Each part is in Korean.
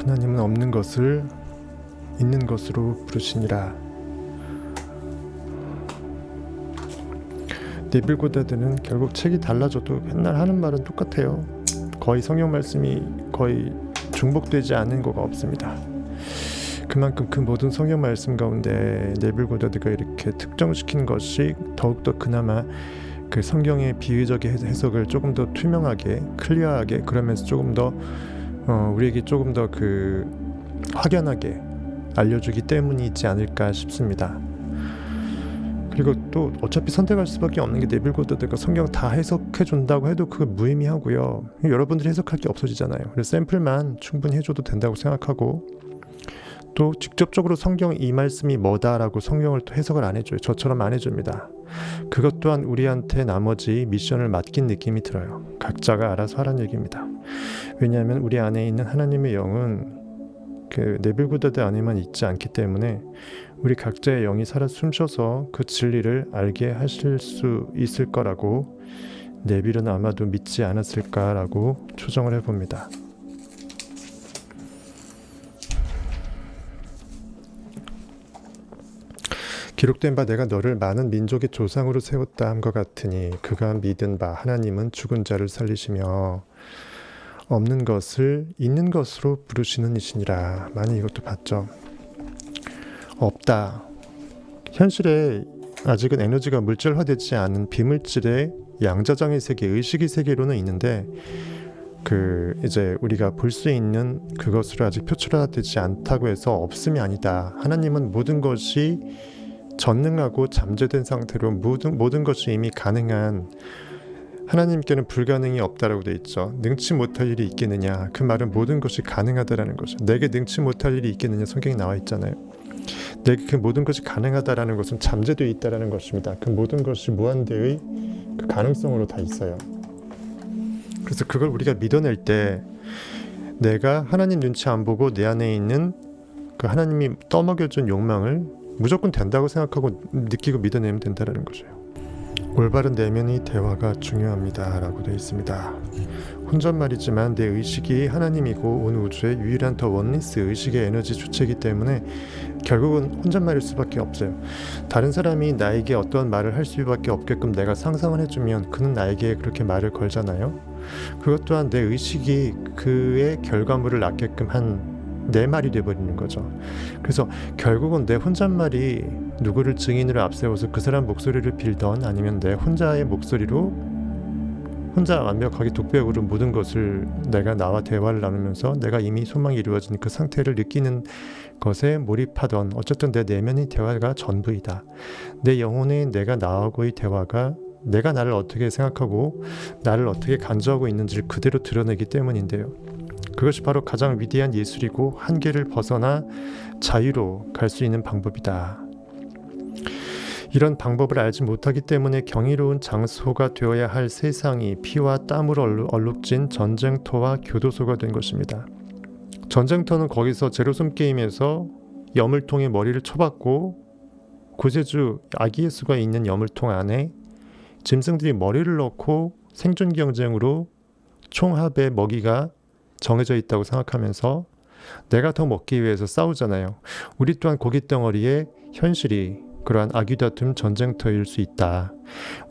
하나님은 없는 것을 있는 것으로 부르시니라. 네빌 고다드는 결국 책이 달라져도 맨날 하는 말은 똑같아요. 거의 성경 말씀이 거의 중복되지 않는 거가 없습니다. 그만큼 그 모든 성경 말씀 가운데 네빌 고다드가 이렇게 특정시킨 것이 더욱더 그나마 그 성경의 비유적인 해석을 조금 더 투명하게 클리어하게, 그러면서 조금 더 우리에게 조금 더 그 확연하게 알려주기 때문이지 않을까 싶습니다. 그리고 또 어차피 선택할 수밖에 없는 게 네빌 고다드가 성경 다 해석해 준다고 해도 그거 무의미하고요. 여러분들이 해석할 게 없어지잖아요. 그래서 샘플만 충분히 해줘도 된다고 생각하고, 또 직접적으로 성경 이 말씀이 뭐다라고 성경을 또 해석을 안 해줘요. 저처럼 안 해줍니다. 그것 또한 우리한테 나머지 미션을 맡긴 느낌이 들어요. 각자가 알아서 하라는 얘기입니다. 왜냐하면 우리 안에 있는 하나님의 영은 그 네빌 고다드 안에만 있지 않기 때문에 우리 각자의 영이 살아 숨쉬어서 그 진리를 알게 하실 수 있을 거라고 네빌은 아마도 믿지 않았을까라고 추정을 해봅니다. 기록된 바 내가 너를 많은 민족의 조상으로 세웠다 함과 같으니 그가 믿은 바 하나님은 죽은 자를 살리시며 없는 것을 있는 것으로 부르시는 이시니라. 많이 이것도 봤죠. 없다. 현실에 아직은 에너지가 물질화되지 않은 비물질의 양자장의 세계, 의식의 세계로는 있는데 그 이제 우리가 볼 수 있는 그것으로 아직 표출화되지 않다고 해서 없음이 아니다. 하나님은 모든 것이 전능하고 잠재된 상태로 모든 것이 이미 가능한, 하나님께는 불가능이 없다라고 되어 있죠. 능치 못할 일이 있겠느냐. 그 말은 모든 것이 가능하다라는 거죠. 내게 능치 못할 일이 있겠느냐 성경에 나와 있잖아요. 내게 그 모든 것이 가능하다라는 것은 잠재되어 있다라는 것입니다. 그 모든 것이 무한대의 그 가능성으로 다 있어요. 그래서 그걸 우리가 믿어낼 때 내가 하나님 눈치 안 보고 내 안에 있는 그 하나님이 떠먹여준 욕망을 무조건 된다고 생각하고 느끼고 믿어내면 된다는 거죠. 올바른 내면의 대화가 중요합니다 라고 되어 있습니다. 혼잣말이지만 내 의식이 하나님이고 온 우주의 유일한 더 원리스 의식의 에너지 주체이기 때문에 결국은 혼잣말일 수밖에 없어요. 다른 사람이 나에게 어떤 말을 할 수밖에 없게끔 내가 상상을 해주면 그는 나에게 그렇게 말을 걸잖아요. 그것 또한 내 의식이 그의 결과물을 낳게끔 한 내 말이 돼버리는 거죠. 그래서 결국은 내 혼잣말이 누구를 증인으로 앞세워서 그 사람 목소리를 빌던, 아니면 내 혼자의 목소리로 혼자 완벽하게 독백으로 모든 것을 내가 나와 대화를 나누면서 내가 이미 소망이 이루어진 그 상태를 느끼는 것에 몰입하던, 어쨌든 내 내면의 대화가 전부이다. 내 영혼의 내가 나하고의 대화가 내가 나를 어떻게 생각하고 나를 어떻게 간주하고 있는지를 그대로 드러내기 때문인데요. 그것이 바로 가장 위대한 예술이고 한계를 벗어나 자유로 갈 수 있는 방법이다. 이런 방법을 알지 못하기 때문에 경이로운 장소가 되어야 할 세상이 피와 땀으로 얼룩진 전쟁터와 교도소가 된 것입니다. 전쟁터는 거기서 제로섬 게임에서 여물통에 머리를 쳐박고 구세주 아기 예수가 있는 여물통 안에 짐승들이 머리를 넣고 생존 경쟁으로 총합의 먹이가 정해져 있다고 생각하면서 내가 더 먹기 위해서 싸우잖아요. 우리 또한 고깃덩어리의 현실이 그러한 아귀다툼 전쟁터일 수 있다.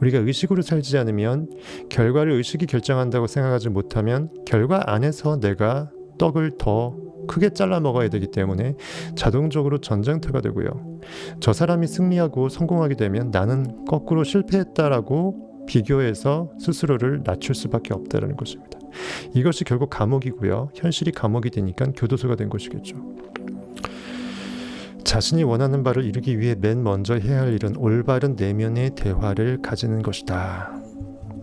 우리가 의식으로 살지 않으면, 결과를 의식이 결정한다고 생각하지 못하면 결과 안에서 내가 떡을 더 크게 잘라 먹어야 되기 때문에 자동적으로 전쟁터가 되고요. 저 사람이 승리하고 성공하게 되면 나는 거꾸로 실패했다라고 비교해서 스스로를 낮출 수밖에 없다는 것입니다. 이것이 결국 감옥이고요. 현실이 감옥이 되니까 교도소가 된 것이겠죠. 자신이 원하는 바를 이루기 위해 맨 먼저 해야 할 일은 올바른 내면의 대화를 가지는 것이다.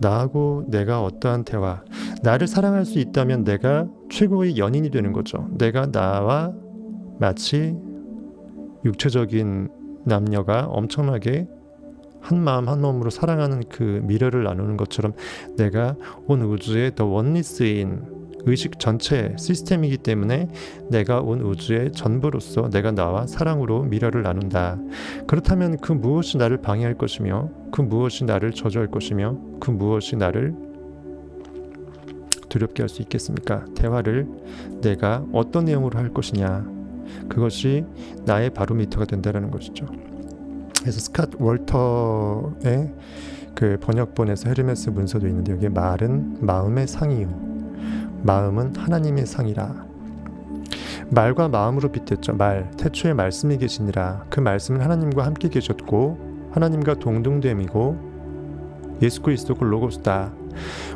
나하고 내가 어떠한 대화, 나를 사랑할 수 있다면 내가 최고의 연인이 되는 거죠. 내가 나와 마치 육체적인 남녀가 엄청나게 한 마음 한 몸으로 사랑하는 그 미래를 나누는 것처럼 내가 온 우주의 더 원리스인 의식 전체 시스템이기 때문에 내가 온 우주의 전부로서 내가 나와 사랑으로 미래를 나눈다. 그렇다면 그 무엇이 나를 방해할 것이며 그 무엇이 나를 저주할 것이며 그 무엇이 나를 두렵게 할 수 있겠습니까? 대화를 내가 어떤 내용으로 할 것이냐, 그것이 나의 바로미터가 된다는 것이죠. 그래서 스캇 월터의 그 번역본에서 헤르메스 문서도 있는데, 여기 말은 마음의 상이요 마음은 하나님의 상이라. 말과 마음으로 빗댔죠. 말, 태초에 말씀이 계시니라. 그 말씀은 하나님과 함께 계셨고 하나님과 동등됨이고 예수 그리스도 그 로고스다.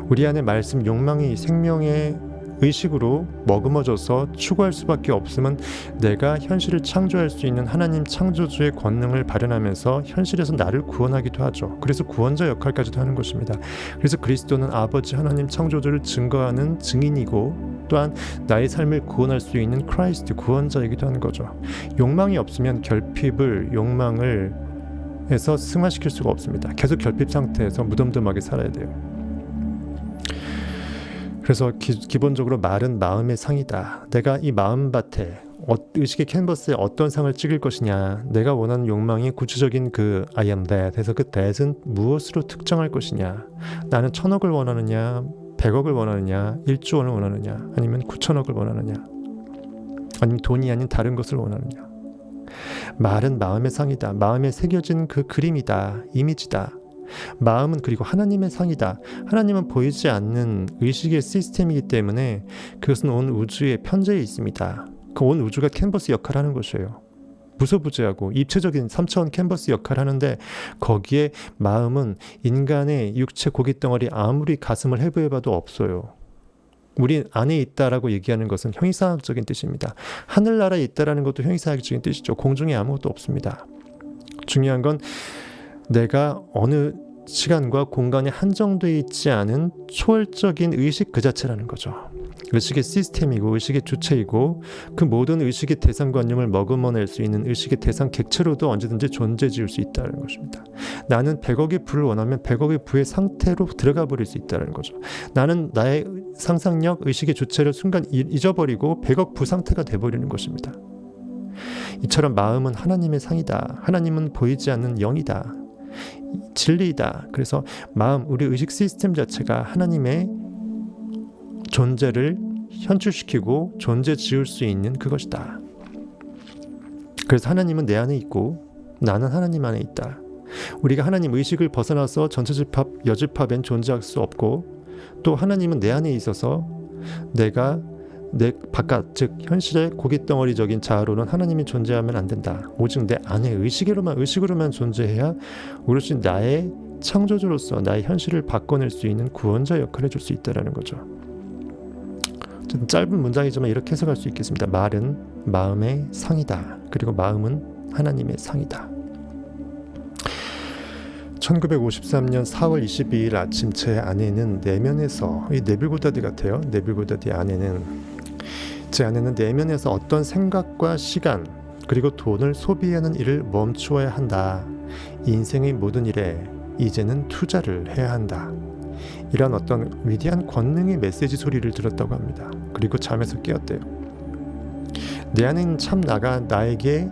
우리 안에 말씀, 욕망이 생명의 의식으로 머금어져서 추구할 수밖에 없으면 내가 현실을 창조할 수 있는 하나님 창조주의 권능을 발현하면서 현실에서 나를 구원하기도 하죠. 그래서 구원자 역할까지도 하는 것입니다. 그래서 그리스도는 아버지 하나님 창조주를 증거하는 증인이고 또한 나의 삶을 구원할 수 있는 크라이스트 구원자이기도 하는 거죠. 욕망이 없으면 결핍을, 욕망을 해서 승화시킬 수가 없습니다. 계속 결핍 상태에서 무덤덤하게 살아야 돼요. 그래서 기본적으로 말은 마음의 상이다. 내가 이 마음밭에 의식의 캔버스에 어떤 상을 찍을 것이냐, 내가 원하는 욕망이 구체적인 그 I am that 해서 그 that은 무엇으로 특정할 것이냐, 나는 1000억을 원하느냐, 100억을 원하느냐, 1조 원을 원하느냐, 아니면 9천억을 원하느냐, 아니면 돈이 아닌 다른 것을 원하느냐. 말은 마음의 상이다. 마음에 새겨진 그 그림이다. 이미지다. 마음은 그리고 하나님의 상이다. 하나님은 보이지 않는 의식의 시스템이기 때문에 그것은 온 우주의 편재에 있습니다. 그 온 우주가 캔버스 역할을 하는 것이에요. 무소부재하고 입체적인 3차원 캔버스 역할을 하는데, 거기에 마음은 인간의 육체 고깃덩어리 아무리 가슴을 해부해봐도 없어요. 우리 안에 있다라고 얘기하는 것은 형이상학적인 뜻입니다. 하늘나라에 있다라는 것도 형이상학적인 뜻이죠. 공중에 아무것도 없습니다. 중요한 건 내가 어느 시간과 공간에 한정되어 있지 않은 초월적인 의식 그 자체라는 거죠. 의식의 시스템이고 의식의 주체이고 그 모든 의식의 대상관념을 머금어낼 수 있는 의식의 대상 객체로도 언제든지 존재 지을 수 있다는 것입니다. 나는 100억의 부를 원하면 100억의 부의 상태로 들어가 버릴 수 있다는 거죠. 나는 나의 상상력, 의식의 주체를 순간 잊어버리고 100억 부 상태가 돼버리는 것입니다. 이처럼 마음은 하나님의 상이다. 하나님은 보이지 않는 영이다. 진리이다. 그래서 마음, 우리 의식 시스템 자체가 하나님의 존재를 현출시키고 존재 지을 수 있는 그것이다. 그래서 하나님은 내 안에 있고 나는 하나님 안에 있다. 우리가 하나님 의식을 벗어나서 전체집합, 여집합엔 존재할 수 없고, 또 하나님은 내 안에 있어서 내가 내 바깥, 즉 현실의 고깃덩어리적인 자아로는 하나님이 존재하면 안 된다. 오직 내 안에 의식으로만 존재해야 오롯이 나의 창조주로서 나의 현실을 바꿔낼 수 있는 구원자 역할을 해줄 수 있다는 거죠. 좀 짧은 문장이지만 이렇게 해석할 수 있겠습니다. 말은 마음의 상이다. 그리고 마음은 하나님의 상이다. 1953년 4월 22일 아침 제 아내는 내면에서, 이 네빌 고다디 같아요. 네빌 고다디 제 아내는 내면에서 어떤 생각과 시간 그리고 돈을 소비하는 일을 멈추어야 한다. 인생의 모든 일에 이제는 투자를 해야 한다. 이런 어떤 위대한 권능의 메시지 소리를 들었다고 합니다. 그리고 잠에서 깨었대요. 내 안에는 참 나에게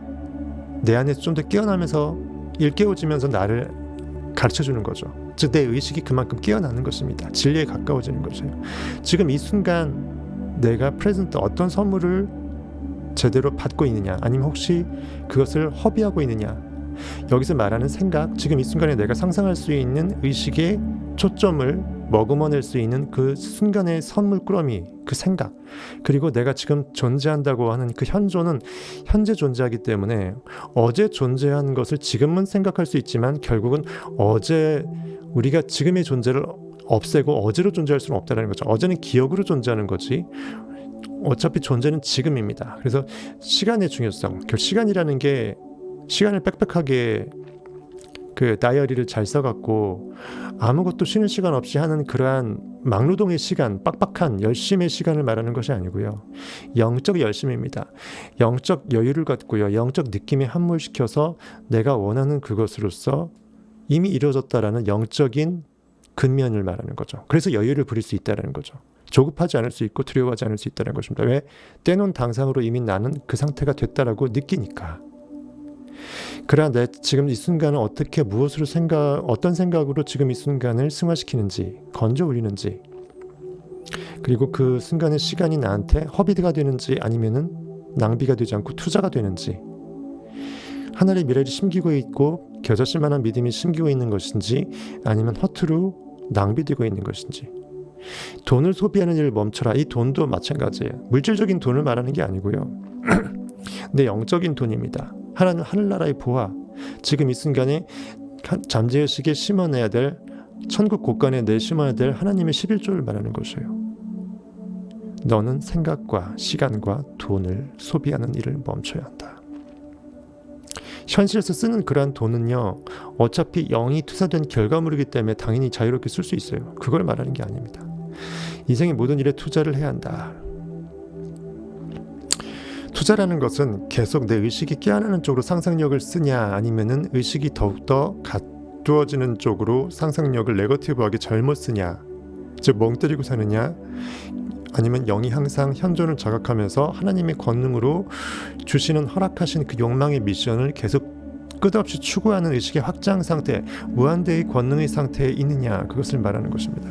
내 안에서 좀 더 깨어나면서 일깨워지면서 나를 가르쳐주는 거죠. 즉 내 의식이 그만큼 깨어나는 것입니다. 진리에 가까워지는 것이에요. 지금 이 순간 내가 프레젠트 어떤 선물을 제대로 받고 있느냐, 아니면 혹시 그것을 허비하고 있느냐, 여기서 말하는 생각, 지금 이 순간에 내가 상상할 수 있는 의식의 초점을 머금어낼 수 있는 그 순간의 선물 꾸러미, 그 생각, 그리고 내가 지금 존재한다고 하는 그 현존은 현재 존재하기 때문에 어제 존재한 것을 지금은 생각할 수 있지만 결국은 어제 우리가 지금의 존재를 없애고 어제로 존재할 수는 없다는 거죠. 어제는 기억으로 존재하는 거지 어차피 존재는 지금입니다. 그래서 시간의 중요성, 시간이라는 게 시간을 빽빽하게 그 다이어리를 잘 써갖고 아무것도 쉬는 시간 없이 하는 그러한 막노동의 시간, 빡빡한 열심의 시간을 말하는 것이 아니고요. 영적 열심입니다. 영적 여유를 갖고요. 영적 느낌에 함몰시켜서 내가 원하는 그것으로서 이미 이루어졌다라는 영적인 근면을 말하는 거죠. 그래서 여유를 부릴 수 있다는 거죠. 조급하지 않을 수 있고 두려워하지 않을 수 있다는 것입니다. 왜? 때논 당상으로 이미 나는 그 상태가 됐다라고 느끼니까. 그러나 내 지금 이 순간을 어떻게 어떤 생각으로 지금 이 순간을 승화시키는지, 건져 올리는지, 그리고 그 순간의 시간이 나한테 허비가 되는지 아니면은 낭비가 되지 않고 투자가 되는지, 하늘의 미래를 심기고 있고 겨자씨 만한 믿음이 심기고 있는 것인지 아니면 허투루 낭비되고 있는 것인지. 돈을 소비하는 일을 멈춰라. 이 돈도 마찬가지예요. 물질적인 돈을 말하는 게 아니고요. 내 영적인 돈입니다. 하나는 하늘나라의 보화, 지금 이 순간에 잠재의식에 심어내야 될, 천국 곳간에 내 심어야 될 하나님의 11조를 말하는 것이에요. 너는 생각과 시간과 돈을 소비하는 일을 멈춰야 한다. 현실에서 쓰는 그러한 돈은요, 어차피 영이 투사된 결과물이기 때문에 당연히 자유롭게 쓸 수 있어요. 그걸 말하는 게 아닙니다. 인생의 모든 일에 투자를 해야 한다. 투자라는 것은 계속 내 의식이 깨어나는 쪽으로 상상력을 쓰냐, 아니면은 의식이 더욱더 가두어지는 쪽으로 상상력을 네거티브하게 잘못 쓰냐, 즉 멍 때리고 사느냐, 아니면 영이 항상 현존을 자각하면서 하나님의 권능으로 주시는 허락하신 그 욕망의 미션을 계속 끝없이 추구하는 의식의 확장 상태, 무한대의 권능의 상태에 있느냐, 그것을 말하는 것입니다.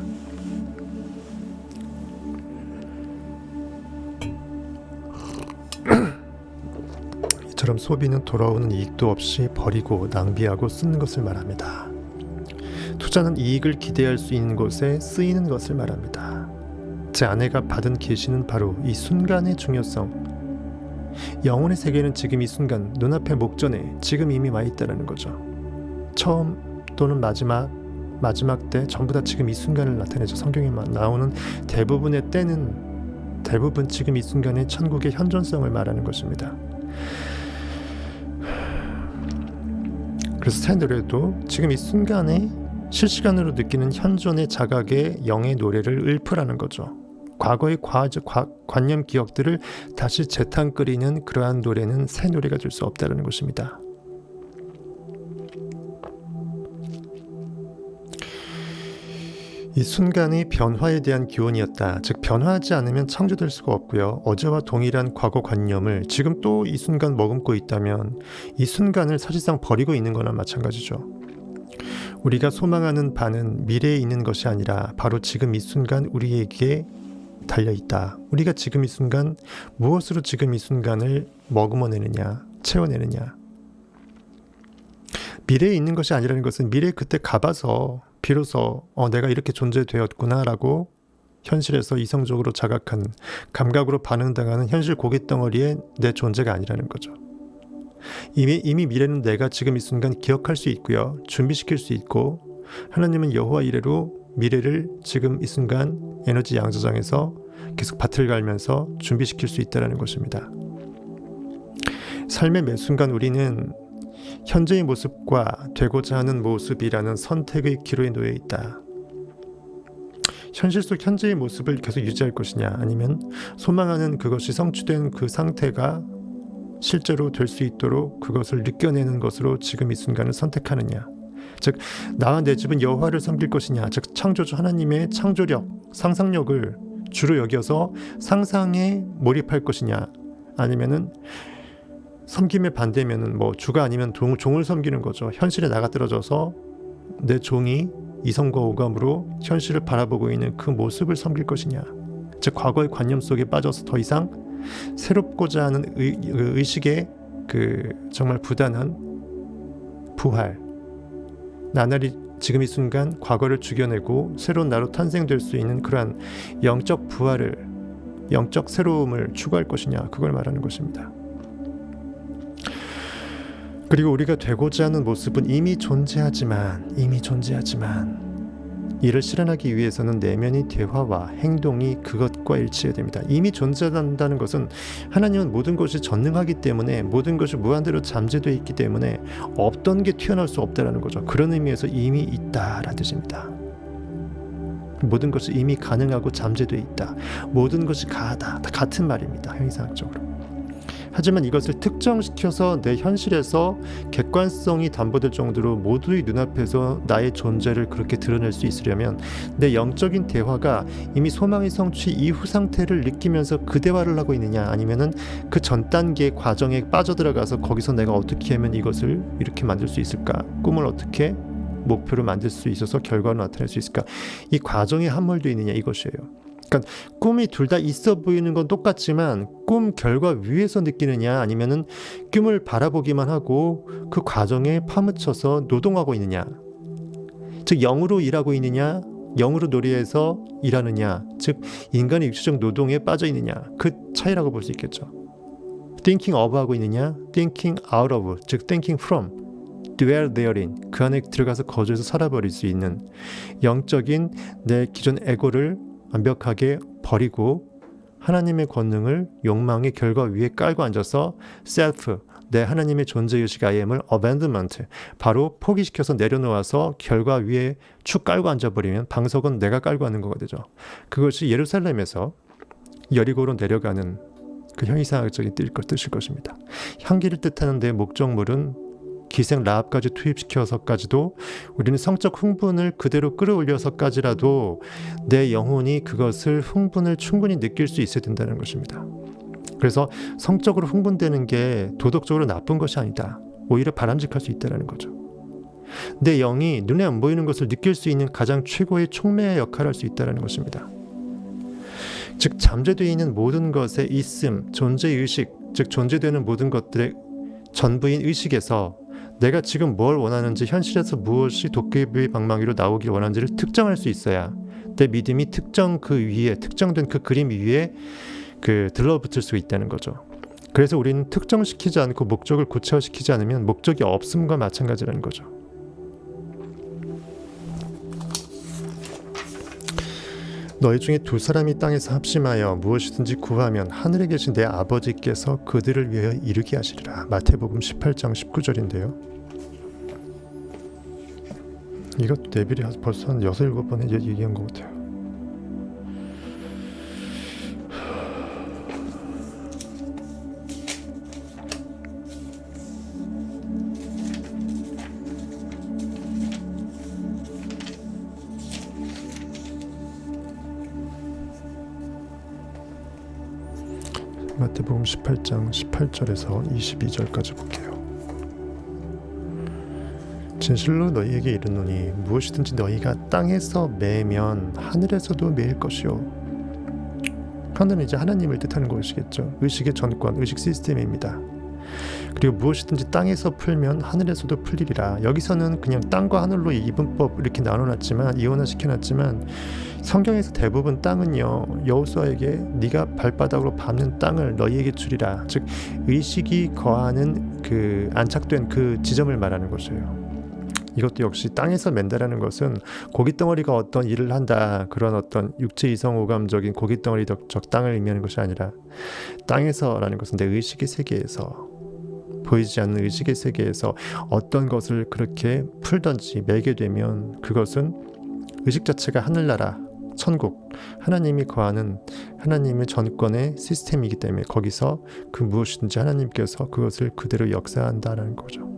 이처럼 소비는 돌아오는 이익도 없이 버리고 낭비하고 쓰는 것을 말합니다. 투자는 이익을 기대할 수 있는 곳에 쓰이는 것을 말합니다. 제 아내가 받은 계시는 바로 이 순간의 중요성, 영혼의 세계는 지금 이 순간 눈앞의 목전에 지금 이미 와 있다는 거죠. 처음 또는 마지막 때 전부 다 지금 이 순간을 나타내죠. 성경에 나오는 대부분의 때는 대부분 지금 이 순간의 천국의 현존성을 말하는 것입니다. 그래서 새 노래도 지금 이 순간에 실시간으로 느끼는 현존의 자각의 영의 노래를 읊으라는 거죠. 과거의 관념 기억들을 다시 재탕끓이는 그러한 노래는 새 노래가 될 수 없다는 것입니다. 이 순간의 변화에 대한 기원이었다. 즉 변화하지 않으면 창조될 수가 없고요. 어제와 동일한 과거 관념을 지금 또 이 순간 머금고 있다면 이 순간을 사실상 버리고 있는 거나 마찬가지죠. 우리가 소망하는 바는 미래에 있는 것이 아니라 바로 지금 이 순간 우리에게 달려있다. 우리가 지금 이 순간 무엇으로 지금 이 순간을 머금어내느냐, 채워내느냐. 미래에 있는 것이 아니라는 것은 미래에 그때 가봐서 비로소 내가 이렇게 존재되었구나 라고 현실에서 이성적으로 자각한 감각으로 반응당하는 현실 고깃덩어리에 내 존재가 아니라는 거죠. 이미 미래는 내가 지금 이 순간 기억할 수 있고요. 준비시킬 수 있고, 하나님은 여호와 이레로 미래를 지금 이 순간 에너지 양저장에서 계속 밭을 갈면서 준비시킬 수 있다는 것입니다. 삶의 매 순간 우리는 현재의 모습과 되고자 하는 모습이라는 선택의 기로에 놓여 있다. 현실 속 현재의 모습을 계속 유지할 것이냐, 아니면 소망하는 그것이 성취된 그 상태가 실제로 될 수 있도록 그것을 느껴내는 것으로 지금 이 순간을 선택하느냐. 즉 나와 내 집은 여호와를 섬길 것이냐, 즉 창조주 하나님의 창조력, 상상력을 주로 여겨서 상상에 몰입할 것이냐, 아니면은 섬김의 반대면은 주가 아니면 종을 섬기는 거죠. 현실에 나가떨어져서 내 종이 이성과 오감으로 현실을 바라보고 있는 그 모습을 섬길 것이냐. 즉 과거의 관념 속에 빠져서 더 이상 새롭고자 하는 의식의 그 정말 부단한 부활, 나날이 지금 이 순간 과거를 죽여내고 새로운 나로 탄생될 수 있는 그러한 영적 부활을, 영적 새로움을 추구할 것이냐, 그걸 말하는 것입니다. 그리고 우리가 되고자 하는 모습은 이미 존재하지만 이를 실현하기 위해서는 내면의 대화와 행동이 그것과 일치해야 됩니다. 이미 존재한다는 것은 하나님은 모든 것이 전능하기 때문에, 모든 것이 무한대로 잠재되어 있기 때문에 없던 게 튀어나올 수 없다는 거죠. 그런 의미에서 이미 있다라는 뜻입니다. 모든 것이 이미 가능하고 잠재되어 있다. 모든 것이 가하다. 다 같은 말입니다. 형이상학적으로. 하지만 이것을 특정시켜서 내 현실에서 객관성이 담보될 정도로 모두의 눈앞에서 나의 존재를 그렇게 드러낼 수 있으려면 내 영적인 대화가 이미 소망의 성취 이후 상태를 느끼면서 그 대화를 하고 있느냐, 아니면은 그 전 단계의 과정에 빠져들어가서 거기서 내가 어떻게 하면 이것을 이렇게 만들 수 있을까, 꿈을 어떻게 목표로 만들 수 있어서 결과를 나타낼 수 있을까, 이 과정에 함몰되어 있느냐, 이것이에요. 그러니까 꿈이 둘 다 있어 보이는 건 똑같지만 꿈 결과 위에서 느끼느냐 아니면은 꿈을 바라보기만 하고 그 과정에 파묻혀서 노동하고 있느냐, 즉 영으로 일하고 있느냐 영으로 놀이해서 일하느냐, 즉 인간의 육체적 노동에 빠져 있느냐, 그 차이라고 볼 수 있겠죠. thinking of 하고 있느냐 thinking out of, 즉 thinking from, dwell therein, 그 안에 들어가서 거주해서 살아버릴 수 있는 영적인 내 기존 에고를 완벽하게 버리고 하나님의 권능을 욕망의 결과 위에 깔고 앉아서 self, 내 하나님의 존재의식 I am을 abandonment, 바로 포기시켜서 내려놓아서 결과 위에 축 깔고 앉아버리면 방석은 내가 깔고 앉는 거가 되죠. 그것이 예루살렘에서 여리고로 내려가는 그 형이상학적인 뜻일 것입니다. 향기를 뜻하는 데 목적물은 기생 라합까지 투입시켜서까지도 우리는 성적 흥분을 그대로 끌어올려서까지라도 내 영혼이 그것을 흥분을 충분히 느낄 수 있어야 된다는 것입니다. 그래서 성적으로 흥분되는 게 도덕적으로 나쁜 것이 아니다. 오히려 바람직할 수 있다는 거죠. 내 영이 눈에 안 보이는 것을 느낄 수 있는 가장 최고의 촉매의 역할을 할 수 있다는 것입니다. 즉 잠재되어 있는 모든 것의 있음, 존재의식, 즉 존재되는 모든 것들의 전부인 의식에서 내가 지금 뭘 원하는지, 현실에서 무엇이 도깨비의 방망이로 나오길 원하는지를 특정할 수 있어야 내 믿음이 특정 그 위에, 특정된 그 그림 위에 들러붙을 수 있다는 거죠. 그래서 우리는 특정시키지 않고 목적을 구체화시키지 않으면 목적이 없음과 마찬가지라는 거죠. 너희 중에 두 사람이 땅에서 합심하여 무엇이든지 구하면 하늘에 계신 내 아버지께서 그들을 위하여 이루게 하시리라. 마태복음 18장 19절인데요. 이것 내비리 벌써 한 6, 7번 얘기한 것 같아요. 마태복음 18장 18절에서 22절까지 볼게요. 진실로 너희에게 이르노니 무엇이든지 너희가 땅에서 매면 하늘에서도 매일 것이요. 하늘은 이제 하나님을 뜻하는 것이겠죠. 의식의 전권, 의식 시스템입니다. 그리고 무엇이든지 땅에서 풀면 하늘에서도 풀리리라. 여기서는 그냥 땅과 하늘로 이분법 이렇게 나눠놨지만, 이원화시켜놨지만, 성경에서 대부분 땅은요, 여호수아에게 네가 발바닥으로 밟는 땅을 너희에게 주리라. 즉 의식이 거하는 그 안착된 그 지점을 말하는 것이에요. 이것도 역시 땅에서 맨다라는 것은 고깃덩어리가 어떤 일을 한다, 그런 어떤 육체 이성 오감적인 고깃덩어리적 땅을 의미하는 것이 아니라, 땅에서라는 것은 내 의식의 세계에서, 보이지 않는 의식의 세계에서 어떤 것을 그렇게 풀든지 매게 되면 그것은 의식 자체가 하늘나라, 천국, 하나님이 거하는 하나님의 전권의 시스템이기 때문에 거기서 그 무엇이든지 하나님께서 그것을 그대로 역사한다는 거죠.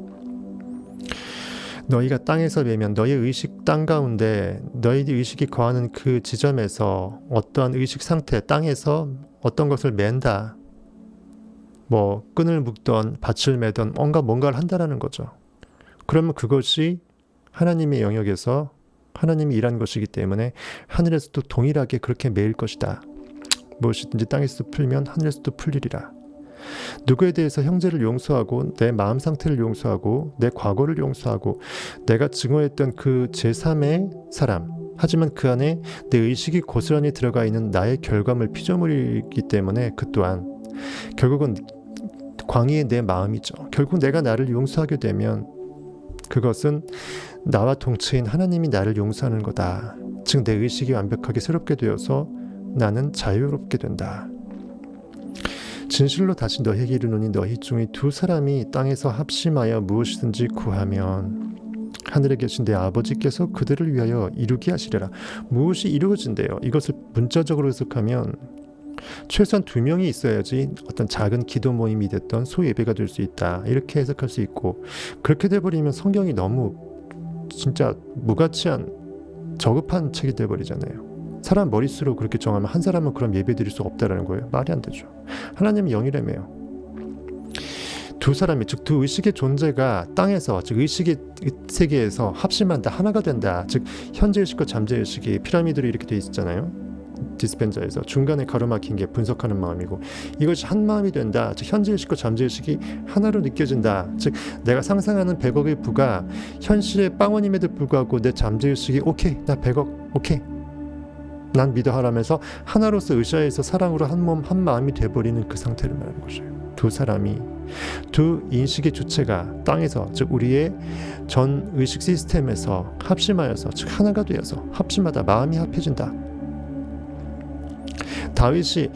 너희가 땅에서 매면 너희의 의식 땅 가운데, 너희 의식이 거하는 그 지점에서 어떠한 의식 상태, 땅에서 어떤 것을 맨다, 뭐 끈을 묶던 밭을 매던 뭔가를 한다라는 거죠. 그러면 그것이 하나님의 영역에서 하나님이 일한 것이기 때문에 하늘에서도 동일하게 그렇게 매일 것이다. 무엇이든지 땅에서도 풀면 하늘에서도 풀리리라. 누구에 대해서 형제를 용서하고 내 마음 상태를 용서하고 내 과거를 용서하고 내가 증오했던 그 제3의 사람, 하지만 그 안에 내 의식이 고스란히 들어가 있는 나의 결과물 피조물이기 때문에 그 또한 결국은 광의의 내 마음이죠. 결국 내가 나를 용서하게 되면 그것은 나와 동체인 하나님이 나를 용서하는 거다. 즉 내 의식이 완벽하게 새롭게 되어서 나는 자유롭게 된다. 진실로 다시 너희에게 이르노니 너희 중에 두 사람이 땅에서 합심하여 무엇이든지 구하면 하늘에 계신 내 아버지께서 그들을 위하여 이루게 하시리라. 무엇이 이루어진대요. 이것을 문자적으로 해석하면 최소한 2명이 있어야지 어떤 작은 기도 모임이 됐던 소예배가 될 수 있다, 이렇게 해석할 수 있고, 그렇게 돼버리면 성경이 너무 진짜 무가치한 저급한 책이 돼버리잖아요. 사람 머릿수로 그렇게 정하면 한 사람은 그럼 예배 드릴 수 없다라는 거예요. 말이 안 되죠. 하나님이 영이라며요. 두 사람이, 즉 두 의식의 존재가 땅에서, 즉 의식의 세계에서 합심한다, 하나가 된다. 즉 현재 의식과 잠재 의식이 피라미드로 이렇게 돼 있잖아요. 디스펜자에서 중간에 가로막힌 게 분석하는 마음이고, 이것이 한 마음이 된다. 즉 현재의식과 잠재의식이 하나로 느껴진다. 즉 내가 상상하는 100억의 부가 현실의 빵원임에도 불구하고 내 잠재의식이 오케이 나 100억 오케이 난 믿어 하라면서 하나로서 의샤에서 사랑으로 한 몸 한 마음이 돼버리는 그 상태를 말하는 것이에요. 두 사람이, 두 인식의 주체가 땅에서, 즉 우리의 전 의식 시스템에서 합심하여서, 즉 하나가 되어서 합심하다, 마음이 합해진다. 다윗이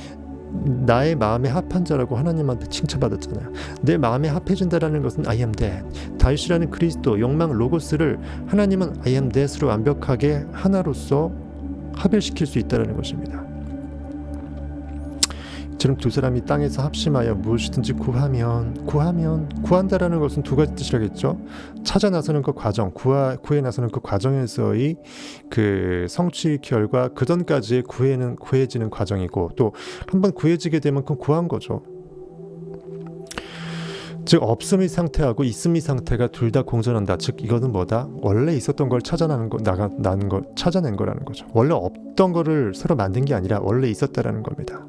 나의 마음에 합한 자라고 하나님한테 칭찬받았잖아요. 내 마음에 합해진다라는 것은 I am that. 다윗이라는 그리스도, 욕망, 로고스를 하나님은 I am that으로 완벽하게 하나로서 합일시킬 수 있다는 것입니다. 지금 두 사람이 땅에서 합심하여 무엇이든지 구한다라는 것은 두 가지 뜻이라겠죠. 찾아 나서는 그 과정, 구해 나서는 그 과정에서의 그 성취 결과, 그 전까지의 구해지는 과정이고, 또 한번 구해지게 되면 그건 구한 거죠. 즉 없음의 상태하고 있음의 상태가 둘 다 공존한다. 즉 이거는 뭐다? 원래 있었던 걸 찾아낸 거라는 거죠. 원래 없던 거를 새로 만든 게 아니라 원래 있었다라는 겁니다.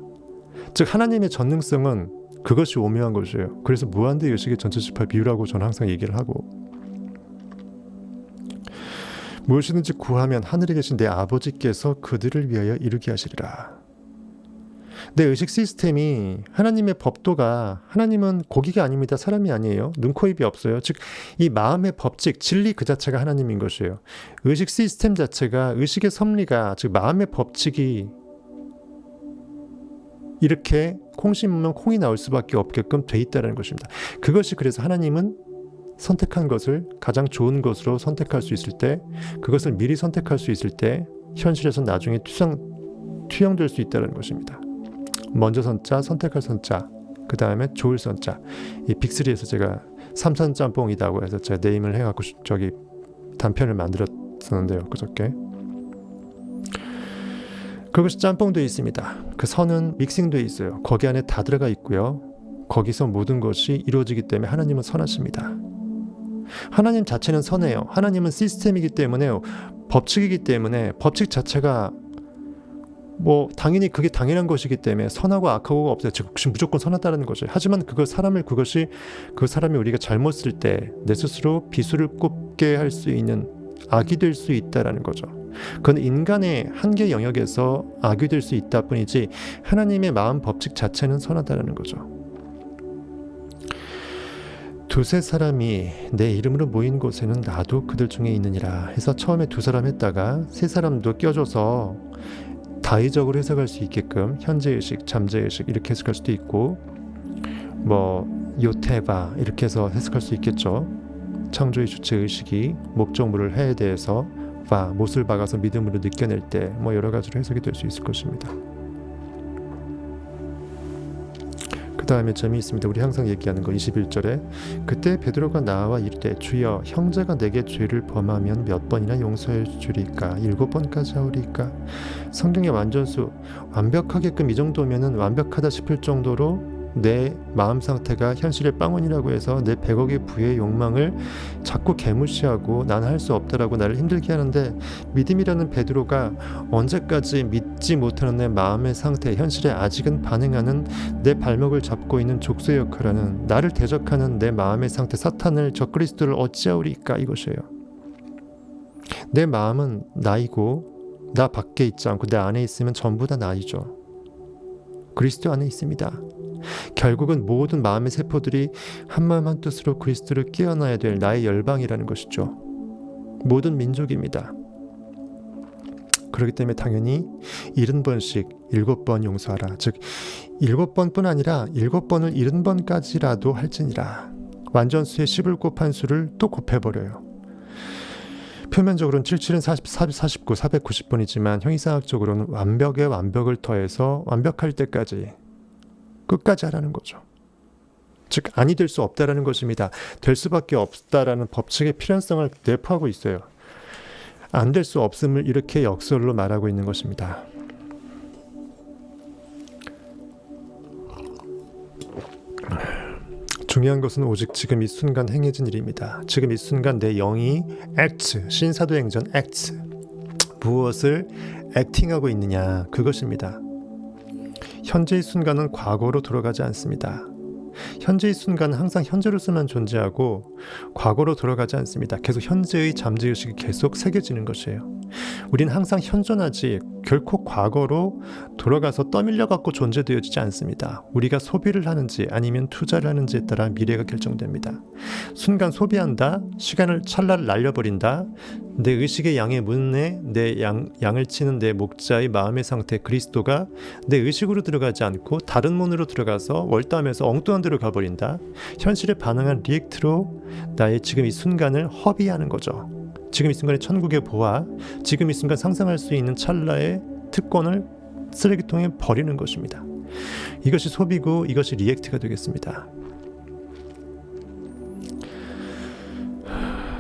즉 하나님의 전능성은 그것이 오묘한 것이에요. 그래서 무한대 의식의 전체집합 비유라고 저는 항상 얘기를 하고, 무엇이든지 구하면 하늘에 계신 내 아버지께서 그들을 위하여 이루게 하시리라. 내 의식 시스템이, 하나님의 법도가, 하나님은 고기가 아닙니다. 사람이 아니에요. 눈, 코, 입이 없어요. 즉 이 마음의 법칙, 진리 그 자체가 하나님인 것이에요. 의식 시스템 자체가, 의식의 섭리가, 즉 마음의 법칙이 이렇게 콩 심으면 콩이 나올 수밖에 없게끔 돼 있다는 것입니다. 그것이, 그래서 하나님은 선택한 것을 가장 좋은 것으로 선택할 수 있을 때, 그것을 미리 선택할 수 있을 때 현실에서 나중에 투영될 수 있다는 것입니다. 먼저 선자, 선택할 선자, 그 다음에 좋을 선자. 이 빅3에서 제가 삼선짬뽕이라고 해서 제가 네임을 해갖고 저기 단편을 만들었었는데요, 그저께. 그것이 짬뽕되어 있습니다. 그 선은 믹싱되어 있어요. 거기 안에 다 들어가 있고요. 거기서 모든 것이 이루어지기 때문에 하나님은 선하십니다. 하나님 자체는 선해요. 하나님은 시스템이기 때문에, 법칙이기 때문에, 법칙 자체가 뭐 당연히 그게 당연한 것이기 때문에 선하고 악하고가 없어요. 즉 무조건 선하다는 거죠. 하지만 그 사람이 우리가 잘못 쓸 때 내 스스로 비수를 꼽게 할 수 있는 악이 될 수 있다라는 거죠. 그건 인간의 한계 영역에서 악이 될 수 있다 뿐이지 하나님의 마음 법칙 자체는 선하다라는 거죠. 두세 사람이 내 이름으로 모인 곳에는 나도 그들 중에 있느니라 해서 처음에 두 사람 했다가 세 사람도 껴줘서 다의적으로 해석할 수 있게끔 현재의식, 잠재의식 이렇게 해석할 수도 있고, 뭐 요테바 이렇게 해서 해석할 수 있겠죠. 창조의 주체의식이 목적물을 해에 대해서 못을 박아서 믿음으로 느껴낼 때 뭐 여러 가지로 해석이 될 수 있을 것입니다. 그 다음에 재미있습니다. 우리 항상 얘기하는 거 21절에 그때 베드로가 나와 이르되 주여 형제가 내게 죄를 범하면 몇 번이나 용서해 주리까? 7번까지 하오리까? 성경의 완전수, 완벽하게끔 이 정도면은 완벽하다 싶을 정도로 내 마음 상태가 현실의 빵원이라고 해서 내 100억의 부의 욕망을 자꾸 개무시하고 난 할 수 없다라고 나를 힘들게 하는데, 믿음이라는 베드로가 언제까지 믿지 못하는 내 마음의 상태, 현실에 아직은 반응하는 내 발목을 잡고 있는 족쇄 역할하는 나를 대적하는 내 마음의 상태, 사탄을, 적그리스도를 어찌하오리까? 이것이에요. 내 마음은 나이고 나 밖에 있지 않고 내 안에 있으면 전부 다 나이죠. 그리스도 안에 있습니다. 결국은 모든 마음의 세포들이 한마음 한뜻으로 그리스도를 깨어나야 될 나의 열방이라는 것이죠. 모든 민족입니다. 그렇기 때문에 당연히 70번씩 7번 용서하라. 즉 7번뿐 아니라 7번을 70번까지라도 할지니라. 완전수의 10을 곱한 수를 또 곱해버려요. 표면적으로는 77은 49, 490번이지만 형이상학적으로는 완벽에 완벽을 더해서 완벽할 때까지 끝까지 하라는 거죠. 즉 아니 될 수 없다라는 것입니다. 될 수밖에 없다라는 법칙의 필연성을 내포하고 있어요. 안 될 수 없음을 이렇게 역설로 말하고 있는 것입니다. 중요한 것은 오직 지금 이 순간 행해진 일입니다. 지금 이 순간 내 영이 act, 신사도행전 act, 무엇을 액팅하고 있느냐, 그것입니다. 현재의 순간은 과거로 돌아가지 않습니다. 현재의 순간은 항상 현재로서만 존재하고 과거로 돌아가지 않습니다. 계속 현재의 잠재의식이 계속 새겨지는 것이에요. 우리는 항상 현존하지 결코 과거로 돌아가서 떠밀려 갖고 존재되어지지 않습니다. 우리가 소비를 하는지 아니면 투자를 하는지에 따라 미래가 결정됩니다. 순간 소비한다, 시간을 찰나를 날려버린다, 내 의식의 양의 문에 내 양을 치는 내 목자의 마음의 상태 그리스도가 내 의식으로 들어가지 않고 다른 문으로 들어가서 월담에서 엉뚱한 데로 가버린다. 현실에 반응한 리액트로 나의 지금 이 순간을 허비하는 거죠. 지금 이 순간의 천국의 보화, 지금 이 순간 상상할 수 있는 찰나의 특권을 쓰레기통에 버리는 것입니다. 이것이 소비고 이것이 리액트가 되겠습니다.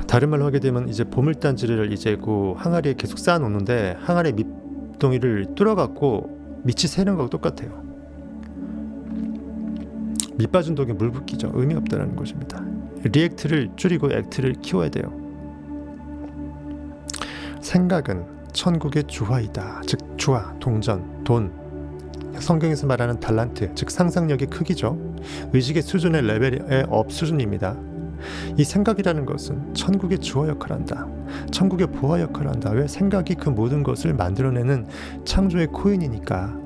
다른 말로 하게 되면 이제 보물단지를 이제 그 항아리에 계속 쌓아놓는데 항아리 밑동이를 뚫어갖고 밑이 새는 거하고 똑같아요. 밑 빠진 독에 물 붓기죠. 의미 없다는 것입니다. 리액트를 줄이고 액트를 키워야 돼요. 생각은 천국의 주화이다. 즉 주화, 동전, 돈. 성경에서 말하는 달란트, 즉 상상력의 크기죠. 의식의 수준의 레벨의 업 수준입니다. 이 생각이라는 것은 천국의 주화 역할을 한다. 천국의 보화 역할을 한다. 왜? 생각이 그 모든 것을 만들어내는 창조의 코인이니까.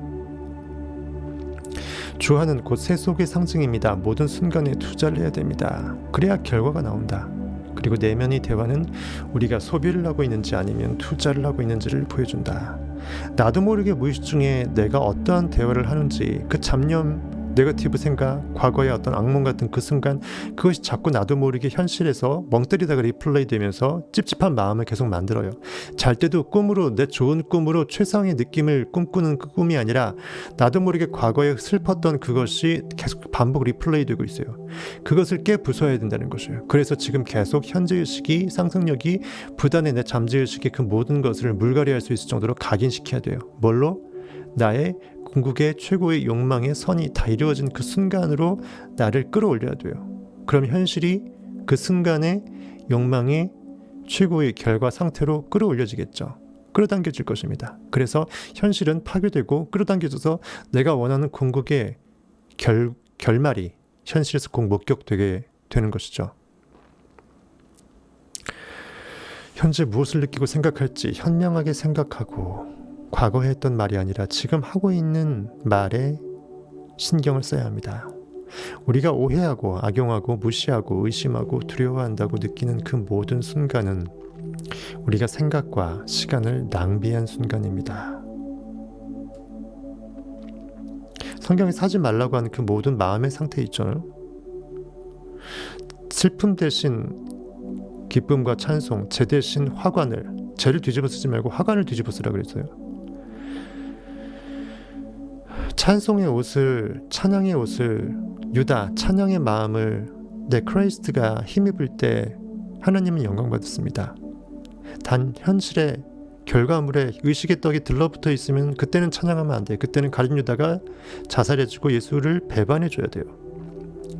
주화는 곧 세속의 상징입니다. 모든 순간에 투자를 해야 됩니다. 그래야 결과가 나온다. 그리고 내면의 대화는 우리가 소비를 하고 있는지 아니면 투자를 하고 있는지를 보여준다. 나도 모르게 무의식 중에 내가 어떠한 대화를 하는지 그 잡념, 네거티브 생각, 과거의 어떤 악몽 같은 그 순간 그것이 자꾸 나도 모르게 현실에서 멍 때리다가 리플레이 되면서 찝찝한 마음을 계속 만들어요. 잘 때도 꿈으로 내 좋은 꿈으로 최상의 느낌을 꿈꾸는 그 꿈이 아니라 나도 모르게 과거에 슬펐던 그것이 계속 반복 리플레이 되고 있어요. 그것을 깨부숴야 된다는 것이에요. 그래서 지금 계속 현재의식이 상상력이 부단히 내 잠재의식의 그 모든 것을 물갈이할 수 있을 정도로 각인시켜야 돼요. 뭘로? 나의 궁극의 최고의 욕망의 선이 다 이루어진 그 순간으로 나를 끌어올려야 돼요. 그럼 현실이 그 순간의 욕망의 최고의 결과 상태로 끌어올려지겠죠. 끌어당겨질 것입니다. 그래서 현실은 파괴되고 끌어당겨져서 내가 원하는 궁극의 결말이 현실에서 꼭 목격되게 되는 것이죠. 현재 무엇을 느끼고 생각할지 현명하게 생각하고 과거에 했던 말이 아니라 지금 하고 있는 말에 신경을 써야 합니다. 우리가 오해하고 악용하고 무시하고 의심하고 두려워한다고 느끼는 그 모든 순간은 우리가 생각과 시간을 낭비한 순간입니다. 성경에서 하지 말라고 하는 그 모든 마음의 상태 있잖아요. 슬픔 대신 기쁨과 찬송, 재 대신 화관을, 재를 뒤집어 쓰지 말고 화관을 뒤집어 쓰라 그랬어요. 찬송의 옷을, 찬양의 옷을, 유다, 찬양의 마음을 내 크라이스트가 힘입을 때 하나님은 영광 받았습니다. 단 현실의 결과물에 의식의 떡이 들러붙어 있으면 그때는 찬양하면 안 돼요. 그때는 가룟 유다가 자살해주고 예수를 배반해줘야 돼요.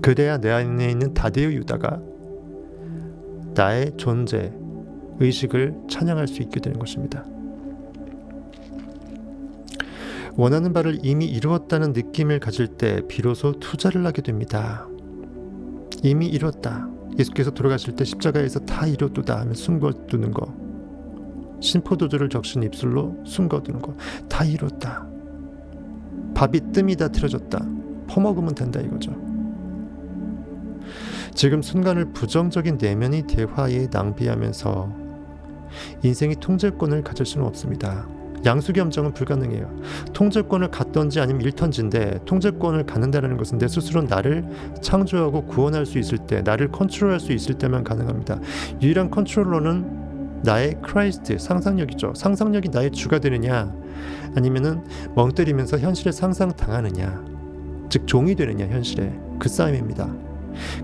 그래야 내 안에 있는 다대의 유다가 나의 존재, 의식을 찬양할 수 있게 되는 것입니다. 원하는 바를 이미 이루었다는 느낌을 가질 때 비로소 투자를 하게 됩니다. 이미 이뤘다. 예수께서 돌아가실 때 십자가에서 다 이뤘도다 하면 숨겨두는 거, 신포도주를 적신 입술로 숨겨두는 거, 다 이뤘다. 밥이 뜸이 다 틀어졌다. 퍼먹으면 된다 이거죠. 지금 순간을 부정적인 내면의 대화에 낭비하면서 인생의 통제권을 가질 수는 없습니다. 양수겸정은 불가능해요. 통제권을 갖던지 아니면 잃던지인데 통제권을 갖는다는 것은 내 스스로 나를 창조하고 구원할 수 있을 때, 나를 컨트롤할 수 있을 때만 가능합니다. 유일한 컨트롤러는 나의 크라이스트, 상상력이죠. 상상력이 나의 주가 되느냐 아니면은 멍 때리면서 현실에 상상당하느냐, 즉 종이 되느냐, 현실에 그 싸움입니다.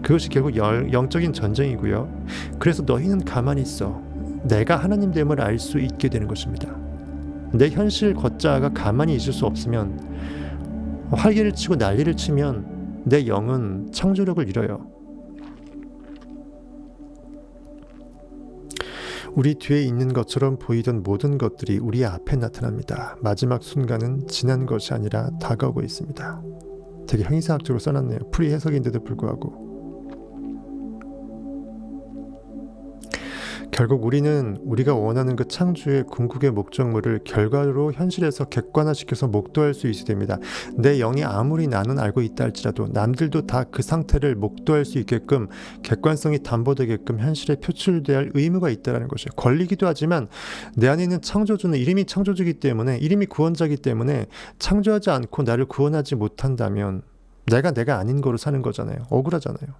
그것이 결국 영적인 전쟁이고요. 그래서 너희는 가만히 있어. 내가 하나님 됨을 알 수 있게 되는 것입니다. 내 현실 걷자가 가만히 있을 수 없으면, 활개를 치고 난리를 치면 내 영은 창조력을 잃어요. 우리 뒤에 있는 것처럼 보이던 모든 것들이 우리 앞에 나타납니다. 마지막 순간은 지난 것이 아니라 다가오고 있습니다. 되게 형이상학적으로 써놨네요. 풀이 해석인데도 불구하고. 결국 우리는 우리가 원하는 그 창조의 궁극의 목적물을 결과로 현실에서 객관화시켜서 목도할 수 있어야 됩니다. 내 영이 아무리 나는 알고 있다 할지라도 남들도 다 그 상태를 목도할 수 있게끔 객관성이 담보되게끔 현실에 표출돼야 할 의무가 있다는 것이에요. 권리기도 하지만 내 안에 있는 창조주는 이름이 창조주이기 때문에, 이름이 구원자이기 때문에 창조하지 않고 나를 구원하지 못한다면 내가 아닌 거로 사는 거잖아요. 억울하잖아요.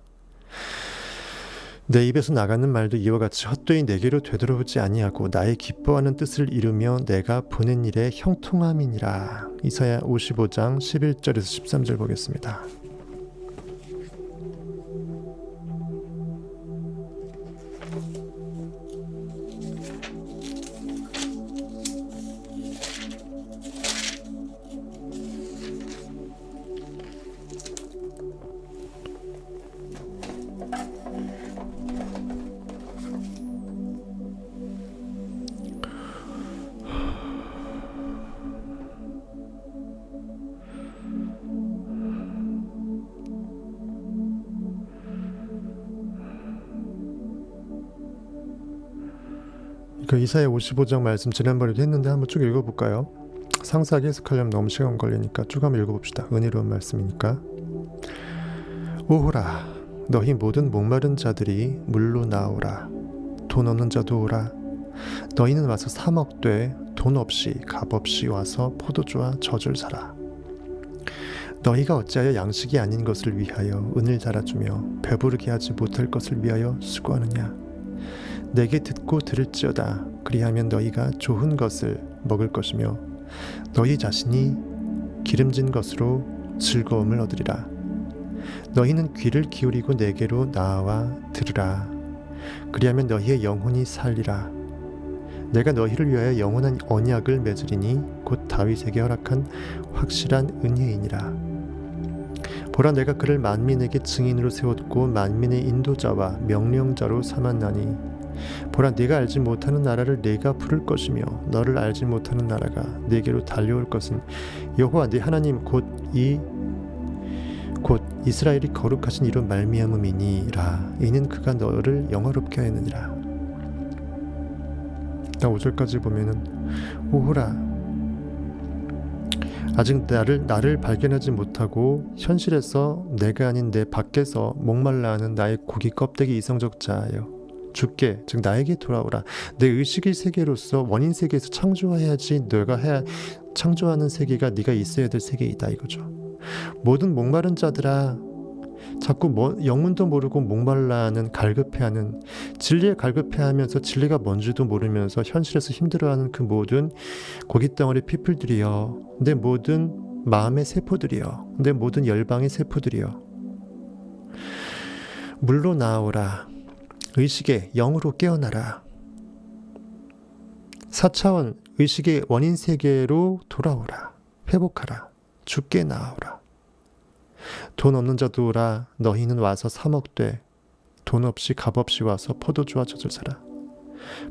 내 입에서 나가는 말도 이와 같이 헛되이 내게로 되돌아오지 아니하고 나의 기뻐하는 뜻을 이루며 내가 보낸 일에 형통함이니라. 이사야 55장 11절에서 13절 보겠습니다. 그 이사야 55장 말씀 지난번에도 했는데 한번 쭉 읽어볼까요? 상세하게 해석하려면 너무 시간 걸리니까 쭉 한번 읽어봅시다. 은혜로운 말씀이니까. 오호라 너희 모든 목마른 자들이 물로 나오라. 돈 없는 자도 오라. 너희는 와서 사 먹되 돈 없이 값없이 와서 포도주와 젖을 사라. 너희가 어찌하여 양식이 아닌 것을 위하여 은을 달아주며 배부르게 하지 못할 것을 위하여 수고하느냐. 내게 듣고 들을지어다. 그리하면 너희가 좋은 것을 먹을 것이며 너희 자신이 기름진 것으로 즐거움을 얻으리라. 너희는 귀를 기울이고 내게로 나와 들으라. 그리하면 너희의 영혼이 살리라. 내가 너희를 위하여 영원한 언약을 맺으리니 곧 다윗에게 허락한 확실한 은혜이니라. 보라 내가 그를 만민에게 증인으로 세웠고 만민의 인도자와 명령자로 삼았나니 보라 네가 알지 못하는 나라를 네가 부를 것이며 너를 알지 못하는 나라가 네게로 달려올 것은 여호와 네 하나님 곧 이스라엘이 거룩하신 이로 말미암음이니라. 이는 그가 너를 영화롭게 하였느니라. 5절까지 보면은 오호라 아직 나를 발견하지 못하고 현실에서 내가 아닌 내 밖에서 목말라 하는 나의 고기 껍데기 이성적 자여 주께 즉 나에게 돌아오라. 내 의식의 세계로서 원인 세계에서 창조해야지 너가 해야 창조하는 세계가 네가 있어야 될 세계이다 이거죠. 모든 목마른 자들아 자꾸 영문도 모르고 목말라하는 갈급해하는 진리에 갈급해하면서 진리가 뭔지도 모르면서 현실에서 힘들어하는 그 모든 고깃덩어리 피플들이여 내 모든 마음의 세포들이여 내 모든 열방의 세포들이여 물로 나오라. 의식의 영으로 깨어나라. 4차원 의식의 원인 세계로 돌아오라. 회복하라. 주께 나아오라. 돈 없는 자도 오라. 너희는 와서 사 먹되 돈 없이 값없이 와서 포도주와 젖을 사라.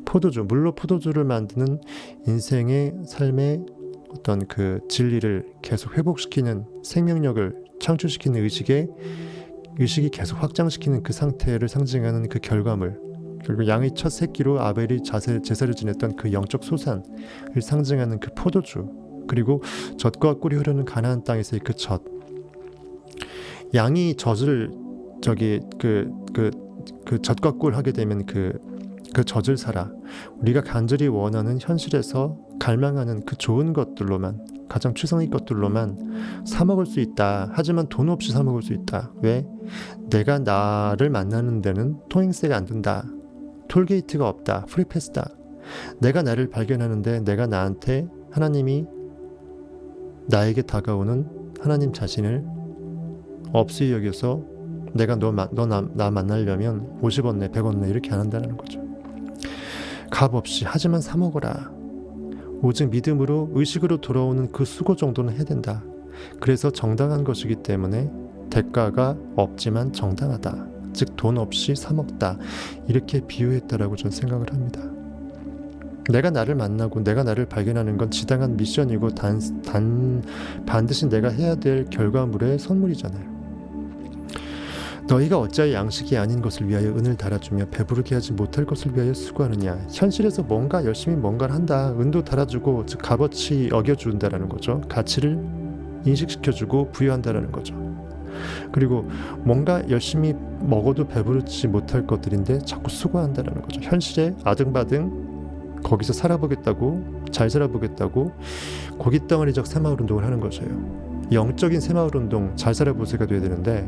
포도주, 물로 포도주를 만드는 인생의 삶의 어떤 그 진리를 계속 회복시키는 생명력을 창출시키는 의식이 계속 확장시키는 그 상태를 상징하는 그 결과물, 그리고 양의 첫 새끼로 아벨이 제사를 지냈던 그 영적 소산을 상징하는 그 포도주, 그리고 젖과 꿀이 흐르는 가나안 땅에서의 그 젖. 양이 젖을 그 젖과 꿀 하게 되면 그 젖을 사라. 우리가 간절히 원하는 현실에서 갈망하는 그 좋은 것들로만, 가장 최상의 것들로만 사 먹을 수 있다. 하지만 돈 없이 사 먹을 수 있다. 왜? 내가 나를 만나는 데는 통행세가 안 든다. 톨게이트가 없다. 프리패스다. 내가 나를 발견하는데 내가 나한테 하나님이 나에게 다가오는 하나님 자신을 없이 여겨서 내가 나 만나려면 50원 내 100원 내 이렇게 안 한다는 거죠. 값 없이 하지만 사 먹어라. 오직 믿음으로 의식으로 돌아오는 그 수고 정도는 해야 된다. 그래서 정당한 것이기 때문에 대가가 없지만 정당하다. 즉 돈 없이 사 먹다. 이렇게 비유했다라고 저는 생각을 합니다. 내가 나를 만나고 내가 나를 발견하는 건 지당한 미션이고 반드시 내가 해야 될 결과물의 선물이잖아요. 너희가 어찌하여 양식이 아닌 것을 위하여 은을 달아주며 배부르게 하지 못할 것을 위하여 수고하느냐. 현실에서 뭔가 열심히 뭔가를 한다. 은도 달아주고 즉 값어치 여겨준다라는 거죠. 가치를 인식시켜주고 부여한다라는 거죠. 그리고 뭔가 열심히 먹어도 배부르지 못할 것들인데 자꾸 수고한다라는 거죠. 현실에 아등바등 거기서 살아보겠다고, 잘 살아보겠다고 고깃덩어리적 새마을 운동을 하는 것이에요. 영적인 새마을 운동, 잘 살아보세가 돼야 되는데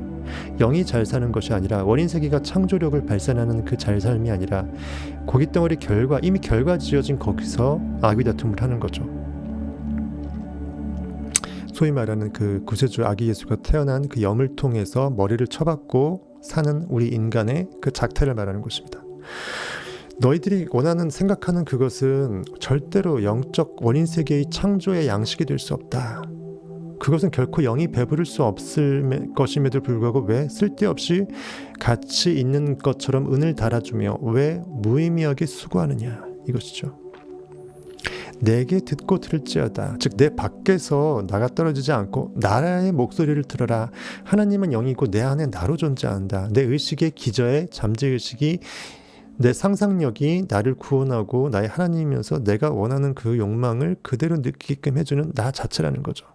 영이 잘 사는 것이 아니라 원인세계가 창조력을 발산하는 그 잘 삶이 아니라 고깃덩어리 결과, 이미 결과 지어진 거기서 아귀다툼을 하는 거죠. 소위 말하는 그 구세주 아기 예수가 태어난 그 염을 통해서 머리를 쳐박고 사는 우리 인간의 그 작태를 말하는 것입니다. 너희들이 원하는 생각하는 그것은 절대로 영적 원인세계의 창조의 양식이 될 수 없다. 그것은 결코 영이 배부를 수 없을 것임에도 불구하고 왜 쓸데없이 가치 있는 것처럼 은을 달아주며 왜 무의미하게 수고하느냐 이것이죠. 내게 듣고 들을지어다. 즉 내 밖에서 나가 떨어지지 않고 나의 목소리를 들어라. 하나님은 영이고 내 안에 나로 존재한다. 내 의식의 기저에 잠재의식이 내 상상력이 나를 구원하고 나의 하나님이면서 내가 원하는 그 욕망을 그대로 느끼게끔 해주는 나 자체라는 거죠.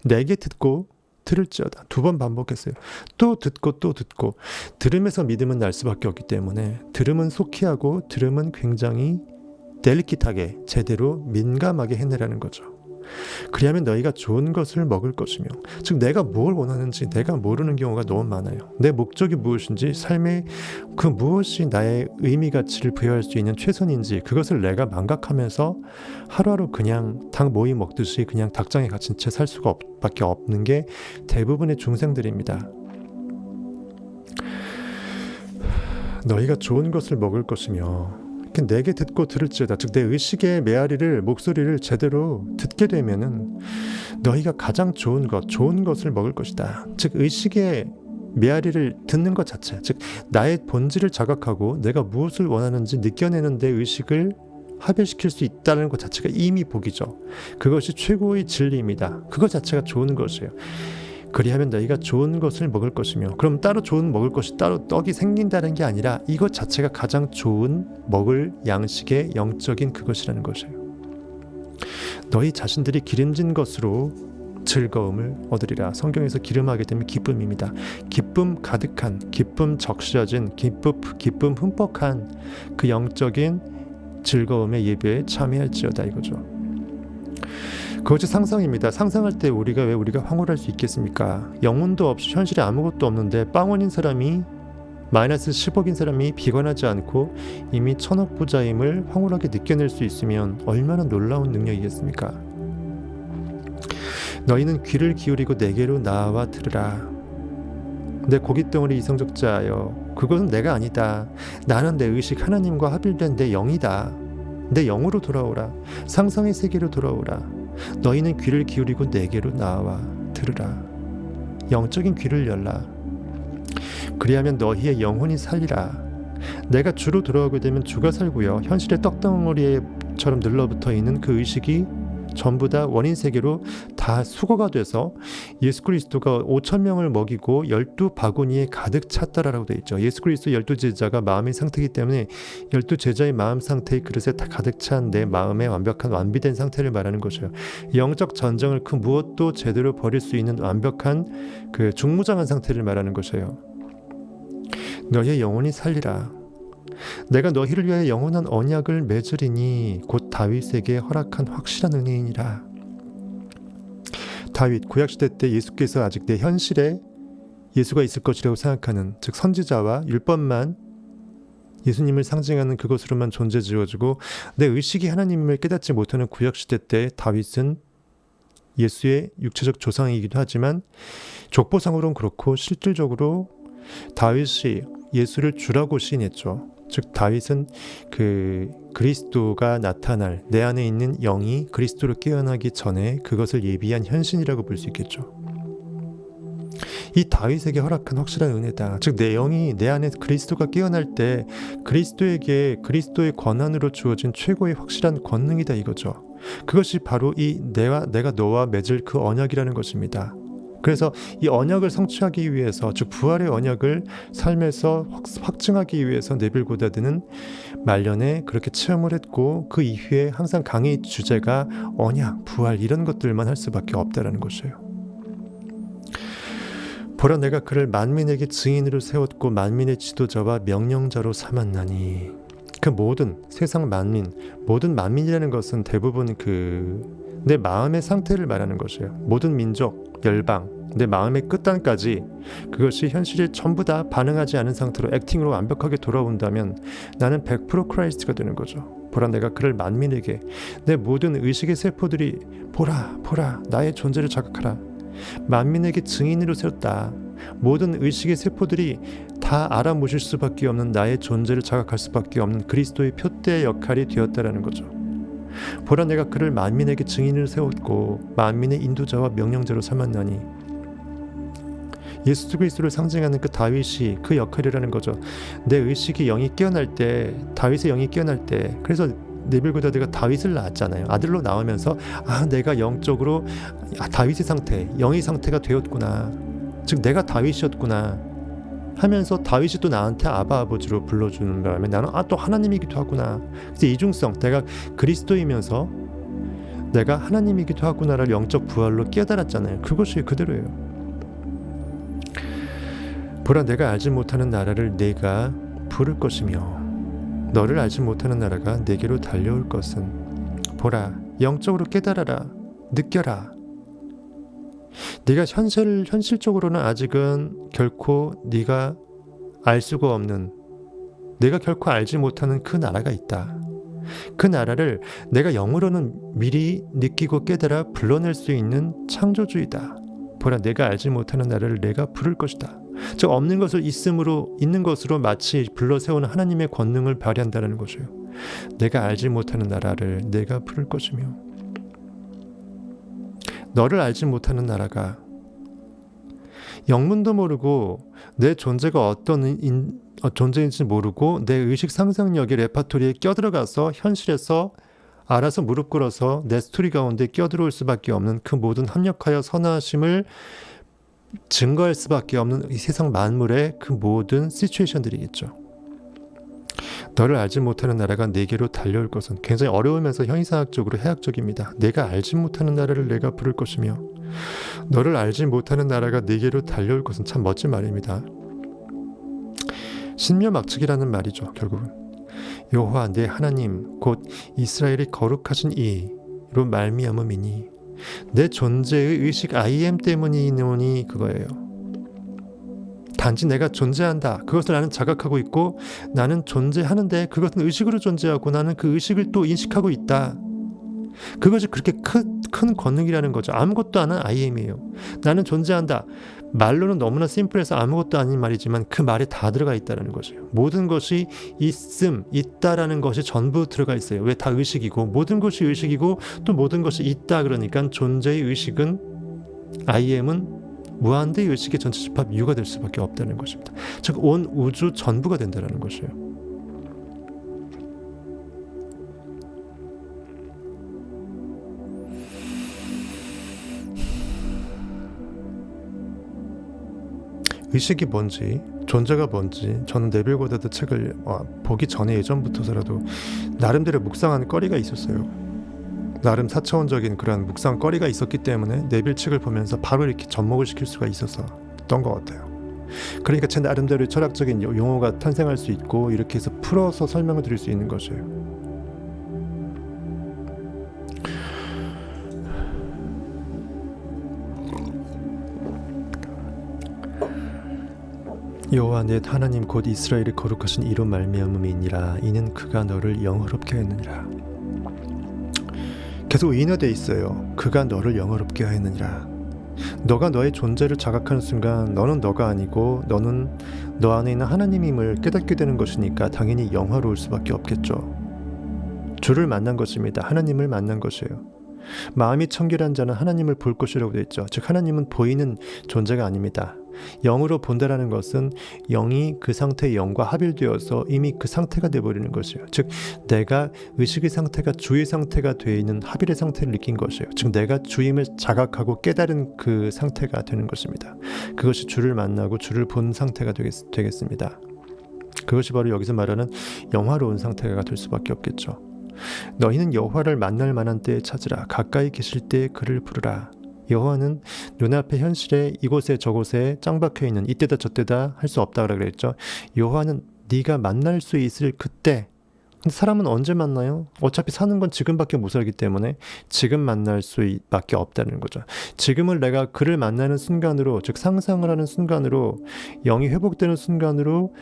내게 듣고 들을지어다. 2번 반복했어요. 또 듣고 또 듣고. 들음에서 믿음은 날 수밖에 없기 때문에 들음은 속히 하고 들음은 굉장히 델리킷하게 제대로 민감하게 해내라는 거죠. 그리하면 너희가 좋은 것을 먹을 것이며 즉 내가 뭘 원하는지 내가 모르는 경우가 너무 많아요. 내 목적이 무엇인지 삶의 그 무엇이 나의 의미 가치를 부여할 수 있는 최선인지 그것을 내가 망각하면서 하루하루 그냥 닭 모이 먹듯이 그냥 닭장에 갇힌 채 살 수가 밖에 없는 게 대부분의 중생들입니다. 너희가 좋은 것을 먹을 것이며 내게 듣고 들을지어다. 즉 내 의식의 메아리를 목소리를 제대로 듣게 되면은 너희가 가장 좋은 것을 먹을 것이다. 즉 의식의 메아리를 듣는 것 자체, 즉 나의 본질을 자각하고 내가 무엇을 원하는지 느껴내는 데 의식을 합일시킬 수 있다는 것 자체가 이미 복이죠. 그것이 최고의 진리입니다. 그것 자체가 좋은 것이에요. 그리하면 너희가 좋은 것을 먹을 것이며 그럼 따로 좋은 먹을 것이 따로 떡이 생긴다는 게 아니라 이것 자체가 가장 좋은 먹을 양식의 영적인 그것이라는 것이에요. 너희 자신들이 기름진 것으로 즐거움을 얻으리라. 성경에서 기름하게 되면 기쁨입니다. 기쁨 가득한, 기쁨 적셔진, 기쁨 흠뻑한 그 영적인 즐거움의 예배에 참여할지어다 이거죠. 그것이 상상입니다. 상상할 때 우리가 황홀할 수 있겠습니까? 영혼도 없이 현실에 아무것도 없는데 빵원인 사람이 마이너스 10억인 사람이 비관하지 않고 이미 1000억 부자임을 황홀하게 느껴낼 수 있으면 얼마나 놀라운 능력이겠습니까? 너희는 귀를 기울이고 내게로 나와 들으라. 내 고깃덩어리 이성적자여 그것은 내가 아니다. 나는 내 의식 하나님과 합일된 내 영이다. 내 영으로 돌아오라. 상상의 세계로 돌아오라. 너희는 귀를 기울이고 내게로 나와 들으라. 영적인 귀를 열라. 그리하면 너희의 영혼이 살리라. 내가 주로 돌아오게 되면 주가 살고요. 현실의 떡덩어리처럼 늘러붙어 있는 그 의식이 전부 다 원인 세계로 다 수거가 돼서 예수 그리스도가 5,000명을 먹이고 12바구니에 가득 찼다라고 되어 있죠. 예수 그리스도 12제자가 마음의 상태이기 때문에 12제자의 마음 상태의 그릇에 다 가득 찬 내 마음의 완벽한 완비된 상태를 말하는 것이에요. 영적 전쟁을 그 무엇도 제대로 벌일 수 있는 완벽한 그 중무장한 상태를 말하는 것이에요. 너희의 영혼이 살리라. 내가 너희를 위하여 영원한 언약을 맺으리니 곧 다윗에게 허락한 확실한 은혜이니라. 다윗, 구약시대 때 예수께서 아직 내 현실에 예수가 있을 것이라고 생각하는 즉 선지자와 율법만 예수님을 상징하는 그것으로만 존재 지어지고 내 의식이 하나님을 깨닫지 못하는 구약시대 때 다윗은 예수의 육체적 조상이기도 하지만 족보상으로는 그렇고 실질적으로 다윗이 예수를 주라고 시인했죠. 즉 다윗은 그 그리스도가 나타날 내 안에 있는 영이 그리스도로 깨어나기 전에 그것을 예비한 현신이라고 볼 수 있겠죠. 이 다윗에게 허락한 확실한 은혜다. 즉 내 영이 내 안에 그리스도가 깨어날 때 그리스도에게 그리스도의 권한으로 주어진 최고의 확실한 권능이다 이거죠. 그것이 바로 이 내가 너와 맺을 그 언약이라는 것입니다. 그래서 이 언약을 성취하기 위해서, 즉 부활의 언약을 삶에서 확증하기 위해서 네빌 고다드는 말년에 그렇게 체험을 했고, 그 이후에 항상 강의 주제가 언약, 부활 이런 것들만 할 수밖에 없다라는 것이에요. 보라, 내가 그를 만민에게 증인으로 세웠고 만민의 지도자와 명령자로 삼았나니. 그 모든 세상 만민, 모든 만민이라는 것은 대부분 내 마음의 상태를 말하는 것이에요. 모든 민족, 열방, 내 마음의 끝단까지 그것이 현실에 전부 다 반응하지 않은 상태로 액팅으로 완벽하게 돌아온다면 나는 100% 크라이스트가 되는 거죠. 보라, 내가 그를 만민에게, 내 모든 의식의 세포들이 보라 나의 존재를 자각하라. 만민에게 증인으로 세웠다. 모든 의식의 세포들이 다 알아보실 수밖에 없는 나의 존재를 자각할 수밖에 없는 그리스도의 표대의 역할이 되었다라는 거죠. 보라, 내가 그를 만민에게 증인을 세웠고 만민의 인도자와 명령자로 삼았나니. 예수 그리스도를 상징하는 그 다윗이 그 역할이라는 거죠. 내 의식이 영이 깨어날 때, 다윗의 영이 깨어날 때, 그래서 네빌 고다드가 다윗을 낳았잖아요. 아들로 나오면서 내가 영적으로 다윗의 상태, 영의 상태가 되었구나. 즉 내가 다윗이었구나 하면서 다윗이 또 나한테 아바 아버지로 불러주는 바람에 나는 또 하나님이기도 하구나. 그래서 이중성, 내가 그리스도이면서 내가 하나님이기도 하구나를 영적 부활로 깨달았잖아요. 그것이 그대로예요. 보라, 내가 알지 못하는 나라를 내가 부를 것이며 너를 알지 못하는 나라가 내게로 달려올 것은. 보라, 영적으로 깨달아라. 느껴라. 네가 현실적으로는 아직은 결코 네가 알 수가 없는, 내가 결코 알지 못하는 그 나라가 있다. 그 나라를 내가 영으로는 미리 느끼고 깨달아 불러낼 수 있는 창조주이다. 보라, 내가 알지 못하는 나라를 내가 부를 것이다. 즉 없는 것을 있는 것으로 마치 불러 세우는 하나님의 권능을 발휘한다는 것이에요. 내가 알지 못하는 나라를 내가 부를 것이며. 너를 알지 못하는 나라가, 영문도 모르고 내 존재가 어떤 존재인지 모르고 내 의식 상상력의 레파토리에 껴들어가서 현실에서 알아서 무릎 꿇어서 내 스토리 가운데 껴들어올 수밖에 없는 그 모든 합력하여 선하심을 증거할 수밖에 없는 이 세상 만물의 그 모든 시츄에이션들이겠죠. 너를 알지 못하는 나라가 내게로 달려올 것은, 굉장히 어려우면서 형이상학적으로 해학적입니다. 내가 알지 못하는 나라를 내가 부를 것이며 너를 알지 못하는 나라가 내게로 달려올 것은. 참 멋진 말입니다. 신묘막측이라는 말이죠. 결국은 여호와 내 하나님 곧 이스라엘이 거룩하신 이로 말미암음이니. 내 존재의 의식 I am 때문이노니 그거예요. 단지 내가 존재한다, 그것을 나는 자각하고 있고 나는 존재하는데 그것은 의식으로 존재하고 나는 그 의식을 또 인식하고 있다. 그것이 그렇게 큰 권능이라는 거죠. 아무것도 안 한 I am이에요. 나는 존재한다. 말로는 너무나 심플해서 아무것도 아닌 말이지만 그 말에 다 들어가 있다는 것이에요. 모든 것이 있다라는 것이 전부 들어가 있어요. 왜? 다 의식이고, 모든 것이 의식이고 또 모든 것이 있다. 그러니까 존재의 의식은, I am은 무한대의 의식의 전체 집합 이유가 될 수밖에 없다는 것입니다. 즉 온 우주 전부가 된다는 것이에요. 의식이 뭔지, 존재가 뭔지 저는 네빌 고다드 책을 보기 전에 예전부터서라도 나름대로 묵상하는 거리가 있었어요. 나름 4차원적인 그런 묵상거리가 있었기 때문에 네빌 책을 보면서 바로 이렇게 접목을 시킬 수가 있었던 것 같아요. 그러니까 제 나름대로 철학적인 용어가 탄생할 수 있고 이렇게 해서 풀어서 설명을 드릴 수 있는 것이에요. 여호와 내 하나님 곧 이스라엘이 거룩하신 이로 말미암음이니라. 이는 그가 너를 영화롭게 하였느니라. 계속 인화되어 있어요. 그가 너를 영화롭게 하였느니라. 너가 너의 존재를 자각하는 순간 너는 너가 아니고 너는 너 안에 있는 하나님임을 깨닫게 되는 것이니까 당연히 영화로울 수밖에 없겠죠. 주를 만난 것입니다. 하나님을 만난 것이에요. 마음이 청결한 자는 하나님을 볼 것이라고 되어 있죠. 즉 하나님은 보이는 존재가 아닙니다. 영으로 본다라는 것은 영이 그 상태의 영과 합일되어서 이미 그 상태가 되어버리는 것이에요. 즉 내가 의식의 상태가 주의 상태가 되어 있는 합일의 상태를 느낀 것이에요. 즉 내가 주임을 자각하고 깨달은 그 상태가 되는 것입니다. 그것이 주를 만나고 주를 본 상태가 되겠습니다. 그것이 바로 여기서 말하는 영화로운 상태가 될 수밖에 없겠죠. 너희는 여호와를 만날 만한 때에 찾으라. 가까이 계실 때에 그를 부르라. 여호와는 눈앞의 현실에 이곳에 저곳에 짱 박혀있는 이때다 저때다 할 수 없다고 그랬죠. 여호와는 네가 만날 수 있을 그때. 근데 사람은 언제 만나요? 어차피 사는 건 지금밖에 못 살기 때문에 지금 만날 수밖에 없다는 거죠. 지금을 내가 그를 만나는 순간으로, 즉 상상을 하는 순간으로, 영이 회복되는 순간으로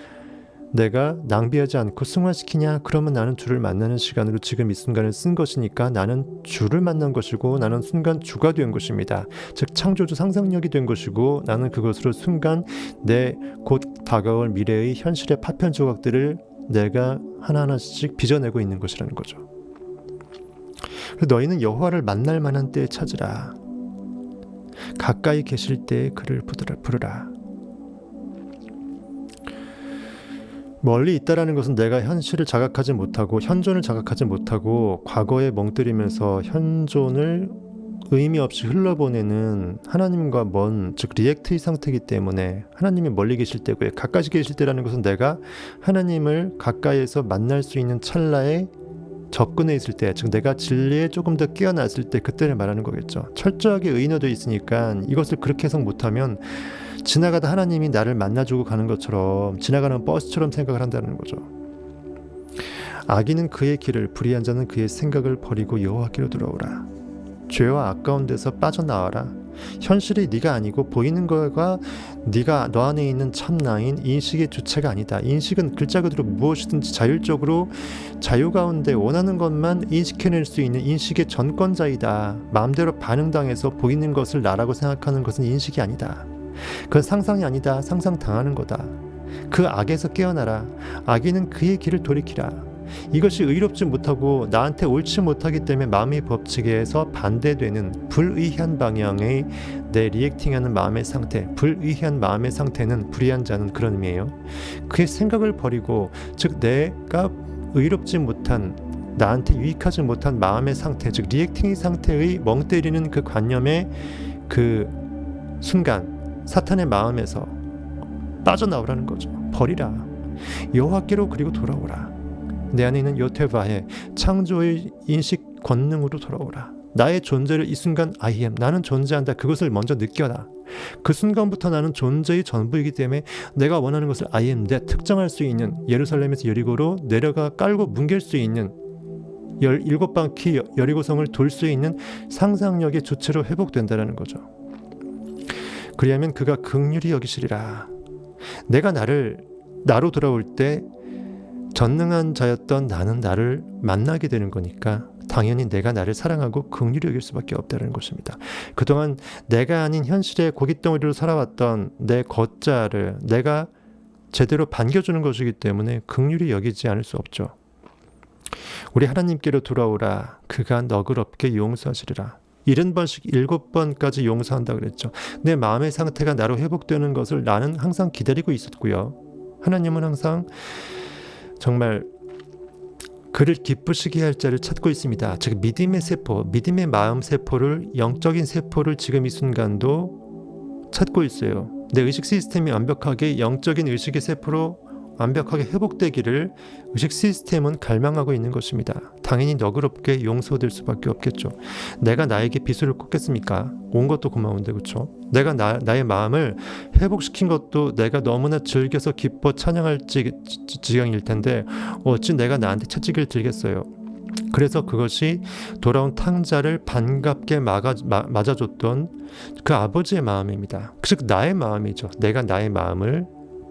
내가 낭비하지 않고 승화시키냐? 그러면 나는 주를 만나는 시간으로 지금 이 순간을 쓴 것이니까 나는 주를 만난 것이고 나는 순간 주가 된 것입니다. 즉 창조주 상상력이 된 것이고 나는 그것으로 순간 내 곧 다가올 미래의 현실의 파편 조각들을 내가 하나하나씩 빚어내고 있는 것이라는 거죠. 너희는 여호와를 만날 만한 때에 찾으라. 가까이 계실 때에 그를 부르라. 멀리 있다라는 것은 내가 현실을 자각하지 못하고 현존을 자각하지 못하고 과거에 멍때리면서 현존을 의미 없이 흘러보내는 하나님과 먼, 즉 리액트의 상태이기 때문에 하나님이 멀리 계실 때고요. 가까이 계실 때라는 것은 내가 하나님을 가까이에서 만날 수 있는 찰나에 접근해 있을 때, 즉 내가 진리에 조금 더 깨어났을 때 그때를 말하는 거겠죠. 철저하게 의인화되어 있으니까 이것을 그렇게 해석 못하면 지나가다 하나님이 나를 만나주고 가는 것처럼 지나가는 버스처럼 생각을 한다는 거죠. 악인은 그의 길을, 불의한 자는 그의 생각을 버리고 여호와께로 돌아오라. 죄와 아까운 데서 빠져나와라. 현실이 네가 아니고 보이는 거가 네가 너 안에 있는 참나인 인식의 주체가 아니다. 인식은 글자 그대로 무엇이든지 자율적으로 자유 가운데 원하는 것만 인식해낼 수 있는 인식의 전권자이다. 마음대로 반응당해서 보이는 것을 나라고 생각하는 것은 인식이 아니다. 그건 상상이 아니다. 상상당하는 거다. 그 악에서 깨어나라. 악인은 그의 길을 돌이키라. 이것이 의롭지 못하고 나한테 옳지 못하기 때문에 마음의 법칙에서 반대되는 불의한 방향의 내 리액팅하는 마음의 상태, 불의한 마음의 상태는 불의한 자는 그런 의미예요. 그의 생각을 버리고, 즉 내가 의롭지 못한, 나한테 유익하지 못한 마음의 상태, 즉 리액팅의 상태의 멍 때리는 그 관념의 그 순간 사탄의 마음에서 빠져나오라는 거죠. 버리라. 여호와께로 그리고 돌아오라. 내 안에 있는 요테바의 창조의 인식 권능으로 돌아오라. 나의 존재를 이 순간 I am, 나는 존재한다. 그것을 먼저 느껴라. 그 순간부터 나는 존재의 전부이기 때문에 내가 원하는 것을 I am that 특정할 수 있는, 예루살렘에서 여리고로 내려가 깔고 뭉갤 수 있는 17바퀴 여리고성을 돌 수 있는 상상력의 주체로 회복된다는 거죠. 그리하면 그가 긍휼히 여기시리라. 내가 나로 돌아올 때 전능한 자였던 나는 나를 만나게 되는 거니까 당연히 내가 나를 사랑하고 긍휼히 여길 수밖에 없다는 것입니다. 그동안 내가 아닌 현실의 고깃덩어리로 살아왔던 내 걷자를 내가 제대로 반겨주는 것이기 때문에 긍휼히 여기지 않을 수 없죠. 우리 하나님께로 돌아오라. 그가 너그럽게 용서하시리라. 70번씩 7번까지 용서한다 그랬죠. 내 마음의 상태가 나로 회복되는 것을 나는 항상 기다리고 있었고요. 하나님은 항상 정말 그를 기쁘시게 할 자를 찾고 있습니다. 즉 믿음의 세포, 믿음의 마음 세포를, 영적인 세포를 지금 이 순간도 찾고 있어요. 내 의식 시스템이 완벽하게 영적인 의식의 세포로 완벽하게 회복되기를 의식 시스템은 갈망하고 있는 것입니다. 당연히 너그럽게 용서될 수밖에 없겠죠. 내가 나에게 비수를 꽂겠습니까? 온 것도 고마운데, 그렇죠? 내가 나의 마음을 회복시킨 것도 내가 너무나 즐겨서 기뻐 찬양할 지경일 텐데 어찌 내가 나한테 채찍을 들겠어요. 그래서 그것이 돌아온 탕자를 반갑게 맞아줬던 그 아버지의 마음입니다. 즉 나의 마음이죠. 내가 나의 마음을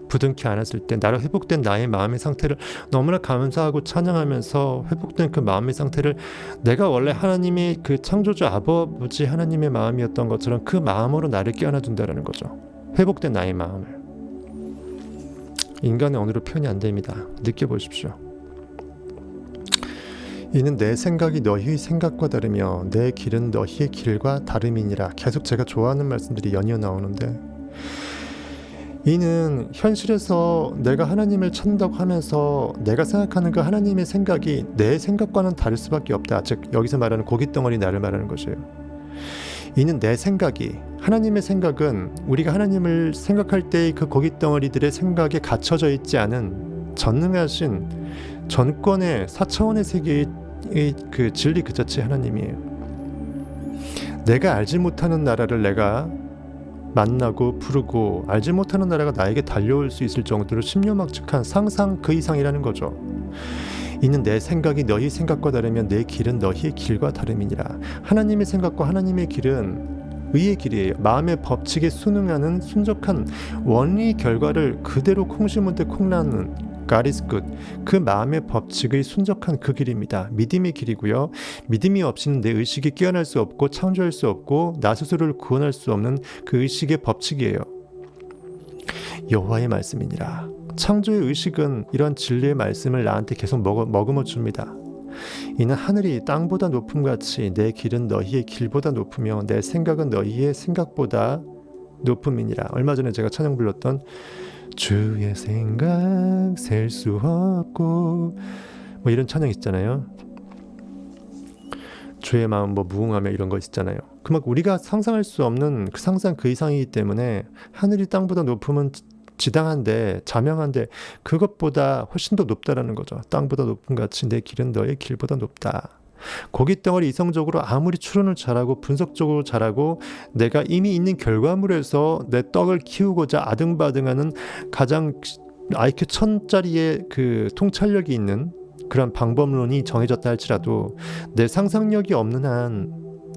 부둥켜 안았을 때 나로 회복된 나의 마음의 상태를 너무나 감사하고 찬양하면서 회복된 그 마음의 상태를 내가 원래 하나님의 그 창조주 아버지 하나님의 마음이었던 것처럼 그 마음으로 나를 깨어나준다는 거죠. 회복된 나의 마음을. 인간의 언어로 표현이 안 됩니다. 느껴보십시오. 이는 내 생각이 너희의 생각과 다르며 내 길은 너희의 길과 다름이니라. 계속 제가 좋아하는 말씀들이 연이어 나오는데 이는 현실에서 내가 하나님을 찾는다고 하면서 내가 생각하는 그 하나님의 생각이 내 생각과는 다를 수밖에 없다. 즉 여기서 말하는 고깃덩어리 나를 말하는 것이에요. 이는 내 생각이, 하나님의 생각은 우리가 하나님을 생각할 때의 그 고깃덩어리들의 생각에 갇혀져 있지 않은 전능하신 전권의 4차원의 세계의 그 진리 그 자체 하나님이에요. 내가 알지 못하는 나라를 내가 만나고 부르고 알지 못하는 나라가 나에게 달려올 수 있을 정도로 심려막측한 상상 그 이상이라는 거죠. 이는 내 생각이 너희 생각과 다르면 내 길은 너희의 길과 다름이니라. 하나님의 생각과 하나님의 길은 의의 길이에요. 마음의 법칙에 순응하는 순적한 원리 결과를 그대로 콩심은 데 콩나는 God is good. 그 마음의 법칙의 순적한 그 길입니다. 믿음의 길이고요. 믿음이 없이는 내 의식이 깨어날 수 없고 창조할 수 없고 나 스스로를 구원할 수 없는 그 의식의 법칙이에요. 여호와의 말씀이니라. 창조의 의식은 이런 진리의 말씀을 나한테 계속 머금어 줍니다. 이는 하늘이 땅보다 높음같이 내 길은 너희의 길보다 높으며 내 생각은 너희의 생각보다 높음이니라. 얼마 전에 제가 찬양 불렀던 주의 생각 셀 수 없고 뭐 이런 찬양 있잖아요. 주의 마음 뭐 무궁하며 이런 거 있잖아요. 그만큼 우리가 상상할 수 없는 그 상상 그 이상이기 때문에 하늘이 땅보다 높으면 지당한데 자명한데 그것보다 훨씬 더 높다라는 거죠. 땅보다 높은 같이 내 길은 너의 길보다 높다. 고깃덩어리 이성적으로 아무리 추론을 잘하고 분석적으로 잘하고 내가 이미 있는 결과물에서 내 떡을 키우고자 아등바등하는 가장 IQ 1000짜리의 그 통찰력이 있는 그런 방법론이 정해졌다 할지라도 내 상상력이 없는 한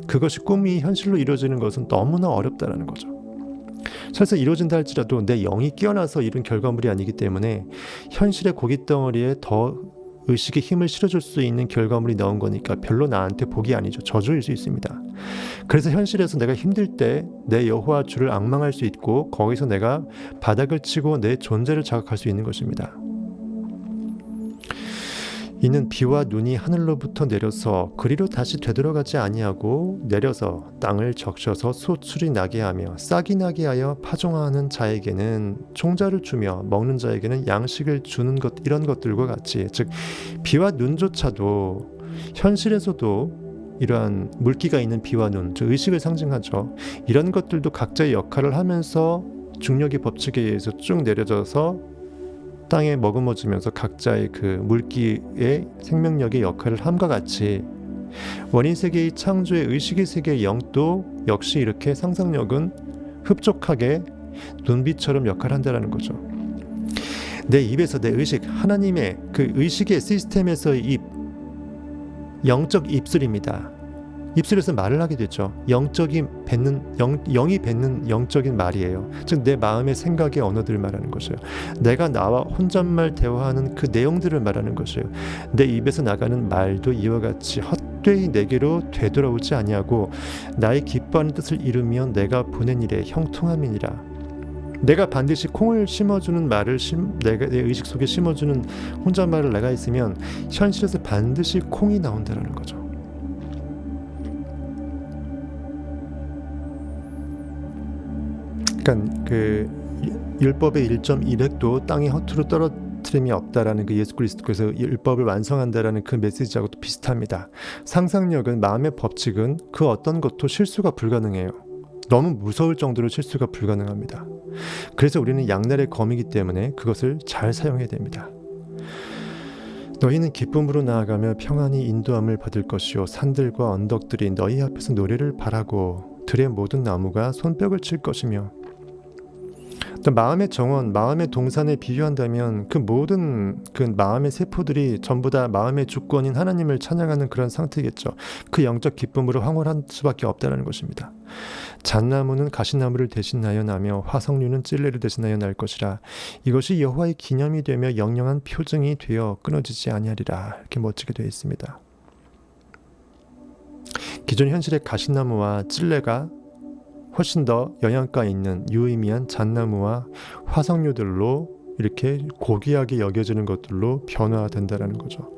그것이 꿈이 현실로 이루어지는 것은 너무나 어렵다라는 거죠. 설사 이루어진다 할지라도 내 영이 깨어나서 이룬 결과물이 아니기 때문에 현실의 고깃덩어리에 더 의식의 힘을 실어줄 수 있는 결과물이 나온 거니까 별로 나한테 복이 아니죠. 저주일 수 있습니다. 그래서 현실에서 내가 힘들 때 내 여호와 주를 앙망할 수 있고 거기서 내가 바닥을 치고 내 존재를 자각할 수 있는 것입니다. 이는 비와 눈이 하늘로부터 내려서 그리로 다시 되돌아가지 아니하고 내려서 땅을 적셔서 소출이 나게 하며 싹이 나게 하여 파종하는 자에게는 총자를 주며 먹는 자에게는 양식을 주는 것, 이런 것들과 같이, 즉 비와 눈조차도 현실에서도 이러한 물기가 있는 비와 눈, 즉 의식을 상징하죠. 이런 것들도 각자의 역할을 하면서 중력의 법칙에 의해서 쭉 내려져서 땅에 머금어지면서 각자의 그 물기의 생명력의 역할을 함과 같이 원인세계의 창조의 의식의 세계의 영도 역시 이렇게 상상력은 흡족하게 눈빛처럼 역할을 한다는 거죠. 내 입에서 내 의식, 하나님의 그 의식의 시스템에서의 입, 영적 입술입니다. 입술에서 말을 하게 되죠. 영이 뱉는 영적인 말이에요. 즉 내 마음의 생각의 언어들을 말하는 것이에요. 내가 나와 혼잣말 대화하는 그 내용들을 말하는 것이에요. 내 입에서 나가는 말도 이와 같이 헛되이 내게로 되돌아오지 아니하고 나의 기뻐하는 뜻을 이루며 내가 보낸 일에 형통함이니라. 내가 반드시 콩을 심어주는 말을 내가 내 의식 속에 심어주는 혼잣말을 내가 있으면 현실에서 반드시 콩이 나온다는 거죠. 그러니까 그 율법의 1.200도 땅에 허투루 떨어뜨림이 없다라는 그 예수 그리스도께서 율법을 완성한다라는 그 메시지하고도 비슷합니다. 상상력은, 마음의 법칙은 그 어떤 것도 실수가 불가능해요. 너무 무서울 정도로 실수가 불가능합니다. 그래서 우리는 양날의 검이기 때문에 그것을 잘 사용해야 됩니다. 너희는 기쁨으로 나아가며 평안히 인도함을 받을 것이요 산들과 언덕들이 너희 앞에서 노래를 바라고 들의 모든 나무가 손뼉을 칠 것이며. 또 마음의 정원, 마음의 동산에 비유한다면 그 모든 그 마음의 세포들이 전부 다 마음의 주권인 하나님을 찬양하는 그런 상태겠죠. 그 영적 기쁨으로 황홀할 수밖에 없다는 것입니다. 잣나무는 가시나무를 대신하여 나며 화석류는 찔레를 대신하여 날 것이라. 이것이 여호와의 기념이 되며 영영한 표징이 되어 끊어지지 아니하리라. 이렇게 멋지게 되어 있습니다. 기존 현실의 가시나무와 찔레가 훨씬 더 영양가 있는 유의미한 잣나무와 화석류들로 이렇게 고귀하게 여겨지는 것들로 변화된다는 거죠.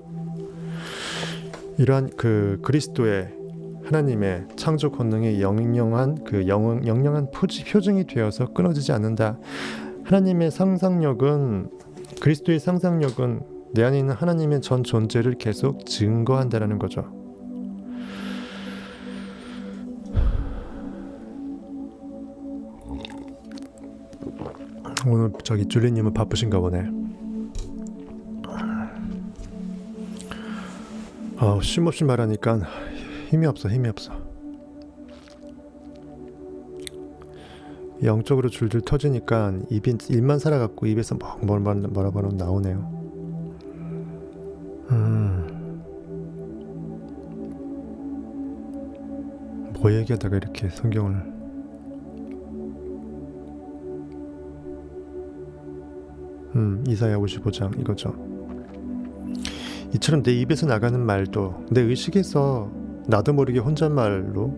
이러한 그 그리스도의 하나님의 창조 권능의 영영한 그 영영한 표징이 되어서 끊어지지 않는다. 하나님의 상상력은, 그리스도의 상상력은 내 안에 있는 하나님의 전 존재를 계속 증거한다는 거죠. 오늘 저기 줄리님은 바쁘신가 보네. 쉼없이 말하니까 힘이 없어. 영적으로 줄줄 터지니까 입만 살아갖고 입에서 뭐라 나오네요. 뭐 얘기하다가 이렇게 성경을 이사야 55장 이거죠. 이처럼 내 입에서 나가는 말도 내 의식에서 나도 모르게 혼잣말로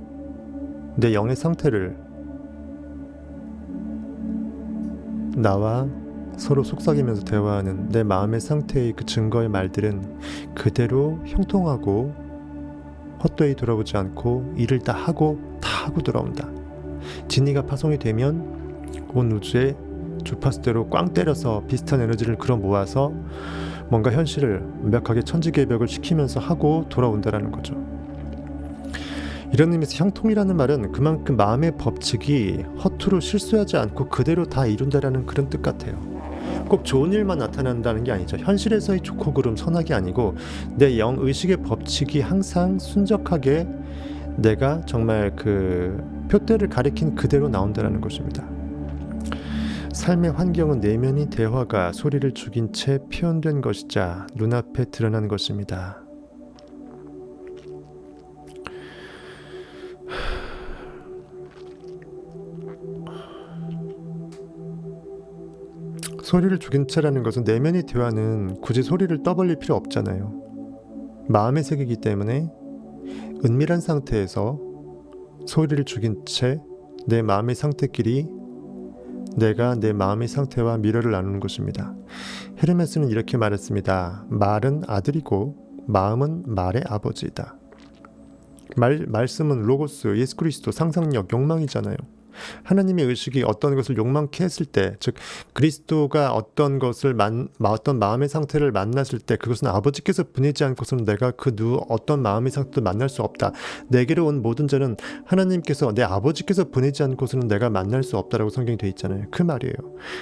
내 영의 상태를 나와 서로 속삭이면서 대화하는 내 마음의 상태의 그 증거의 말들은 그대로 형통하고 헛되이 돌아오지 않고 일을 다 하고 돌아온다. 진리가 파송이 되면 온 우주에 주파수대로 꽝 때려서 비슷한 에너지를 끌어 모아서 뭔가 현실을 완벽하게 천지개벽을 시키면서 하고 돌아온다라는 거죠. 이런 의미에서 형통이라는 말은 그만큼 마음의 법칙이 허투루 실수하지 않고 그대로 다 이룬다라는 그런 뜻 같아요. 꼭 좋은 일만 나타난다는 게 아니죠. 현실에서의 좋고 그름 선악이 아니고 내 영 의식의 법칙이 항상 순적하게 내가 정말 그 표대를 가리킨 그대로 나온다라는 것입니다. 삶의 환경은 내면이 대화가 소리를 죽인 채 표현된 것이자 눈앞에 드러난 것입니다. 소리를 죽인 채라는 것은 내면이 대화는 굳이 소리를 떠벌릴 필요 없잖아요. 마음의 세계이기 때문에 은밀한 상태에서 소리를 죽인 채 내 마음의 상태끼리 내가 내 마음의 상태와 미래를 나누는 것입니다. 헤르메스는 이렇게 말했습니다. 말은 아들이고 마음은 말의 아버지이다. 말씀은 로고스, 예수 그리스도, 상상력, 욕망이잖아요. 하나님의 의식이 어떤 것을 욕망케 했을 때, 즉 그리스도가 어떤 것을 어떤 마음의 상태를 만났을 때 그것은 아버지께서 보내지 않고서는 내가 어떤 마음의 상태도 만날 수 없다. 내게로 온 모든 자는 하나님께서 내 아버지께서 보내지 않고서는 내가 만날 수 없다라고 성경이 되어 있잖아요. 그 말이에요.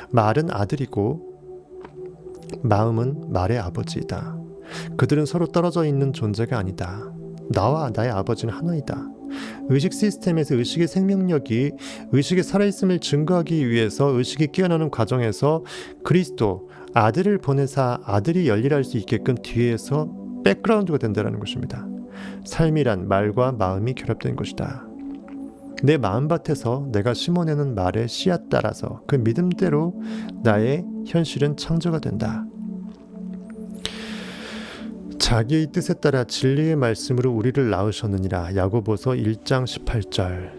말은 아들이고 마음은 말의 아버지이다. 그들은 서로 떨어져 있는 존재가 아니다. 나와 나의 아버지는 하나이다. 의식 시스템에서 의식의 생명력이 의식의 살아있음을 증거하기 위해서 의식이 깨어나는 과정에서 그리스도 아들을 보내사 아들이 열일할 수 있게끔 뒤에서 백그라운드가 된다는 것입니다. 삶이란 말과 마음이 결합된 것이다. 내 마음밭에서 내가 심어내는 말의 씨앗 따라서 그 믿음대로 나의 현실은 창조가 된다. 자기의 뜻에 따라 진리의 말씀으로 우리를 낳으셨느니라. 야고보서 1장 18절.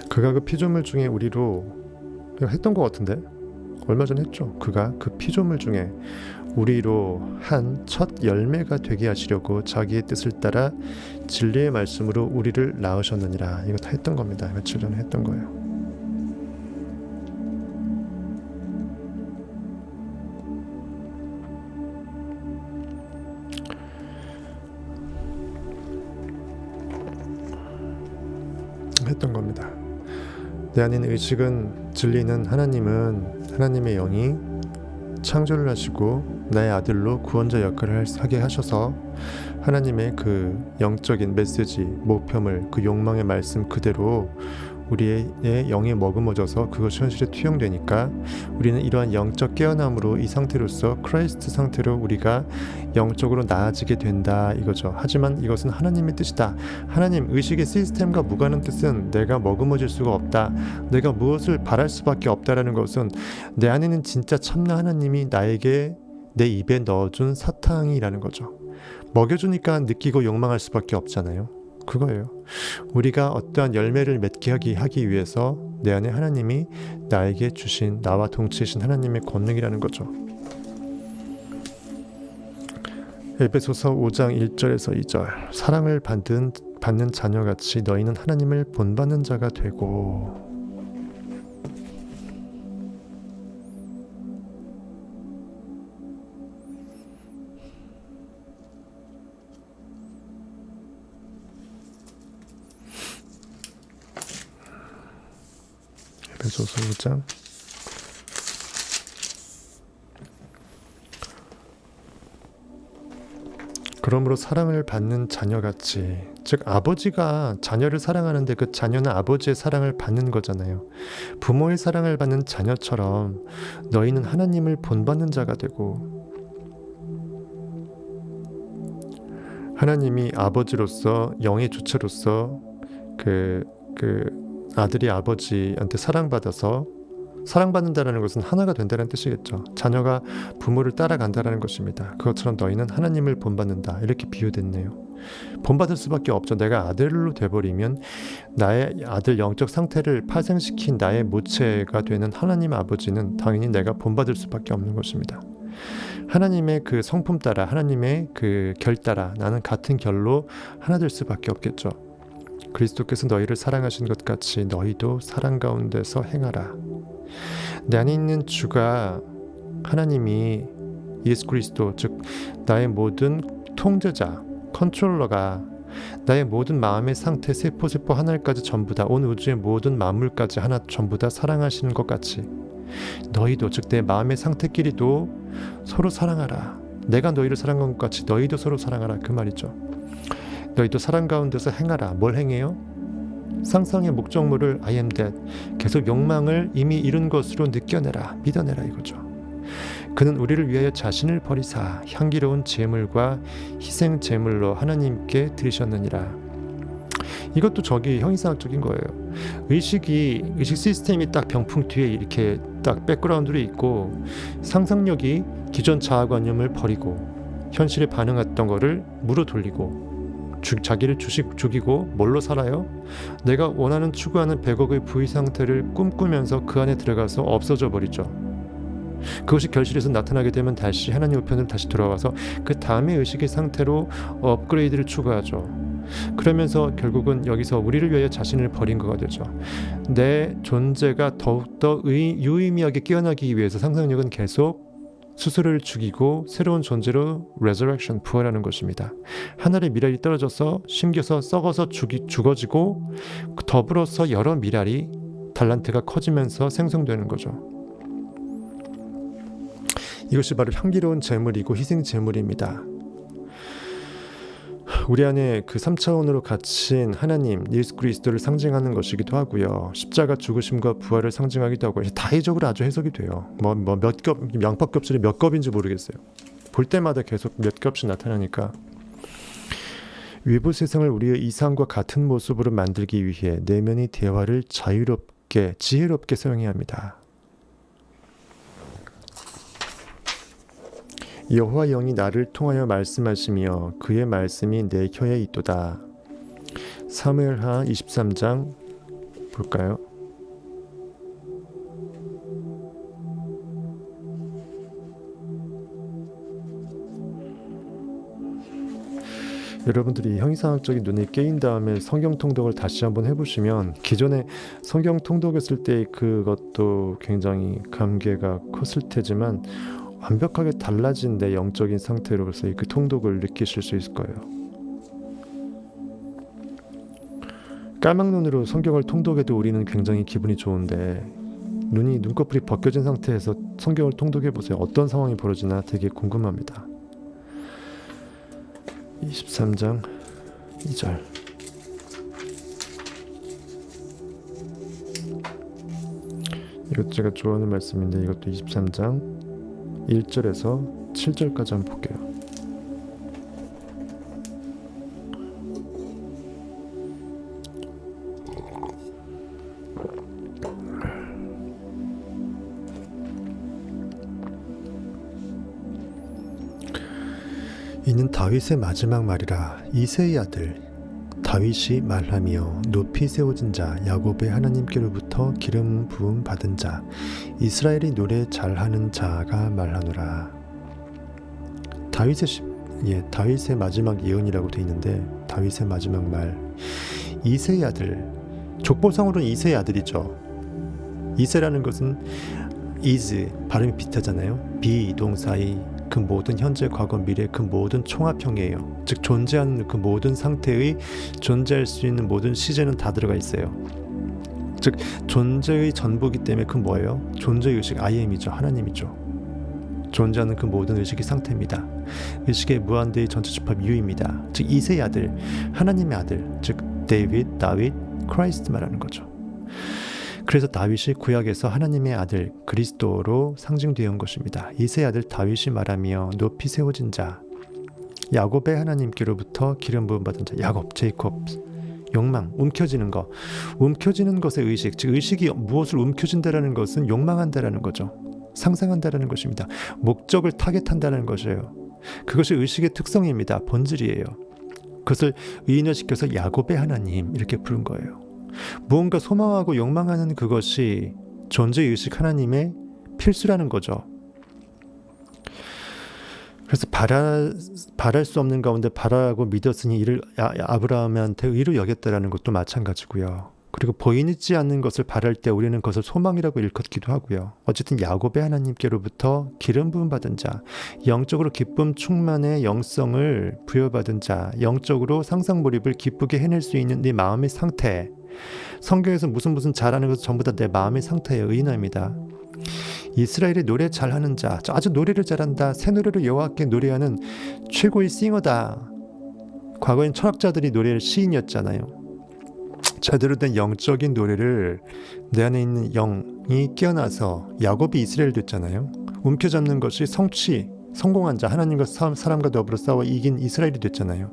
그가 그 피조물 중에 우리로 했던 것 같은데 얼마 전에 했죠. 그가 그 피조물 중에 우리로 한 첫 열매가 되게 하시려고 자기의 뜻을 따라 진리의 말씀으로 우리를 낳으셨느니라. 이거 다 했던 겁니다. 며칠 전에 했던 거예요. 했던 겁니다. 내 안에 있는 의식은 진리는 하나님의 영이 창조를 하시고 나의 아들로 구원자 역할을 하게 하셔서 하나님의 그 영적인 메시지, 목표물, 그 욕망의 말씀 그대로 우리의 영에 머금어져서 그것이 현실에 투영되니까 우리는 이러한 영적 깨어남으로 이 상태로서 크라이스트 상태로 우리가 영적으로 나아지게 된다 이거죠. 하지만 이것은 하나님의 뜻이다. 하나님 의식의 시스템과 무관한 뜻은 내가 머금어질 수가 없다. 내가 무엇을 바랄 수밖에 없다라는 것은 내 안에는 진짜 참나 하나님이 나에게 내 입에 넣어준 사탕이라는 거죠. 먹여주니까 느끼고 욕망할 수밖에 없잖아요. 그거예요. 우리가 어떠한 열매를 맺게 하기 위해서 내 안에 하나님이 나에게 주신, 나와 동치신 하나님의 권능이라는 거죠. 에베소서 5장 1절에서 2절. 사랑을 받는 자녀같이 너희는 하나님을 본받는 자가 되고. 에베소서 5장 그러므로 사랑을 받는 자녀같이, 즉 아버지가 자녀를 사랑하는데 그 자녀는 아버지의 사랑을 받는 거잖아요. 부모의 사랑을 받는 자녀처럼 너희는 하나님을 본받는 자가 되고, 하나님이 아버지로서, 영의 주체로서 그 아들이 아버지한테 사랑받는다는 것은 하나가 된다는 뜻이겠죠. 자녀가 부모를 따라간다는 것입니다. 그것처럼 너희는 하나님을 본받는다, 이렇게 비유됐네요. 본받을 수밖에 없죠. 내가 아들로 돼버리면 나의 아들 영적 상태를 파생시킨 나의 모체가 되는 하나님 아버지는 당연히 내가 본받을 수밖에 없는 것입니다. 하나님의 그 성품 따라, 하나님의 그 결 따라 나는 같은 결로 하나 될 수밖에 없겠죠. 그리스도께서 너희를 사랑하신 것 같이 너희도 사랑 가운데서 행하라. 내 안에 있는 주가, 하나님이 예수 그리스도, 즉 나의 모든 통제자, 컨트롤러가 나의 모든 마음의 상태, 세포 하나까지 전부 다, 온 우주의 모든 만물까지 하나 전부 다 사랑하시는 것 같이 너희도, 즉 내 마음의 상태끼리도 서로 사랑하라. 내가 너희를 사랑한 것 같이 너희도 서로 사랑하라, 그 말이죠. 너희도 사랑 가운데서 행하라. 뭘 행해요? 상상의 목적물을 I am that, 계속 욕망을 이미 이룬 것으로 느껴내라, 믿어내라, 이거죠. 그는 우리를 위하여 자신을 버리사 향기로운 제물과 희생 제물로 하나님께 드리셨느니라. 이것도 저기 형이상학적인 거예요. 의식 시스템이 딱 병풍 뒤에 이렇게 딱 백그라운드로 있고, 상상력이 기존 자아관념을 버리고 현실에 반응했던 거를 무로 돌리고, 자기를 죽이고 뭘로 살아요? 내가 원하는 추구하는 100억의 부의 상태를 꿈꾸면서 그 안에 들어가서 없어져 버리죠. 그것이 결실에서 나타나게 되면 다시 하나님 우편으로 다시 돌아와서 그 다음의 의식의 상태로 업그레이드를 추구하죠. 그러면서 결국은 여기서 우리를 위하여 자신을 버린 거가 되죠. 내 존재가 더욱더 유의미하게 깨어나기 위해서 상상력은 계속 스스로를 죽이고 새로운 존재로 resurrection, 부활하는 것입니다. 하늘의 미랄이 떨어져서 심겨서 썩어서 죽어지고, 더불어서 여러 미랄이, 달란트가 커지면서 생성되는 거죠. 이것이 바로 향기로운 제물이고 희생 제물입니다. 우리 안에 그 3차원으로 갇힌 하나님, 예수 그리스도를 상징하는 것이기도 하고요. 십자가 죽으심과 부활을 상징하기도 하고, 다의적으로 아주 해석이 돼요. 몇 겹, 양파 껍질이 몇 겹인지 모르겠어요. 볼 때마다 계속 몇 겹씩 나타나니까. 외부 세상을 우리의 이상과 같은 모습으로 만들기 위해 내면의 대화를 자유롭게, 지혜롭게 사용해야 합니다. 여호와 영이 나를 통하여 말씀하시며 그의 말씀이 내 혀에 있도다. 사무엘하 23장 볼까요? 여러분들이 형이상학적인 눈이 깨인 다음에 성경 통독을 다시 한번 해보시면, 기존에 성경 통독했을 때 그것도 굉장히 감개가 컸을 테지만 완벽하게 달라진 내 영적인 상태로서의 그 통독을 느끼실 수 있을 거예요. 까막눈으로 성경을 통독해도 우리는 굉장히 기분이 좋은데, 눈꺼풀이 벗겨진 상태에서 성경을 통독해보세요. 어떤 상황이 벌어지나 되게 궁금합니다. 23장 2절. 이것 제가 좋아하는 말씀인데, 이것도 23장 1절에서 7절까지 한번 볼게요. 이는 다윗의 마지막 말이라. 이새의 아들 다윗이 말하며 높이 세워진 자 야곱의 하나님께로부터 기름 부음 받은 자 이스라엘이 노래 잘하는 자가 말하노라. 다윗의 마지막 예언이라고 돼 있는데 다윗의 마지막 말 이새의 아들 족보상으로는 이새의 아들이죠. 이새라는 것은 is 발음이 비슷하잖아요. be 동사의 그 모든 현재, 과거, 미래 그 모든 총합형이에요. 즉 존재하는 그 모든 상태의 존재할 수 있는 모든 시제는 다 들어가 있어요. 즉 존재의 전부이기 때문에 그 뭐예요? 존재의 의식 I am이죠. 하나님이죠. 존재하는 그 모든 의식의 상태입니다. 의식의 무한대의 전체 집합 U입니다. 즉 이새의 아들, 하나님의 아들, 즉 다윗, 크라이스트 말하는 거죠. 그래서 다윗이 구약에서 하나님의 아들 그리스도로 상징되어 온 것입니다. 이새의 아들 다윗이 말하며 높이 세워진 자 야곱의 하나님께로부터 기름 부음 받은 자 야곱, 제이콥 욕망, 움켜쥐는 것 움켜쥐는 것의 의식 즉 의식이 무엇을 움켜쥔다라는 것은 욕망한다라는 거죠. 상상한다라는 것입니다. 목적을 타겟한다는 것이에요. 그것이 의식의 특성입니다. 본질이에요. 그것을 의인화시켜서 야곱의 하나님 이렇게 부른 거예요. 무언가 소망하고 욕망하는 그것이 존재의식 하나님의 필수라는 거죠. 그래서 바랄 수 없는 가운데 바라고 믿었으니 이를 아브라함한테 의로 여겼다라는 것도 마찬가지고요. 그리고 보이지 않는 것을 바랄 때 우리는 그것을 소망이라고 일컫기도 하고요. 어쨌든 야곱의 하나님께로부터 기름 부음 받은 자, 영적으로 기쁨 충만의 영성을 부여받은 자, 영적으로 상상 몰입을 기쁘게 해낼 수 있는 네 마음의 상태. 성경에서 무슨 잘하는 것은 전부 다 내 마음의 상태의 의인화입니다. 이스라엘이 노래 잘하는 자, 아주 노래를 잘한다. 새 노래로 여호와께 노래하는 최고의 싱어다. 과거엔 철학자들이 노래를 시인이었잖아요. 제대로 된 영적인 노래를 내 안에 있는 영이 깨어나서 야곱이 이스라엘 됐잖아요. 움켜잡는 것이 성공한 자, 하나님과 사람과 더불어 싸워 이긴 이스라엘이 됐잖아요.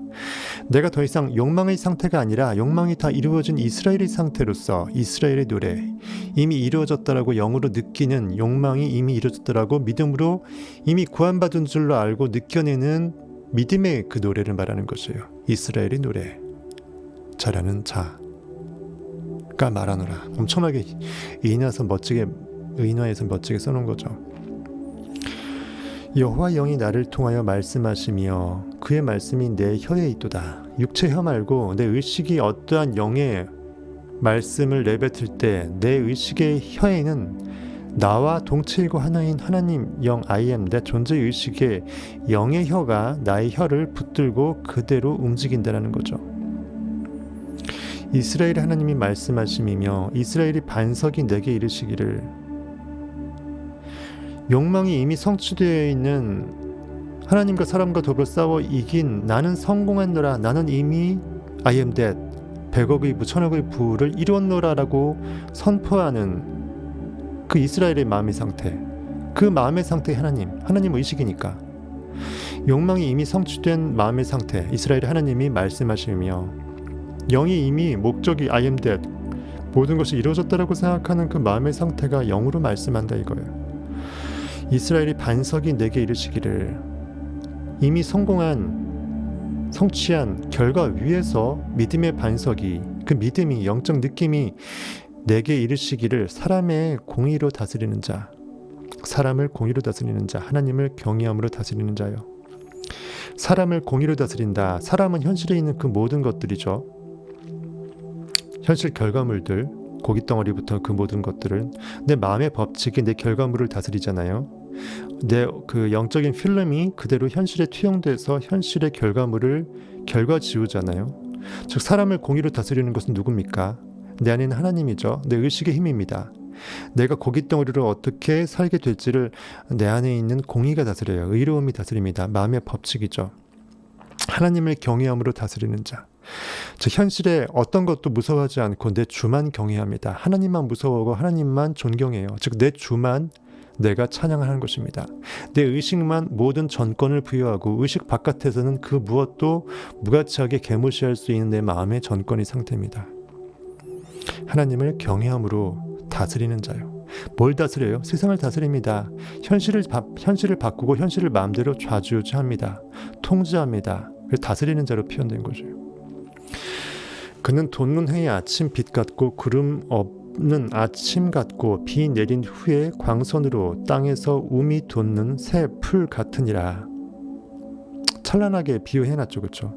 내가 더 이상 욕망의 상태가 아니라 욕망이 다 이루어진 이스라엘의 상태로서 이스라엘의 노래, 이미 이루어졌다라고 영으로 느끼는 욕망이 이미 이루어졌다라고 믿음으로 이미 구원받은 줄로 알고 느껴내는 믿음의 그 노래를 말하는 것이에요. 이스라엘의 노래, 잘하는 자가 말하노라. 엄청나게 의인화해서 멋지게 써놓은 거죠. 여호와 영이 나를 통하여 말씀하시며 그의 말씀이 내 혀에 있도다. 육체 혀 말고 내 의식이 어떠한 영의 말씀을 내뱉을 때 내 의식의 혀에는 나와 동체이고 하나인 하나님 영 I am 내 존재 의식의 영의 혀가 나의 혀를 붙들고 그대로 움직인다는 거죠. 이스라엘 하나님이 말씀하심이며 이스라엘이 반석이 내게 이르시기를 욕망이 이미 성취되어 있는 하나님과 사람과 더불어 싸워 이긴 나는 성공했노라. 나는 이미 I am that 100억의 부 1000억의 부를 이뤘노라라고 선포하는 그 이스라엘의 마음의 상태, 그 마음의 상태 하나님 의식이니까 욕망이 이미 성취된 마음의 상태 이스라엘 하나님이 말씀하시며 영이 이미 목적이 I am that 모든 것이 이루어졌다라고 생각하는 그 마음의 상태가 영으로 말씀한다 이거예요. 이스라엘이 반석이 내게 이르시기를 이미 성취한 결과 위에서 믿음의 반석이 그 믿음이 영적 느낌이 내게 이르시기를 사람의 공의로 다스리는 자, 사람을 공의로 다스리는 자, 하나님을 경외함으로 다스리는 자요. 사람을 공의로 다스린다. 사람은 현실에 있는 그 모든 것들이죠. 현실 결과물들, 고깃덩어리부터 그 모든 것들은 내 마음의 법칙이 내 결과물을 다스리잖아요. 내 그 영적인 필름이 그대로 현실에 투영돼서 현실의 결과물을 결과지우잖아요. 즉 사람을 공의로 다스리는 것은 누굽니까? 내 안에 있는 하나님이죠. 내 의식의 힘입니다. 내가 고깃덩어리로 어떻게 살게 될지를 내 안에 있는 공의가 다스려요. 의로움이 다스립니다. 마음의 법칙이죠. 하나님을 경외함으로 다스리는 자. 즉 현실에 어떤 것도 무서워하지 않고 내 주만 경외합니다. 하나님만 무서워하고 하나님만 존경해요. 즉 내 주만 내가 찬양하는 것입니다. 내 의식만 모든 전권을 부여하고 의식 바깥에서는 그 무엇도 무가치하게 개무시할 수 있는 내 마음의 전권의 상태입니다. 하나님을 경외함으로 다스리는 자요. 뭘 다스려요? 세상을 다스립니다. 현실을 바꾸고 현실을 마음대로 좌지우지합니다. 통제합니다. 그래서 다스리는 자로 표현된 거죠. 그는 돋는 해의 아침 빛 같고 구름 없는 아침 같고 비 내린 후에 광선으로 땅에서 움이 돋는 새 풀 같으니라. 찬란하게 비유해놨죠, 그렇죠?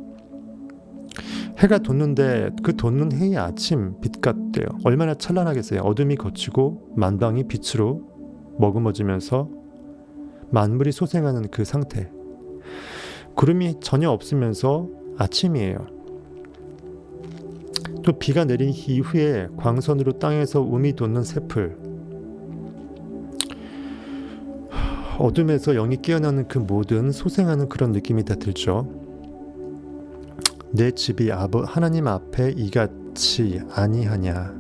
해가 돋는데 그 돋는 해의 아침 빛 같대요. 얼마나 찬란하겠어요. 어둠이 걷히고 만방이 빛으로 머금어지면서 만물이 소생하는 그 상태. 구름이 전혀 없으면서 아침이에요. 또 비가 내린 이후에 광선으로 땅에서 움이 돋는 새풀. 어둠에서 영이 깨어나는 그 모든 소생하는 그런 느낌이 다 들죠. 내 집이 하나님 앞에 이같이 아니하냐.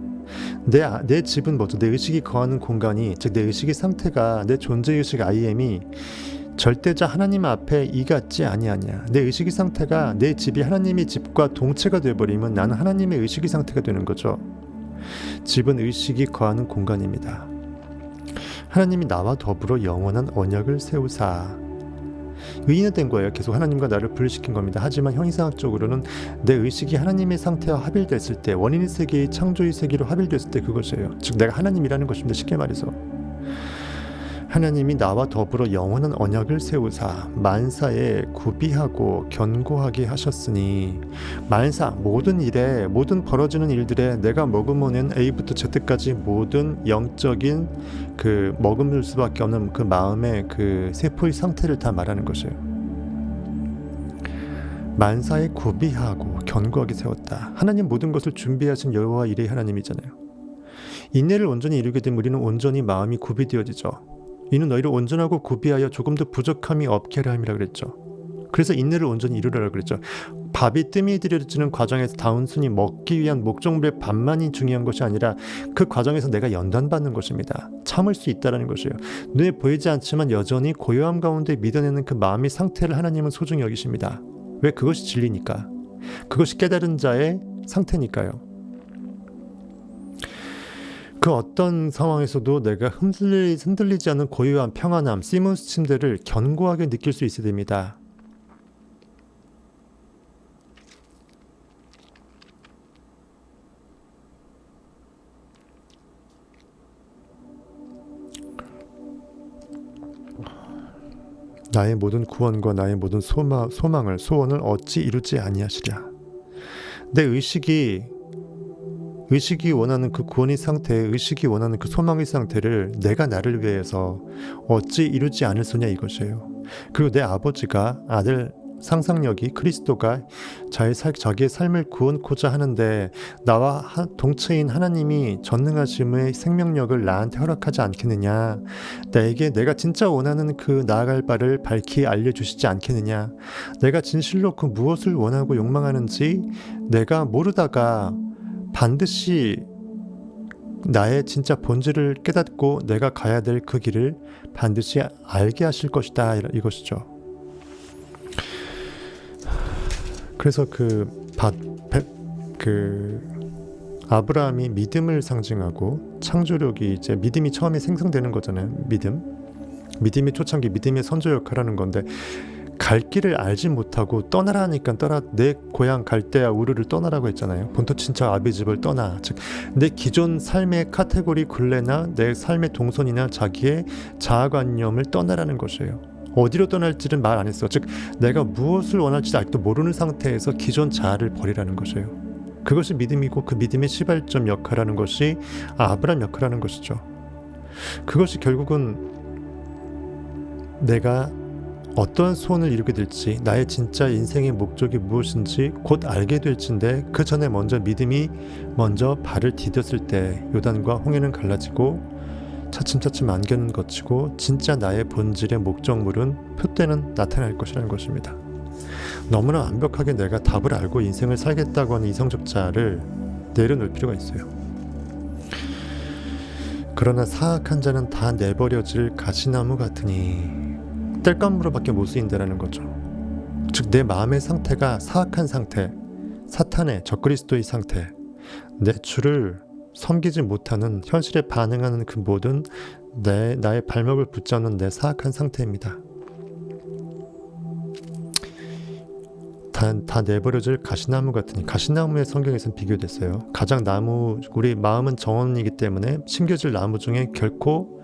내 집은 뭐죠? 내 의식이 거하는 공간이, 즉 내 의식의 상태가, 내 존재의식 IM이 절대자 하나님 앞에 이같지 아니하냐. 내 의식의 상태가 내 집이 하나님의 집과 동체가 되어버리면 나는 하나님의 의식의 상태가 되는 거죠. 집은 의식이 거하는 공간입니다. 하나님이 나와 더불어 영원한 언약을 세우사. 의인은 된 거예요. 계속 하나님과 나를 분리시킨 겁니다. 하지만 형이상학적으로는 내 의식이 하나님의 상태와 합일됐을 때, 원인의 세계의 창조의 세계로 합일됐을 때 그것이에요. 즉 내가 하나님이라는 것입니다. 쉽게 말해서 하나님이 나와 더불어 영원한 언약을 세우사 만사에 구비하고 견고하게 하셨으니, 만사 모든 일에, 모든 벌어지는 일들에 내가 머금어낸 A부터 Z까지 모든 영적인 그 머금을 수밖에 없는 그 마음의 그 세포의 상태를 다 말하는 것이에요. 만사에 구비하고 견고하게 세웠다. 하나님 모든 것을 준비하신 여호와 이레 하나님이잖아요. 인내를 온전히 이루게 되면 우리는 온전히 마음이 구비되어지죠. 이는 너희를 온전하고 구비하여 조금도 부족함이 없게 하려 함이라 그랬죠. 그래서 인내를 온전히 이루라고 그랬죠. 밥이 뜸이 들여지는 과정에서 다운순이 먹기 위한 목적물의 밥만이 중요한 것이 아니라 그 과정에서 내가 연단받는 것입니다. 참을 수 있다는 것이에요. 눈에 보이지 않지만 여전히 고요함 가운데 믿어내는 그 마음의 상태를 하나님은 소중히 여기십니다. 왜? 그것이 진리니까. 그것이 깨달은 자의 상태니까요. 그 어떤 상황에서도 내가 흔들리지 않는 고요한 평안함, 시몬스 침대를 견고하게 느낄 수 있어야 됩니다. 나의 모든 구원과 나의 모든 소원을 어찌 이루지 아니하시랴. 내 의식이 원하는 그 구원의 상태, 의식이 원하는 그 소망의 상태를 내가 나를 위해서 어찌 이루지 않을 소냐 이것이에요. 그리고 내 아버지가 아들 상상력이 그리스도가 자기의 삶을 구원코자 하는데 나와 동체인 하나님이 전능하심의 생명력을 나한테 허락하지 않겠느냐. 나에게 내가 진짜 원하는 그 나아갈 바를 밝히 알려주시지 않겠느냐. 내가 진실로 그 무엇을 원하고 욕망하는지 내가 모르다가 반드시 나의 진짜 본질을 깨닫고 내가 가야 될 그 길을 반드시 알게 하실 것이다 이것이죠. 그래서 아브라함이 믿음을 상징하고 창조력이 이제 믿음이 처음에 생성되는 거잖아요. 믿음의 초창기, 믿음의 선조 역할하는 건데 갈 길을 알지 못하고 떠나라니까 내 고향 갈대아 우르를 떠나라고 했잖아요. 본토 친척 아비 집을 떠나. 즉 내 기존 삶의 카테고리 굴레나 내 삶의 동선이나 자기의 자아관념을 떠나라는 것이에요. 어디로 떠날지는 말 안 했어. 즉 내가 무엇을 원할지 아직도 모르는 상태에서 기존 자아를 버리라는 것이에요. 그것이 믿음이고 그 믿음의 시발점 역할하는 것이 아브라함 역할하는 것이죠. 그것이 결국은 내가 어떠한 소원을 이루게 될지, 나의 진짜 인생의 목적이 무엇인지 곧 알게 될진데 그 전에 먼저 믿음이 발을 디뎠을 때 요단과 홍해는 갈라지고 차츰차츰 안개는 걷히고 진짜 나의 본질의 목적물은 표대는 나타날 것이라는 것입니다. 너무나 완벽하게 내가 답을 알고 인생을 살겠다고 하는 이성적 자아를 내려놓을 필요가 있어요. 그러나 사악한 자는 다 내버려질 가시나무 같으니 땔감으로밖에 못 쓰인다라는 거죠. 즉 내 마음의 상태가 사악한 상태, 사탄의 적그리스도의 상태, 내 주를 섬기지 못하는 현실에 반응하는 그 모든 나의 발목을 붙잡는 내 사악한 상태입니다. 다 내버려질 가시나무 같으니, 가시나무의 성경에서는 비교됐어요. 가장 나무, 우리 마음은 정원이기 때문에 심겨질 나무 중에 결코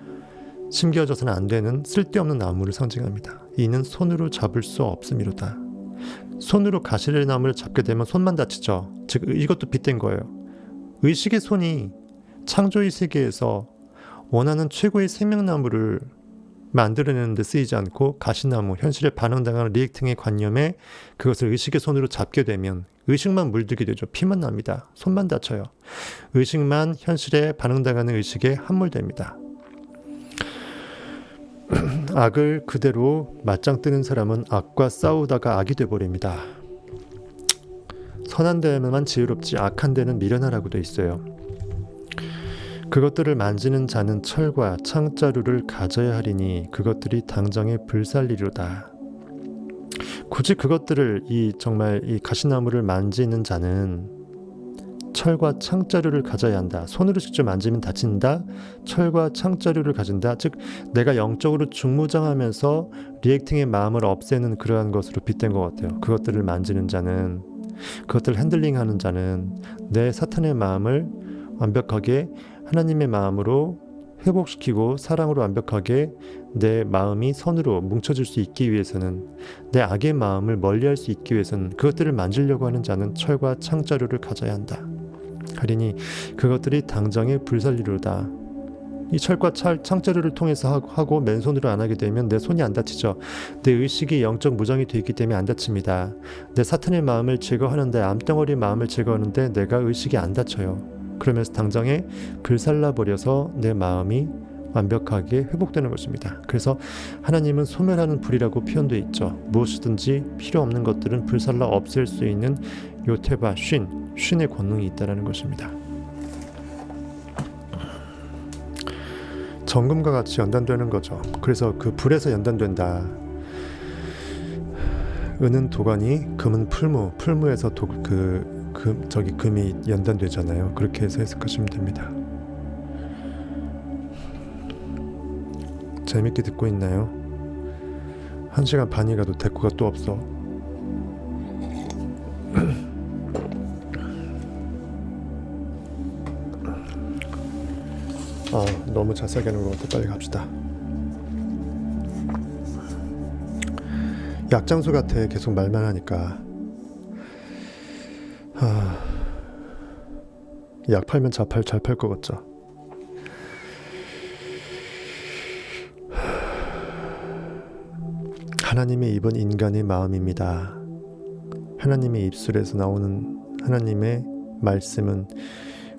심겨져서는 안 되는 쓸데없는 나무를 상징합니다. 이는 손으로 잡을 수 없음이로다. 손으로 가시나무를 잡게 되면 손만 다치죠. 즉 이것도 빗댄 거예요. 의식의 손이 창조의 세계에서 원하는 최고의 생명나무를 만들어내는 데 쓰이지 않고 가시나무, 현실에 반응당하는 리액팅의 관념에 그것을 의식의 손으로 잡게 되면 의식만 물들게 되죠. 피만 납니다. 손만 다쳐요. 의식만 현실에 반응당하는 의식에 함몰됩니다. 악을 그대로 맞짱 뜨는 사람은 악과 싸우다가 악이 돼버립니다. 선한 데에만 지혜롭지 악한 데는 미련하라고 돼 있어요. 그것들을 만지는 자는 철과 창자루를 가져야 하리니 그것들이 당장에 불살리로다. 굳이 그것들을 정말 이 가시나무를 만지는 자는 철과 창자루를 가져야 한다. 손으로 직접 만지면 다친다. 철과 창자루를 가진다. 즉 내가 영적으로 중무장하면서 리액팅의 마음을 없애는 그러한 것으로 빗댄 것 같아요. 그것들을 만지는 자는, 그것들을 핸들링하는 자는 내 사탄의 마음을 완벽하게 하나님의 마음으로 회복시키고 사랑으로 완벽하게 내 마음이 선으로 뭉쳐질 수 있기 위해서는, 내 악의 마음을 멀리할 수 있기 위해서는 그것들을 만지려고 하는 자는 철과 창자루를 가져야 한다. 하리니 그것들이 당장에 불살리로다. 이 철과 창자루를 통해서 하고 맨손으로 안 하게 되면 내 손이 안 다치죠. 내 의식이 영적 무장이 되어 있기 때문에 안 다칩니다. 내 사탄의 마음을 제거하는데, 암덩어리 마음을 제거하는데 내가 의식이 안 다쳐요. 그러면서 당장에 불살라버려서 내 마음이 완벽하게 회복되는 것입니다. 그래서 하나님은 소멸하는 불이라고 표현되어 있죠. 무엇이든지 필요 없는 것들은 불살라 없앨 수 있는 요테바, 쉰의 권능이 있다는 것입니다. 정금과 같이 연단되는 거죠. 그래서 그 불에서 연단된다. 은은 도가니, 금은 풀무에서 금이 연단되잖아요. 그렇게 해서 해석하시면 됩니다. 재밌게 듣고 있나요? 1시간 반이 가도 대꾸가 또 없어. 너무 자세하게 하는 것 같아. 빨리 갑시다. 약장수 같아. 계속 말만 하니까. 약 팔면 잘 팔 것 같죠. 하나님의 입은 인간의 마음입니다. 하나님의 입술에서 나오는 하나님의 말씀은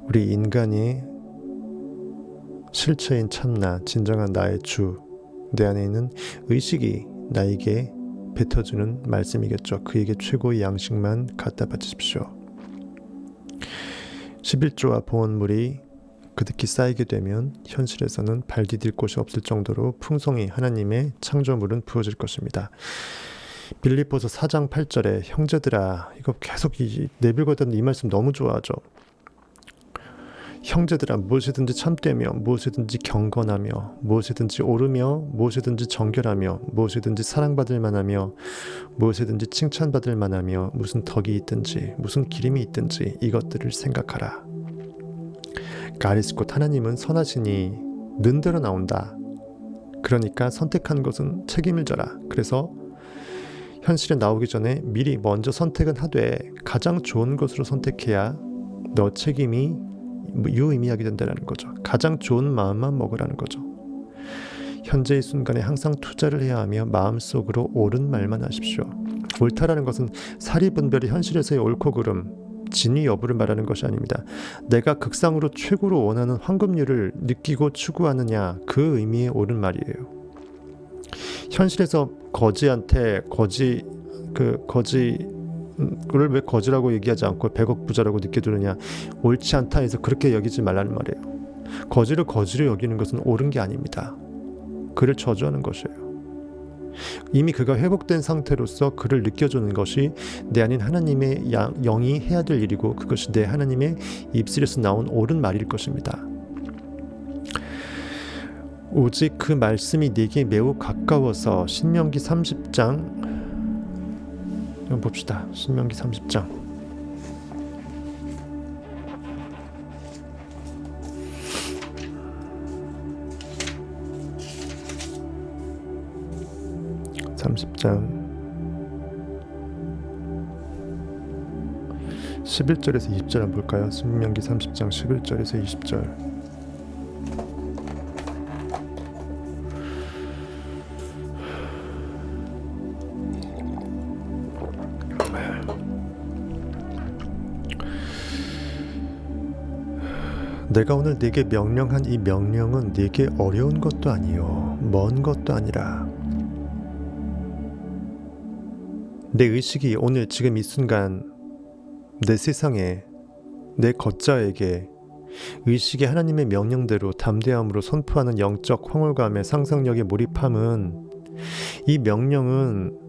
우리 인간의 실체인 참나, 진정한 나의 주, 내 안에 있는 의식이 나에게 뱉어주는 말씀이겠죠. 그에게 최고의 양식만 갖다 바치십시오. 11조와 봉헌물이 그득히 쌓이게 되면 현실에서는 발 디딜 곳이 없을 정도로 풍성히 하나님의 창조물은 부어질 것입니다. 빌립보서 4장 8절에 형제들아, 이거 계속 내빌거든 이 말씀 너무 좋아하죠. 형제들아, 무엇이든지 참되며 무엇이든지 경건하며 무엇이든지 오르며 무엇이든지 정결하며 무엇이든지 사랑받을 만하며 무엇이든지 칭찬받을 만하며 무슨 덕이 있든지 무슨 기림이 있든지 이것들을 생각하라. 가리스 곧 하나님은 선하시니 는대로 나온다. 그러니까 선택한 것은 책임을 져라. 그래서 현실에 나오기 전에 미리 먼저 선택은 하되 가장 좋은 것으로 선택해야 너 책임이 유의미하게 된다는 거죠. 가장 좋은 마음만 먹으라는 거죠. 현재의 순간에 항상 투자를 해야 하며 마음속으로 옳은 말만 하십시오. 옳다라는 것은 사리분별이 현실에서의 옳고 그름, 진위 여부를 말하는 것이 아닙니다. 내가 극상으로 최고로 원하는 황금률을 느끼고 추구하느냐, 그 의미의 옳은 말이에요. 현실에서 거지한테 그를 왜 거지라고 얘기하지 않고 100억 부자라고 느껴두느냐, 옳지 않다 해서 그렇게 여기지 말라는 말이에요. 거지를 거지로 여기는 것은 옳은 게 아닙니다. 그를 저주하는 것이에요. 이미 그가 회복된 상태로서 그를 느껴주는 것이 내 안인 하나님의 영이 해야 될 일이고 그것이 내 하나님의 입술에서 나온 옳은 말일 것입니다. 오직 그 말씀이 네게 매우 가까워서 신명기 30장 한번 봅시다. 신명기 30장. (30장) 11절에서 20절 한번 볼까요? 신명기 30장 11절에서 20절. 내가 오늘 네게 명령한 이 명령은 네게 어려운 것도 아니요 먼 것도 아니라 내 의식이 오늘 지금 이 순간 내 세상에 내 걷자에게 의식이 하나님의 명령대로 담대함으로 선포하는 영적 황홀감의 상상력에 몰입함은 이 명령은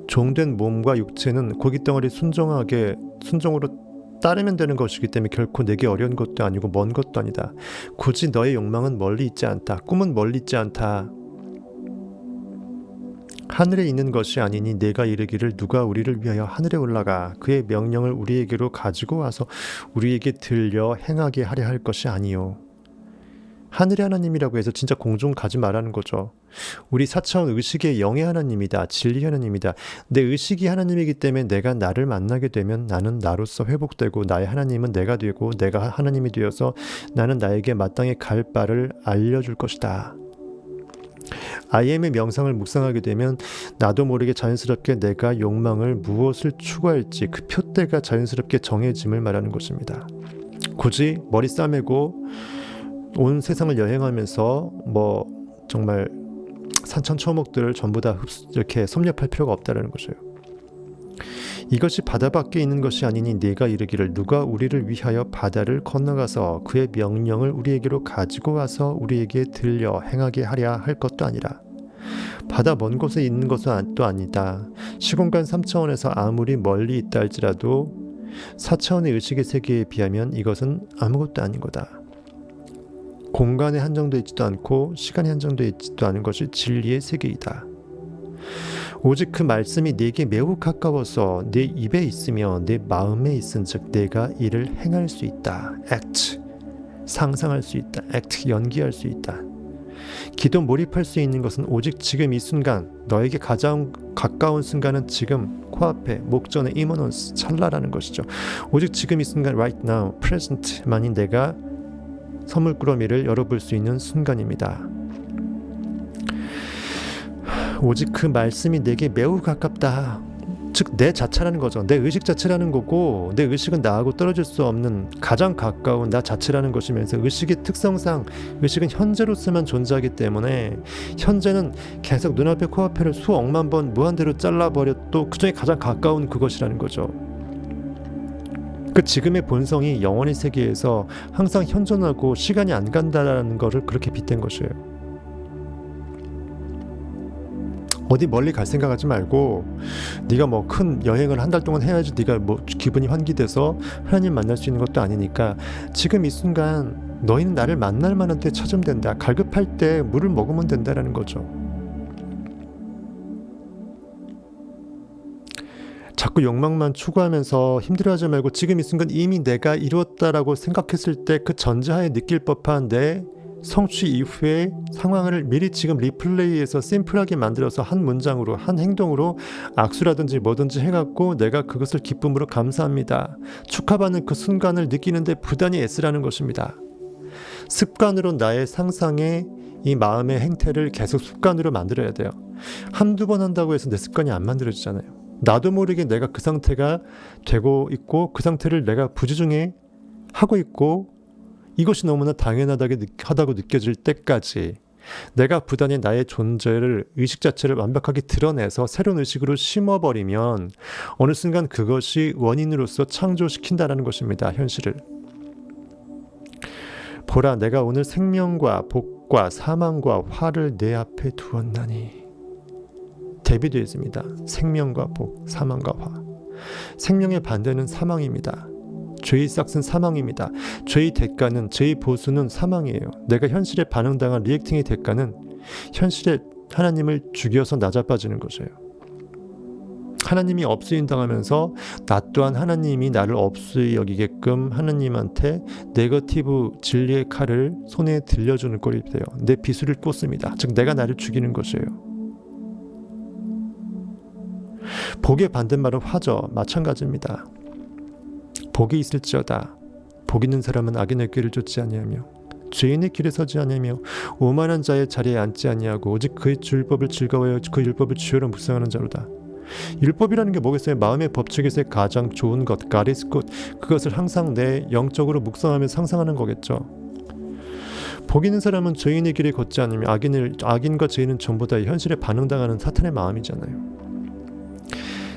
종된 몸과 육체는 고깃덩어리 순종으로 따르면 되는 것이기 때문에 결코 내게 어려운 것도 아니고 먼 것도 아니다. 굳이 너의 욕망은 멀리 있지 않다. 꿈은 멀리 있지 않다. 하늘에 있는 것이 아니니 내가 이르기를 누가 우리를 위하여 하늘에 올라가 그의 명령을 우리에게로 가지고 와서 우리에게 들려 행하게 하려 할 것이 아니요. 하늘의 하나님이라고 해서 진짜 공중 가지 말라는 거죠. 우리 4차원 의식의 영의 하나님이다. 진리 하나님이다. 내 의식이 하나님이기 때문에 내가 나를 만나게 되면 나는 나로서 회복되고 나의 하나님은 내가 되고 내가 하나님이 되어서 나는 나에게 마땅히 갈 바를 알려줄 것이다. IM의 명상을 묵상하게 되면 나도 모르게 자연스럽게 내가 욕망을 무엇을 추구할지 그 표대가 자연스럽게 정해짐을 말하는 것입니다. 굳이 머리 싸매고 온 세상을 여행하면서 정말 산천초목들을 전부 다 이렇게 섭렵할 필요가 없다는 것이에요. 이것이 바다 밖에 있는 것이 아니니 네가 이르기를 누가 우리를 위하여 바다를 건너가서 그의 명령을 우리에게로 가지고 와서 우리에게 들려 행하게 하랴 할 것도 아니라 바다 먼 곳에 있는 것은 또 아니다. 시공간 3차원에서 아무리 멀리 있다 할지라도 4차원의 의식의 세계에 비하면 이것은 아무것도 아닌 거다. 공간에 한정되어 있지도 않고 시간에 한정되어 있지도 않은 것이 진리의 세계이다. 오직 그 말씀이 네게 매우 가까워서 네 입에 있으며 네 마음에 있은즉 내가 이를 행할 수 있다. act, 상상할 수 있다. act, 연기할 수 있다. 기도 몰입할 수 있는 것은 오직 지금 이 순간, 너에게 가장 가까운 순간은 지금 코앞에 목전에 immanence, 찰나라는 것이죠. 오직 지금 이 순간 right now, present만이 내가 선물꾸러미를 열어볼 수 있는 순간입니다. 오직 그 말씀이 내게 매우 가깝다. 즉 내 자체라는 거죠. 내 의식 자체라는 거고 내 의식은 나하고 떨어질 수 없는 가장 가까운 나 자체라는 것이면서 의식의 특성상 의식은 현재로서만 존재하기 때문에 현재는 계속 눈앞에 코앞에를 수억만 번 무한대로 잘라버려도 그중에 가장 가까운 그것이라는 거죠. 그 지금의 본성이 영원의 세계에서 항상 현존하고 시간이 안 간다라는 것을 그렇게 빗댄 것이에요. 어디 멀리 갈 생각하지 말고 네가 큰 여행을 한 달 동안 해야지 네가 기분이 환기돼서 하나님 만날 수 있는 것도 아니니까 지금 이 순간 너희는 나를 만날 만한 때 찾으면 된다. 갈급할 때 물을 먹으면 된다라는 거죠. 자꾸 욕망만 추구하면서 힘들어하지 말고 지금 이 순간 이미 내가 이루었다라고 생각했을 때 그 전제하에 느낄 법한 내 성취 이후의 상황을 미리 지금 리플레이해서 심플하게 만들어서 한 문장으로 한 행동으로 악수라든지 뭐든지 해갖고 내가 그것을 기쁨으로 감사합니다. 축하받는 그 순간을 느끼는데 부단히 애쓰라는 것입니다. 습관으로 나의 상상의 이 마음의 행태를 계속 습관으로 만들어야 돼요. 한두 번 한다고 해서 내 습관이 안 만들어지잖아요. 나도 모르게 내가 그 상태가 되고 있고 그 상태를 내가 부지중에 하고 있고 이것이 너무나 당연하다고 느껴질 때까지 내가 부단히 나의 존재를 의식 자체를 완벽하게 드러내서 새로운 의식으로 심어버리면 어느 순간 그것이 원인으로서 창조시킨다는 것입니다. 현실을. 보라 내가 오늘 생명과 복과 사망과 화를 내 앞에 두었나니 대비되어 있습니다. 생명과 복, 사망과 화. 생명의 반대는 사망입니다. 죄의 싹은 사망입니다. 죄의 대가는 죄의 보수는 사망이에요. 내가 현실에 반응당한 리액팅의 대가는 현실에 하나님을 죽여서 낮아빠지는 것이에요. 하나님이 업수인 당하면서 나 또한 하나님이 나를 업수히 여기게끔 하나님한테 네거티브 진리의 칼을 손에 들려주는 꼴이 돼요. 내 비수를 꽂습니다. 즉 내가 나를 죽이는 것이에요. 복의 반대말은 화죠. 마찬가지입니다. 복이 있을지어다. 복 있는 사람은 악인의 길을 쫓지 아니하며 죄인의 길에 서지 아니하며 오만한 자의 자리에 앉지 아니하고 오직 그의 율법을 즐거워하여 그 율법을 주여로 묵상하는 자로다. 율법이라는 게 뭐겠어요? 마음의 법칙에서 가장 좋은 것, God is good. 그것을 항상 내 영적으로 묵상하며 상상하는 거겠죠. 복 있는 사람은 죄인의 길에 걷지 않으며 악인과 죄인은 전부 다 현실에 반응당하는 사탄의 마음이잖아요.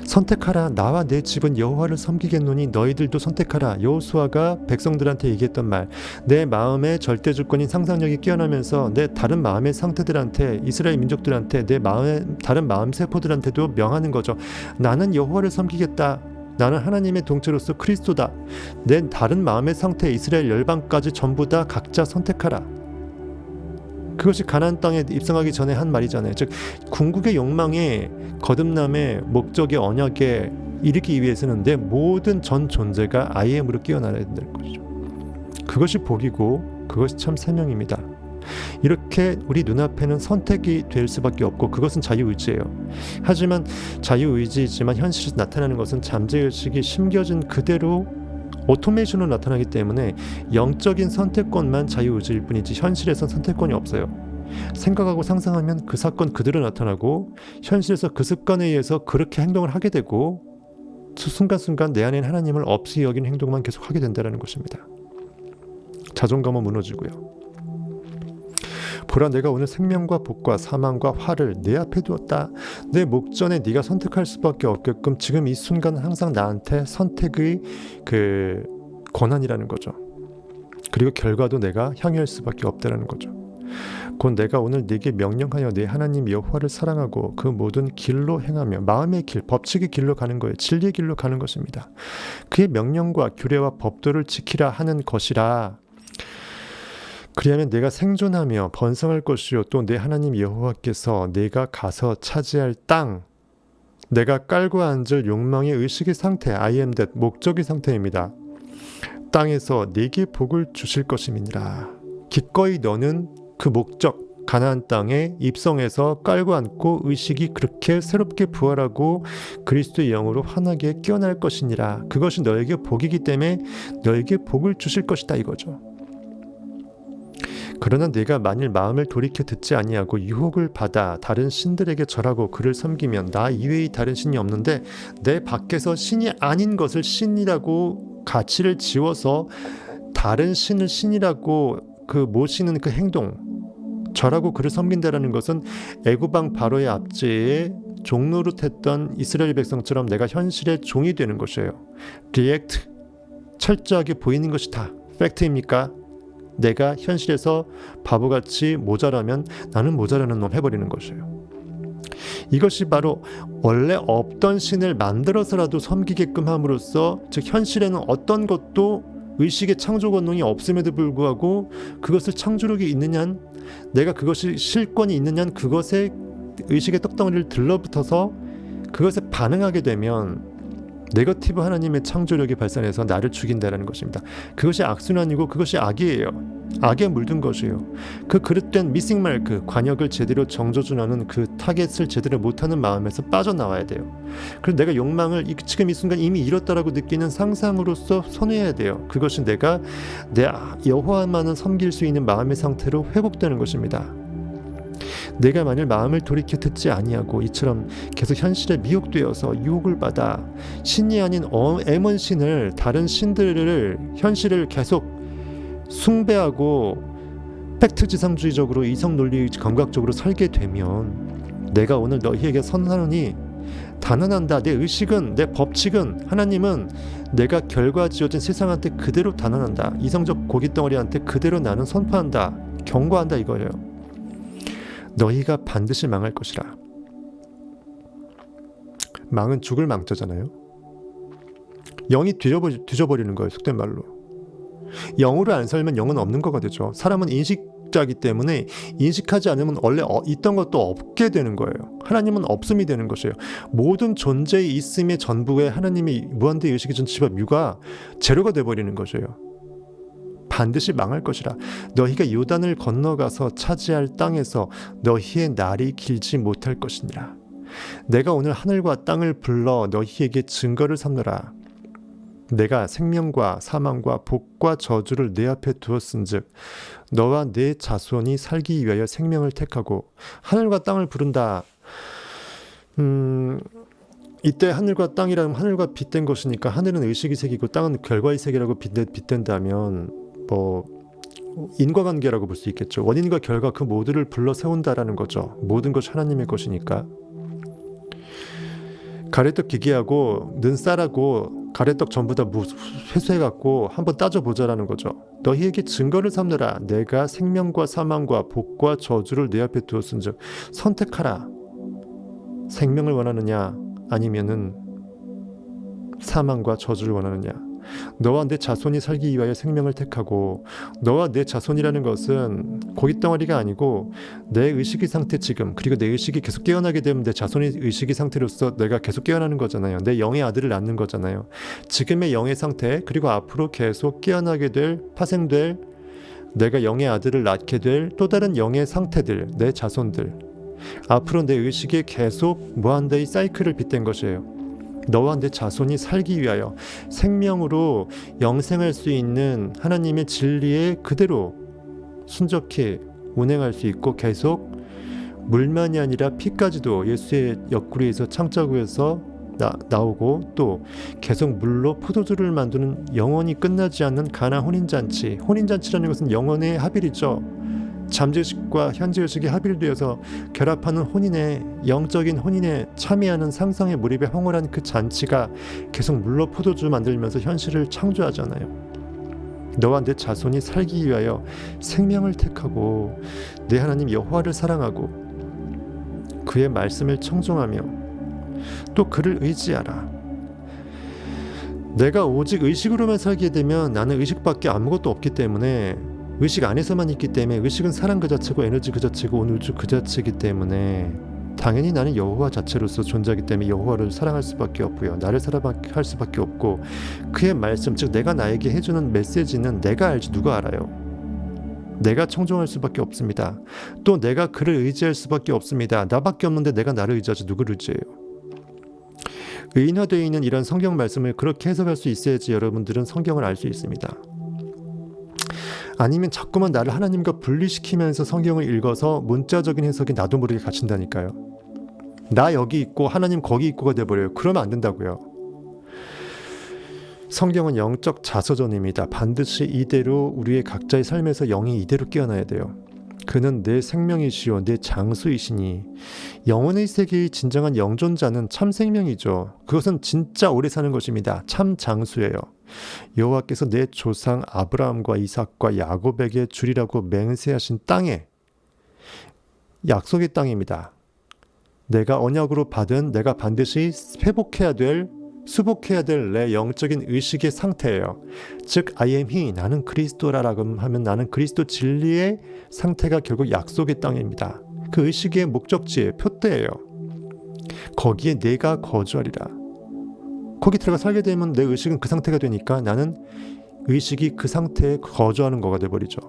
선택하라. 나와 내 집은 여호와를 섬기겠노니 너희들도 선택하라. 여호수아가 백성들한테 얘기했던 말, 내 마음의 절대 주권인 상상력이 깨어나면서 내 다른 마음의 상태들한테, 이스라엘 민족들한테, 내 마음의 다른 마음 세포들한테도 명하는 거죠. 나는 여호와를 섬기겠다. 나는 하나님의 동체로서 그리스도다. 내 다른 마음의 상태, 이스라엘 열방까지 전부 다 각자 선택하라. 그것이 가나안 땅에 입성하기 전에 한 말이잖아요. 즉 궁극의 욕망에 거듭남의 목적의 언약에 이르기 위해서는 내 모든 전 존재가 I am으로 깨어나야 된다는 것이죠. 그것이 복이고 그것이 참 생명입니다. 이렇게 우리 눈앞에는 선택이 될 수밖에 없고 그것은 자유의지예요. 하지만 자유의지이지만 현실에서 나타나는 것은 잠재의식이 심겨진 그대로 오토메이션으로 나타나기 때문에 영적인 선택권만 자유의지일 뿐이지 현실에선 선택권이 없어요. 생각하고 상상하면 그 사건 그대로 나타나고 현실에서 그 습관에 의해서 그렇게 행동을 하게 되고 순간순간 내 안에는 하나님을 없이 여기는 행동만 계속 하게 된다는 것입니다. 자존감은 무너지고요. 보라, 내가 오늘 생명과 복과 사망과 화를 내 앞에 두었다. 내 목전에 네가 선택할 수밖에 없게끔 지금 이 순간 항상 나한테 선택의 그 권한이라는 거죠. 그리고 결과도 내가 향유할 수밖에 없다는 거죠. 곧 내가 오늘 네게 명령하여 내 하나님 여호와를 사랑하고 그 모든 길로 행하며 마음의 길, 법칙의 길로 가는 거예요. 진리의 길로 가는 것입니다. 그의 명령과 규례와 법도를 지키라 하는 것이라. 그리하면 내가 생존하며 번성할 것이요 또 내 하나님 여호와께서 내가 가서 차지할 땅, 내가 깔고 앉을 욕망의 의식의 상태, I am that, 목적의 상태입니다. 땅에서 네게 복을 주실 것임이니라. 기꺼이 너는 그 목적, 가나안 땅에 입성해서 깔고 앉고 의식이 그렇게 새롭게 부활하고 그리스도의 영으로 환하게 깨어날 것이니라. 그것이 너에게 복이기 때문에 너에게 복을 주실 것이다 이거죠. 그러나 내가 만일 마음을 돌이켜 듣지 아니하고 유혹을 받아 다른 신들에게 절하고 그를 섬기면 나 이외의 다른 신이 없는데 내 밖에서 신이 아닌 것을 신이라고 가치를 지워서 다른 신을 신이라고 그 모시는 그 행동, 절하고 그를 섬긴다라는 것은 애굽왕 바로의 압제에 종노릇했던 이스라엘 백성처럼 내가 현실의 종이 되는 것이에요. 리액트, 철저하게 보이는 것이 다 팩트입니까? 내가 현실에서 바보같이 모자라면 나는 모자라는 놈 해버리는 것이에요. 이것이 바로 원래 없던 신을 만들어서라도 섬기게끔 함으로써, 즉 현실에는 어떤 것도 의식의 창조 권능이 없음에도 불구하고 그것을 창조력이 있느냐, 내가 그것이 실권이 있느냐, 그것에 의식의 떡덩이를 들러붙어서 그것에 반응하게 되면 네거티브 하나님의 창조력이 발산해서 나를 죽인다라는 것입니다. 그것이 악순환이고 그것이 악이에요. 악에 물든 것이에요. 그 그릇된 미싱 마크, 관역을 제대로 정조준하는 그 타겟을 제대로 못하는 마음에서 빠져나와야 돼요. 그래서 내가 욕망을 지금 이 순간 이미 잃었다라고 느끼는 상상으로서 손해야 돼요. 그것이 내가 내 여호와만을 섬길 수 있는 마음의 상태로 회복되는 것입니다. 내가 만일 마음을 돌이켜 듣지 아니하고 이처럼 계속 현실에 미혹되어서 유혹을 받아 신이 아닌 애먼 신을, 다른 신들을, 현실을 계속 숭배하고 팩트지상주의적으로 이성 논리 감각적으로 살게 되면 내가 오늘 너희에게 선언하노니 단언한다. 내 의식은, 내 법칙은, 하나님은 내가 결과지어진 세상한테 그대로 단언한다. 이성적 고깃덩어리한테 그대로 나는 선포한다. 경고한다 이거예요. 너희가 반드시 망할 것이라. 망은 죽을 망자잖아요. 영이 뒤져버리는 거예요. 속된 말로. 영으로 안 살면 영은 없는 거가 되죠. 사람은 인식 무국자이기 때문에 인식하지 않으면 원래 있던 것도 없게 되는 거예요. 하나님은 없음이 되는 것이에요. 모든 존재의 있음의 전부에 하나님이 무한대 의식의 전치와 뮤가 제로가 돼버리는 것이에요. 반드시 망할 것이라. 너희가 요단을 건너가서 차지할 땅에서 너희의 날이 길지 못할 것이니라. 내가 오늘 하늘과 땅을 불러 너희에게 증거를 삼노라. 내가 생명과 사망과 복과 저주를 내 앞에 두었은즉 너와 내 자손이 살기 위하여 생명을 택하고. 하늘과 땅을 부른다. 이때 하늘과 땅이라면 하늘과 빗댄 것이니까 하늘은 의식의 세계이고 땅은 결과의 세계라고 빗댄다면 인과관계라고 볼 수 있겠죠. 원인과 결과 그 모두를 불러 세운다라는 거죠. 모든 것이 하나님의 것이니까. 가래떡 기계하고 는 쌀하고 가래떡 전부 다 회수해갖고 한번 따져보자라는 거죠. 너희에게 증거를 삼느라. 내가 생명과 사망과 복과 저주를 내 앞에 두었은즉 선택하라. 생명을 원하느냐 아니면은 사망과 저주를 원하느냐. 너와 내 자손이 살기 위하여 생명을 택하고. 너와 내 자손이라는 것은 고깃덩어리가 아니고 내 의식의 상태 지금, 그리고 내 의식이 계속 깨어나게 되면 내 자손의 의식의 상태로서 내가 계속 깨어나는 거잖아요. 내 영의 아들을 낳는 거잖아요. 지금의 영의 상태, 그리고 앞으로 계속 깨어나게 될, 파생될, 내가 영의 아들을 낳게 될 또 다른 영의 상태들, 내 자손들, 앞으로 내 의식에 계속 무한대의 사이클을 빗댄 것이에요. 너와 내 자손이 살기 위하여 생명으로 영생할 수 있는 하나님의 진리에 그대로 순적히 운행할 수 있고, 계속 물만이 아니라 피까지도 예수의 옆구리에서 창자국에서 나오고, 또 계속 물로 포도주를 만드는 영원히 끝나지 않는 가나 혼인잔치. 혼인잔치라는 것은 영혼의 합일이죠. 잠재의식과 현재의식이 합일되어서 결합하는 혼인의, 영적인 혼인에 참여하는 상상의 몰입에 황홀한 그 잔치가 계속 물로 포도주 만들면서 현실을 창조하잖아요. 너와 내 자손이 살기 위하여 생명을 택하고 내 하나님 여호와를 사랑하고 그의 말씀을 청종하며 또 그를 의지하라. 내가 오직 의식으로만 살게 되면 나는 의식밖에 아무것도 없기 때문에, 의식 안에서만 있기 때문에, 의식은 사랑 그 자체고 에너지 그 자체고 온 우주 그 자체이기 때문에 당연히 나는 여호와 자체로서 존재하기 때문에 여호와를 사랑할 수밖에 없고요. 나를 사랑할 수밖에 없고, 그의 말씀, 즉 내가 나에게 해주는 메시지는 내가 알지 누가 알아요. 내가 청종할 수밖에 없습니다. 또 내가 그를 의지할 수밖에 없습니다. 나밖에 없는데 내가 나를 의지하지 누구를 의지해요. 의인화되어 있는 이런 성경 말씀을 그렇게 해석할 수 있어야지 여러분들은 성경을 알 수 있습니다. 아니면 자꾸만 나를 하나님과 분리시키면서 성경을 읽어서 문자적인 해석이 나도 모르게 갇힌다니까요. 나 여기 있고 하나님 거기 있고가 돼버려요. 그러면 안 된다고요. 성경은 영적 자서전입니다. 반드시 이대로 우리의 각자의 삶에서 영이 이대로 깨어나야 돼요. 그는 내 생명이시요 내 장수이시니. 영혼의 세계의 진정한 영존자는 참 생명이죠. 그것은 진짜 오래 사는 것입니다. 참 장수예요. 여호와께서 내 조상 아브라함과 이삭과 야곱에게 주리라고 맹세하신 땅에, 약속의 땅입니다. 내가 언약으로 받은, 내가 반드시 회복해야 될, 수복해야 될 내 영적인 의식의 상태예요. 즉 I am he, 나는 그리스도라라고 하면 나는 그리스도 진리의 상태가 결국 약속의 땅입니다. 그 의식의 목적지의 표대예요. 거기에 내가 거주하리라. 거기 들어가 살게 되면 내 의식은 그 상태가 되니까 나는 의식이 그 상태에 거주하는 거가 돼버리죠.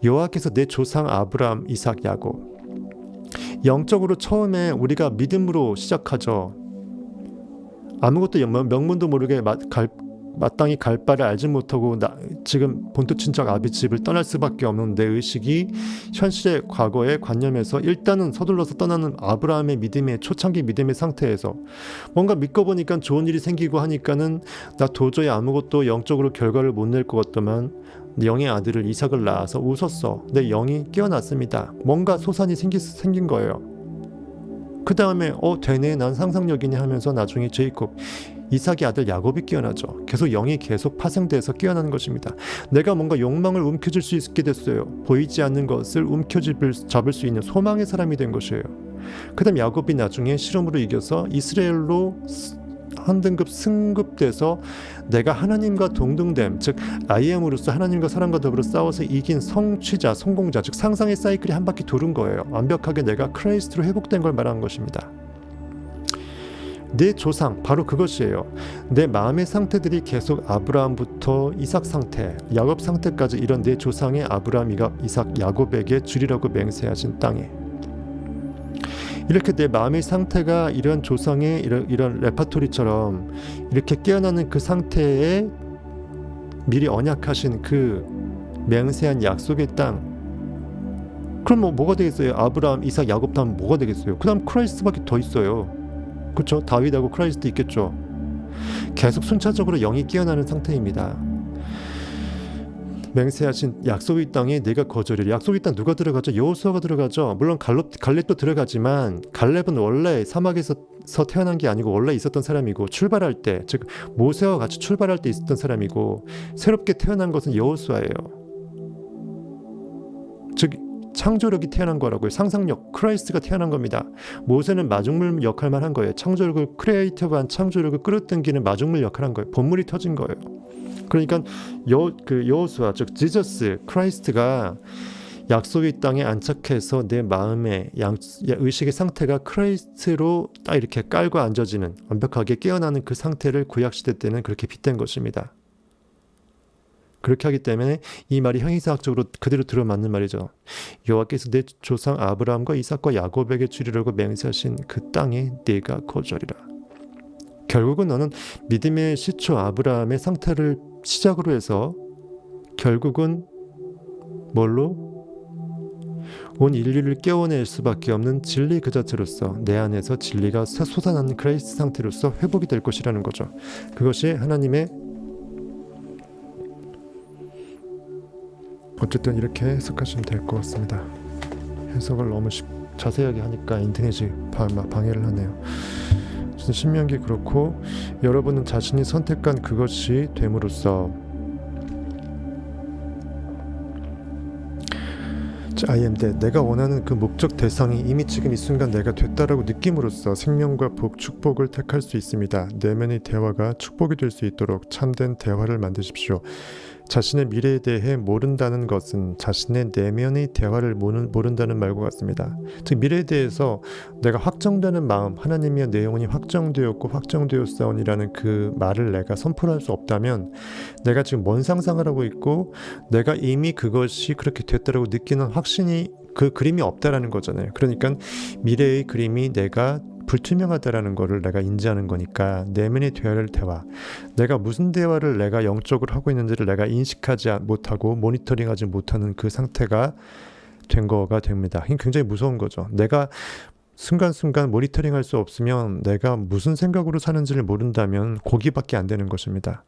여호와께서 내 조상 아브라함, 이삭, 야곱. 영적으로 처음에 우리가 믿음으로 시작하죠. 아무것도 명문도 모르게 마땅히 갈 바를 알지 못하고 지금 본토 친척 아비 집을 떠날 수밖에 없는 내 의식이 현실의 과거의 관념에서 일단은 서둘러서 떠나는 아브라함의 믿음의 초창기 믿음의 상태에서 뭔가 믿고 보니까 좋은 일이 생기고 하니까는 나 도저히 아무것도 영적으로 결과를 못 낼 것 같더만 영의 아들을 이삭을 낳아서 웃었어. 내 영이 깨어났습니다. 뭔가 소산이 생긴 거예요. 그 다음에 되네, 난 상상력이네 하면서 나중에 제이콥, 이삭의 아들 야곱이 깨어나죠. 계속 영이 계속 파생돼서 깨어나는 것입니다. 내가 뭔가 욕망을 움켜쥘 수 있게 됐어요. 보이지 않는 것을 움켜잡을 수 있는 소망의 사람이 된 것이에요. 그 다음 야곱이 나중에 실험으로 이겨서 이스라엘로 한 등급 승급돼서 내가 하나님과 동등됨, 즉 I am으로서 하나님과 사람과 더불어 싸워서 이긴 성취자, 성공자, 즉 상상의 사이클이 한 바퀴 도는 거예요. 완벽하게 내가 크라이스트로 회복된 걸 말하는 것입니다. 내 조상, 바로 그것이에요. 내 마음의 상태들이 계속 아브라함부터 이삭 상태, 야곱 상태까지 이런 내 조상의 아브라함, 이삭, 야곱에게 주리라고 맹세하신 땅에, 이렇게 내 마음의 상태가 이런 조상의 이런 레파토리처럼 이렇게 깨어나는 그 상태에 미리 언약하신 그 맹세한 약속의 땅, 그럼 뭐가 되겠어요? 아브라함, 이삭, 야곱 다음 뭐가 되겠어요? 그 다음 크라이스트밖에 더 있어요. 그렇죠? 다윗하고 크라이스트 있겠죠. 계속 순차적으로 영이 깨어나는 상태입니다. 맹세하신 약속의 땅에 내가 거절이래. 약속의 땅 누가 들어가죠? 여호수아가 들어가죠. 물론 갈렙도 들어가지만 갈렙은 원래 사막에서 태어난 게 아니고 원래 있었던 사람이고, 출발할 때, 즉 모세와 같이 출발할 때 있었던 사람이고, 새롭게 태어난 것은 여호수아예요. 즉 창조력이 태어난 거라고요. 상상력, 크라이스트가 태어난 겁니다. 모세는 마중물 역할만 한 거예요. 창조력을, 크리에이티브한 창조력을 끌어당기는 마중물 역할을 한 거예요. 본물이 터진 거예요. 그러니까 여호수아, 즉 지저스, 크라이스트가 약속의 땅에 안착해서 내 마음의 의식의 상태가 크라이스트로 딱 이렇게 깔고 앉아지는, 완벽하게 깨어나는 그 상태를 구약시대 때는 그렇게 빗댄 것입니다. 그렇게 하기 때문에 이 말이 형이사학적으로 그대로 들어맞는 말이죠. 여호와께서 내 조상 아브라함과 이삭과 야곱에게 주리라고 맹세하신 그 땅에 네가 거주하리라. 결국은 너는 믿음의 시초 아브라함의 상태를 시작으로 해서 결국은 뭘로? 온 인류를 깨워낼 수밖에 없는 진리 그 자체로서 내 안에서 진리가 솟아나는 크라이스트 상태로서 회복이 될 것이라는 거죠. 그것이 하나님의, 어쨌든 이렇게 해석하시면 될 것 같습니다. 해석을 너무 자세하게 하니까 인터넷이 방해를 하네요. 신명기 그렇고, 여러분은 자신이 선택한 그것이 됨으로써 I am that, 내가 원하는 그 목적 대상이 이미 지금 이 순간 내가 됐다라고 느낌으로써 생명과 복, 축복을 택할 수 있습니다. 내면의 대화가 축복이 될 수 있도록 참된 대화를 만드십시오. 자신의 미래에 대해 모른다는 것은 자신의 내면의 대화를 모른다는 말과 같습니다. 즉 미래에 대해서 내가 확정되는 마음, 하나님이여 내 영혼이 확정되었고 확정되었사오니라는 그 말을 내가 선포할 수 없다면 내가 지금 뭔 상상을 하고 있고 내가 이미 그것이 그렇게 됐다라고 느끼는 확신이, 그 그림이 없다라는 거잖아요. 그러니까 미래의 그림이 내가 불투명하다라는 거를 내가 인지하는 거니까 내면의 대화, 내가 무슨 대화를 내가 영적으로 하고 있는지를 내가 인식하지 못하고 모니터링하지 못하는 그 상태가 된 거가 됩니다. 이게 굉장히 무서운 거죠. 내가 순간순간 모니터링할 수 없으면, 내가 무슨 생각으로 사는지를 모른다면 고기밖에 안 되는 것입니다.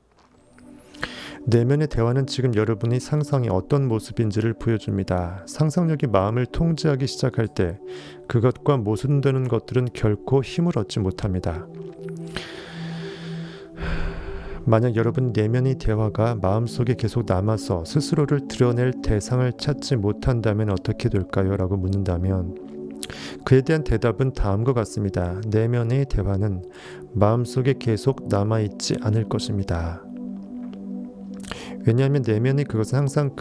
내면의 대화는 지금 여러분의 상상이 어떤 모습인지를 보여줍니다. 상상력이 마음을 통제하기 시작할 때 그것과 모순되는 것들은 결코 힘을 얻지 못합니다. 만약 여러분 내면의 대화가 마음속에 계속 남아서 스스로를 드러낼 대상을 찾지 못한다면 어떻게 될까요? 라고 묻는다면 그에 대한 대답은 다음과 같습니다. 내면의 대화는 마음속에 계속 남아있지 않을 것입니다. 왜냐하면 내면의 그것은 항상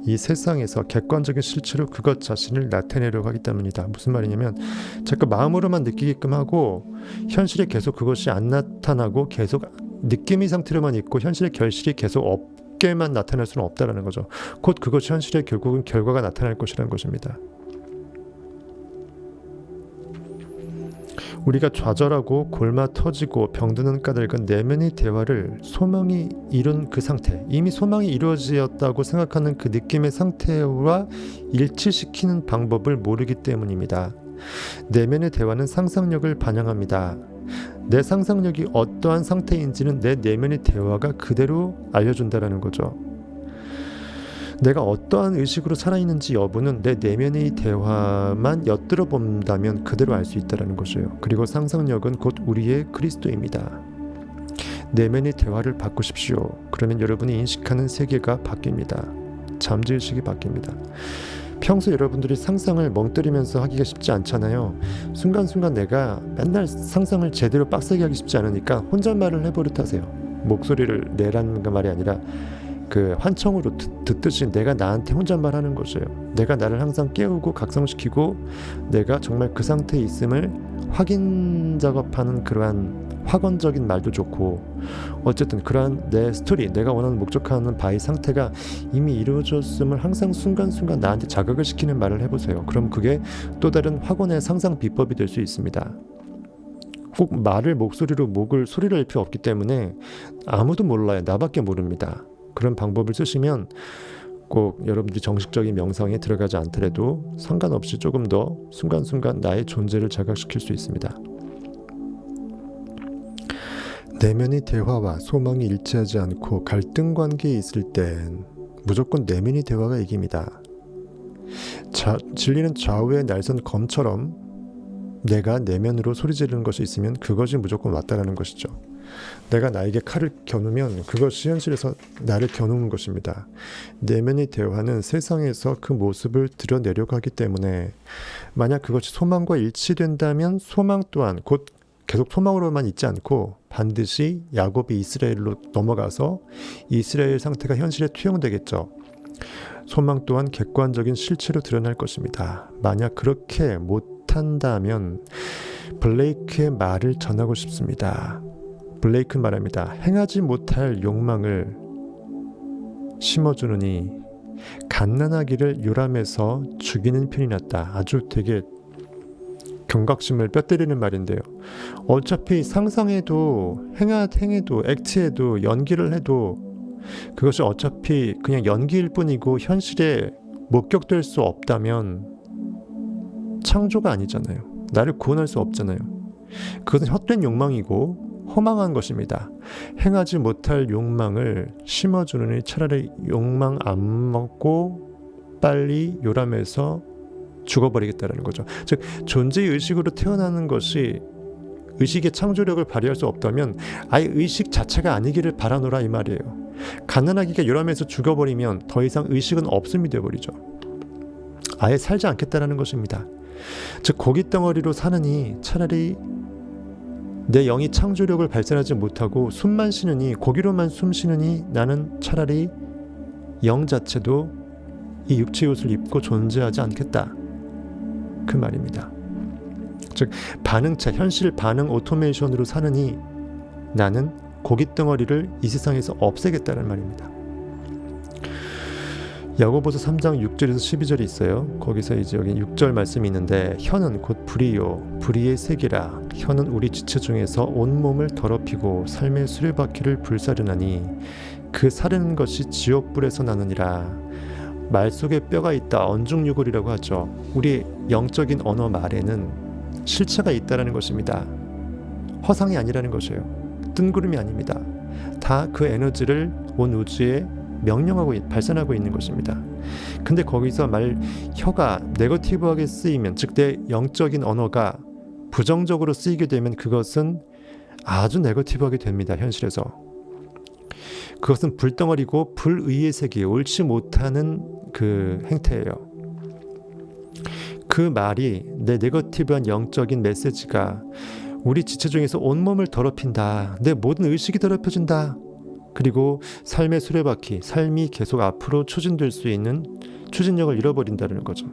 이 세상에서 객관적인 실체로 그것 자신을 나타내려고 하기 때문이다. 무슨 말이냐면 자꾸 마음으로만 느끼게끔 하고 현실에 계속 그것이 안 나타나고 계속 느낌의 상태로만 있고 현실의 결실이 계속 없게만 나타날 수는 없다는 거죠. 곧 그것이 현실의 결국은 결과가 나타날 것이라는 것입니다. 우리가 좌절하고 골마 터지고 병드는 까닭은 내면의 대화를 소망이 이룬 그 상태, 이미 소망이 이루어졌다고 생각하는 그 느낌의 상태와 일치시키는 방법을 모르기 때문입니다. 내면의 대화는 상상력을 반영합니다. 내 상상력이 어떠한 상태인지는 내 내면의 대화가 그대로 알려준다는 거죠. 내가 어떠한 의식으로 살아있는지 여부는 내 내면의 대화만 엿들어 본다면 그대로 알 수 있다는 것이에요. 그리고 상상력은 곧 우리의 그리스도입니다. 내면의 대화를 바꾸십시오. 그러면 여러분이 인식하는 세계가 바뀝니다. 잠재의식이 바뀝니다. 평소 여러분들이 상상을 멍 때리면서 하기가 쉽지 않잖아요. 순간순간 내가 맨날 상상을 제대로 빡세게 하기 쉽지 않으니까 혼잣말을 해버릇하세요. 목소리를 내라는 그 말이 아니라 그 환청으로 듣듯이 내가 나한테 혼잣말 하는 것이에요. 내가 나를 항상 깨우고 각성시키고 내가 정말 그 상태에 있음을 확인 작업하는 그러한 확언적인 말도 좋고, 어쨌든 그러한 내 스토리, 내가 원하는 목적하는 바의 상태가 이미 이루어졌음을 항상 순간순간 나한테 자극을 시키는 말을 해보세요. 그럼 그게 또 다른 확언의 상상 비법이 될 수 있습니다. 꼭 말을 목소리로 목을 소리를 낼 필요 없기 때문에 아무도 몰라요. 나밖에 모릅니다. 그런 방법을 쓰시면 꼭 여러분들이 정식적인 명상에 들어가지 않더라도 상관없이 조금 더 순간순간 나의 존재를 자각시킬 수 있습니다. 내면의 대화와 소망이 일치하지 않고 갈등 관계에 있을 땐 무조건 내면의 대화가 이깁니다. 진리는 좌우의 날선 검처럼 내가 내면으로 소리 지르는 것이 있으면 그것이 무조건 맞다라는 것이죠. 내가 나에게 칼을 겨누면 그것이 현실에서 나를 겨누는 것입니다. 내면의 대화는 세상에서 그 모습을 드러내려고 하기 때문에 만약 그것이 소망과 일치된다면 소망 또한 곧 계속 소망으로만 있지 않고 반드시 야곱이 이스라엘로 넘어가서 이스라엘 상태가 현실에 투영되겠죠. 소망 또한 객관적인 실체로 드러날 것입니다. 만약 그렇게 못한다면 블레이크의 말을 전하고 싶습니다. 블레이크 말합니다. 행하지 못할 욕망을 심어주느니 갓난아기를 요람해서 죽이는 편이 낫다. 아주 되게 경각심을 뼈 때리는 말인데요. 어차피 상상해도 행해도 액트해도 연기를 해도 그것이 어차피 그냥 연기일 뿐이고 현실에 목격될 수 없다면 창조가 아니잖아요. 나를 구원할 수 없잖아요. 그것은 헛된 욕망이고 허망한 것입니다. 행하지 못할 욕망을 심어주느니 차라리 욕망 안 먹고 빨리 요람해서 죽어버리겠다라는 거죠. 즉 존재의 의식으로 태어나는 것이 의식의 창조력을 발휘할 수 없다면 아예 의식 자체가 아니기를 바라노라 이 말이에요. 가난하기가 요람해서 죽어버리면 더 이상 의식은 없음이 되어버리죠. 아예 살지 않겠다라는 것입니다. 즉 고깃덩어리로 사느니 차라리 내 영이 창조력을 발산하지 못하고 숨만 쉬느니 고기로만 숨 쉬느니 나는 차라리 영 자체도 이 육체의 옷을 입고 존재하지 않겠다. 그 말입니다. 즉 반응체, 현실 반응 오토메이션으로 사느니 나는 고깃덩어리를 이 세상에서 없애겠다는 말입니다. 야고보서 3장 6절에서 12절이 있어요. 거기서 이제 여기 6절 말씀이 있는데 혀는 곧 불이요 불의의 세계라. 혀는 우리 지체 중에서 온몸을 더럽히고 삶의 수레바퀴를 불사르나니 그 사르는 것이 지옥불에서 나느니라. 말 속에 뼈가 있다. 언중유골이라고 하죠. 우리 영적인 언어 말에는 실체가 있다라는 것입니다. 허상이 아니라는 것이에요. 뜬구름이 아닙니다. 다 그 에너지를 온 우주에 명령하고 발산하고 있는 것입니다. 근데 거기서 혀가 네거티브하게 쓰이면, 즉 내 영적인 언어가 부정적으로 쓰이게 되면 그것은 아주 네거티브하게 됩니다. 현실에서. 그것은 불덩어리고 불의의 세계, 옳지 못하는 그 행태예요. 그 말이 내 네거티브한 영적인 메시지가 우리 지체 중에서 온몸을 더럽힌다. 내 모든 의식이 더럽혀진다. 그리고 삶의 수레바퀴, 삶이 계속 앞으로 추진될 수 있는 추진력을 잃어버린다는 거죠.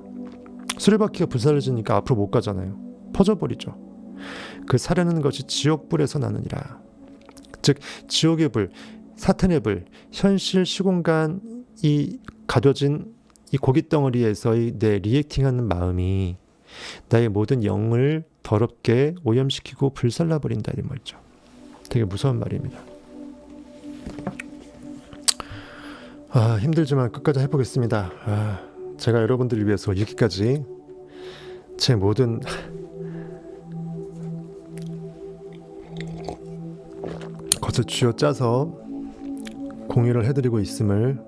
수레바퀴가 불사르지니까 앞으로 못 가잖아요. 퍼져버리죠. 그 사르는 것이 지옥불에서 나느니라. 즉 지옥의 불, 사탄의 불, 현실 시공간이 가둬진 이 고깃덩어리에서의 내 리액팅하는 마음이 나의 모든 영을 더럽게 오염시키고 불살라버린다 이 말이죠. 되게 무서운 말입니다. 힘들지만 끝까지 해보겠습니다. 제가 여러분들을 위해서 여기까지 제 모든 것을 쥐어짜서 공유를 해드리고 있음을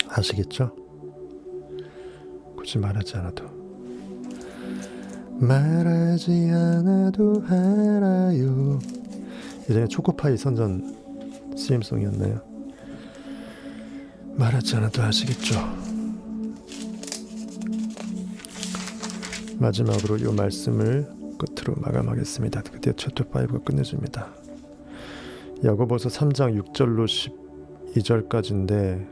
아시겠죠? 굳이 말하지 않아도 알아요. 예전에 초코파이 선전 CM송이었나요? 말하지 않아도 아시겠죠. 마지막으로 이 말씀을 끝으로 마감하겠습니다. 드디어 챕터 5가 끝내줍니다. 야고보서 3장 6절로 12절까지인데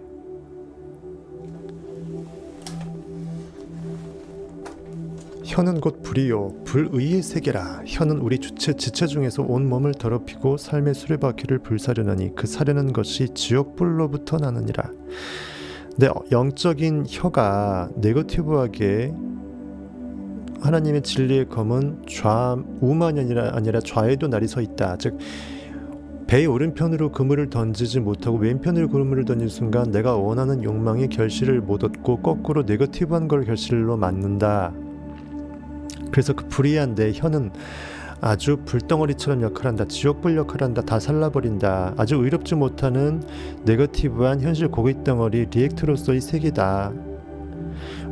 혀는 곧 불이요 불의의 세계라. 혀는 우리 지체 중에서 온 몸을 더럽히고 삶의 수레바퀴를 불사르나니 그 사르는 것이 지옥불로부터 나느니라. 내 영적인 혀가 네거티브하게 하나님의 진리의 검은 좌우만이 아니라 좌에도 날이 서 있다. 즉 배의 오른편으로 그물을 던지지 못하고 왼편으로 그물을 던진 순간 내가 원하는 욕망의 결실을 못 얻고 거꾸로 네거티브한 걸 결실로 맞는다. 그래서 그 불의한 내 혀는 아주 불덩어리처럼 역할한다. 지옥불 역할한다. 다 살라버린다. 아주 의롭지 못하는 네거티브한 현실 고깃덩어리 리액트로서의 세계다.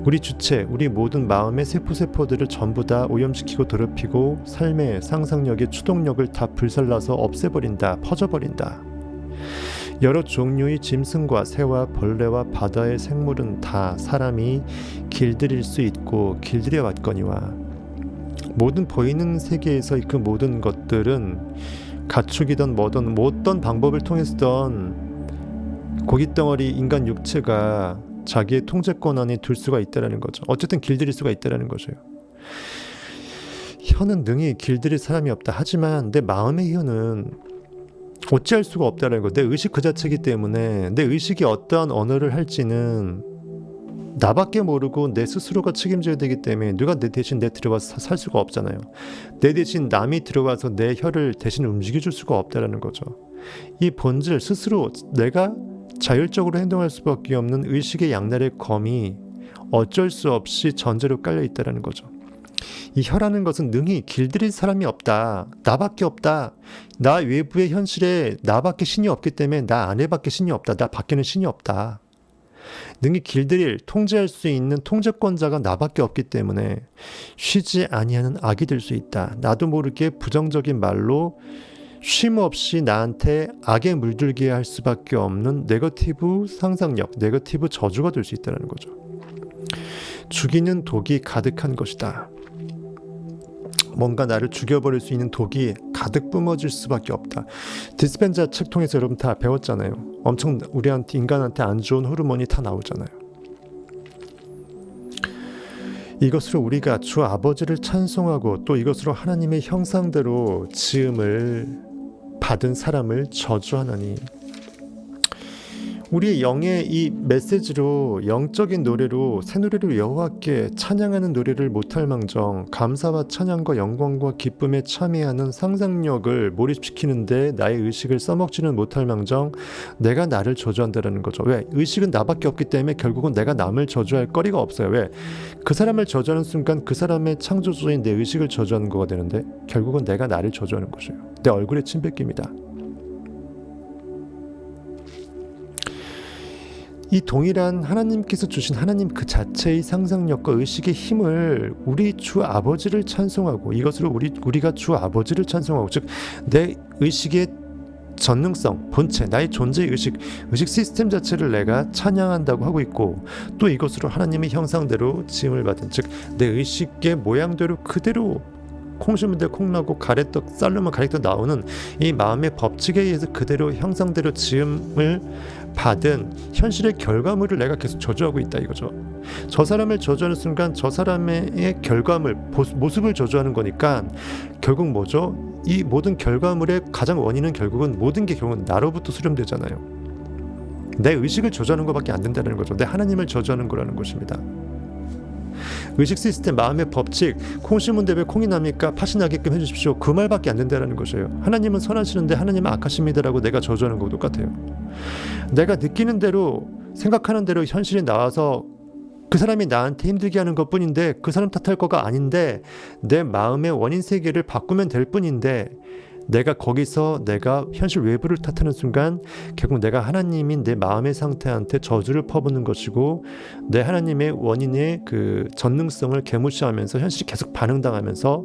우리 주체, 우리 모든 마음의 세포들을 전부 다 오염시키고 더럽히고 삶의 상상력의 추동력을 다 불살라서 없애버린다. 퍼져버린다. 여러 종류의 짐승과 새와 벌레와 바다의 생물은 다 사람이 길들일 수 있고 길들여 왔거니와 모든 보이는 세계에서의 그 모든 것들은 가축이든 뭐든 어떤 방법을 통해서든 고깃덩어리 인간 육체가 자기의 통제권 안에 둘 수가 있다는 거죠. 어쨌든 길들일 수가 있다는 거죠. 혀는 능히 길들일 사람이 없다. 하지만 내 마음의 혀는 어찌할 수가 없다는 거. 내 의식 그 자체이기 때문에 내 의식이 어떠한 언어를 할지는 나밖에 모르고 내 스스로가 책임져야 되기 때문에 누가 내 대신 내 들어와서 살 수가 없잖아요. 내 대신 남이 들어와서 내 혀를 대신 움직여줄 수가 없다는 거죠. 이 본질 스스로 내가 자율적으로 행동할 수밖에 없는 의식의 양날의 검이 어쩔 수 없이 전제로 깔려 있다는 거죠. 이 혀라는 것은 능히 길들일 사람이 없다. 나밖에 없다. 나 외부의 현실에 나밖에 신이 없기 때문에 나 안에밖에 신이 없다. 나 밖에는 신이 없다. 능히 길들일, 통제할 수 있는 통제권자가 나밖에 없기 때문에 쉬지 아니하는 악이 될 수 있다. 나도 모르게 부정적인 말로 쉼 없이 나한테 악에 물들게 할 수밖에 없는 네거티브 상상력, 네거티브 저주가 될 수 있다는 거죠. 죽이는 독이 가득한 것이다. 뭔가 나를 죽여버릴 수 있는 독이 가득 뿜어질 수밖에 없다. 디스펜자 책 통해서 여러분 다 배웠잖아요. 엄청 우리한테 인간한테 안 좋은 호르몬이 다 나오잖아요. 이것으로 우리가 주 아버지를 찬송하고 또 이것으로 하나님의 형상대로 지음을 받은 사람을 저주하나니 우리의 영의 이 메시지로 영적인 노래로 새 노래로 여호와께 찬양하는 노래를 못할 망정 감사와 찬양과 영광과 기쁨에 참여하는 상상력을 몰입시키는데 나의 의식을 써먹지는 못할 망정 내가 나를 저주한다는 거죠. 왜? 의식은 나밖에 없기 때문에 결국은 내가 남을 저주할 거리가 없어요. 왜? 그 사람을 저주하는 순간 그 사람의 창조주인 내 의식을 저주하는 거가 되는데 결국은 내가 나를 저주하는 것이에요. 내 얼굴에 침 뱉깁니다. 이 동일한 하나님께서 주신 하나님 그 자체의 상상력과 의식의 힘을 우리 주 아버지를 찬송하고 이것으로 우리가 주 아버지를 찬송하고 즉 내 의식의 전능성, 본체, 나의 존재의 의식 시스템 자체를 내가 찬양한다고 하고 있고 또 이것으로 하나님의 형상대로 지음을 받은 즉 내 의식의 모양대로 그대로 콩 심은 데 콩 나고 가래떡 쌀르면 가래떡 나오는 이 마음의 법칙에 의해서 그대로 형상대로 지음을 받은 현실의 결과물을 내가 계속 저주하고 있다 이거죠. 저 사람을 저주하는 순간 저 사람의 결과물 모습을 저주하는 거니까 결국 뭐죠? 이 모든 결과물의 가장 원인은 결국은 모든 게 결국은 나로부터 수렴되잖아요. 내 의식을 저주하는 것밖에 안 된다는 거죠. 내 하나님을 저주하는 거라는 것입니다. 의식 시스템, 마음의 법칙, 콩 심은 데 왜 콩이 납니까? 팥이 나게끔 해주십시오. 그 말밖에 안 된다는 것이에요. 하나님은 선하시는데 하나님은 악하십니다라고 내가 저주하는 거 똑같아요. 내가 느끼는 대로 생각하는 대로 현실이 나와서 그 사람이 나한테 힘들게 하는 것뿐인데 그 사람 탓할 거가 아닌데 내 마음의 원인 세계를 바꾸면 될 뿐인데 내가 거기서 내가 현실 외부를 탓하는 순간 결국 내가 하나님인 내 마음의 상태한테 저주를 퍼붓는 것이고 내 하나님의 원인의 그 전능성을 개무시하면서 현실이 계속 반응당하면서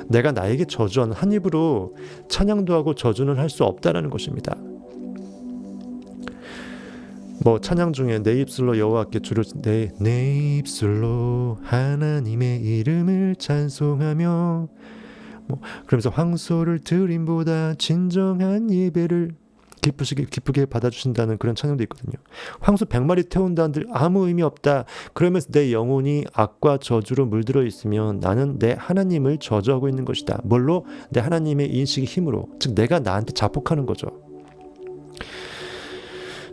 내가 나에게 저주하는 한 입으로 찬양도 하고 저주는 할 수 없다라는 것입니다. 뭐 찬양 중에 내 입술로 여호와께 주를 내 입술로 하나님의 이름을 찬송하며 뭐 그러면서 황소를 드림보다 진정한 예배를 기쁘게 받아주신다는 그런 찬양도 있거든요. 황소 100마리 태운다는들 아무 의미 없다. 그러면서 내 영혼이 악과 저주로 물들어 있으면 나는 내 하나님을 저주하고 있는 것이다. 뭘로? 내 하나님의 인식의 힘으로. 즉 내가 나한테 자폭하는 거죠.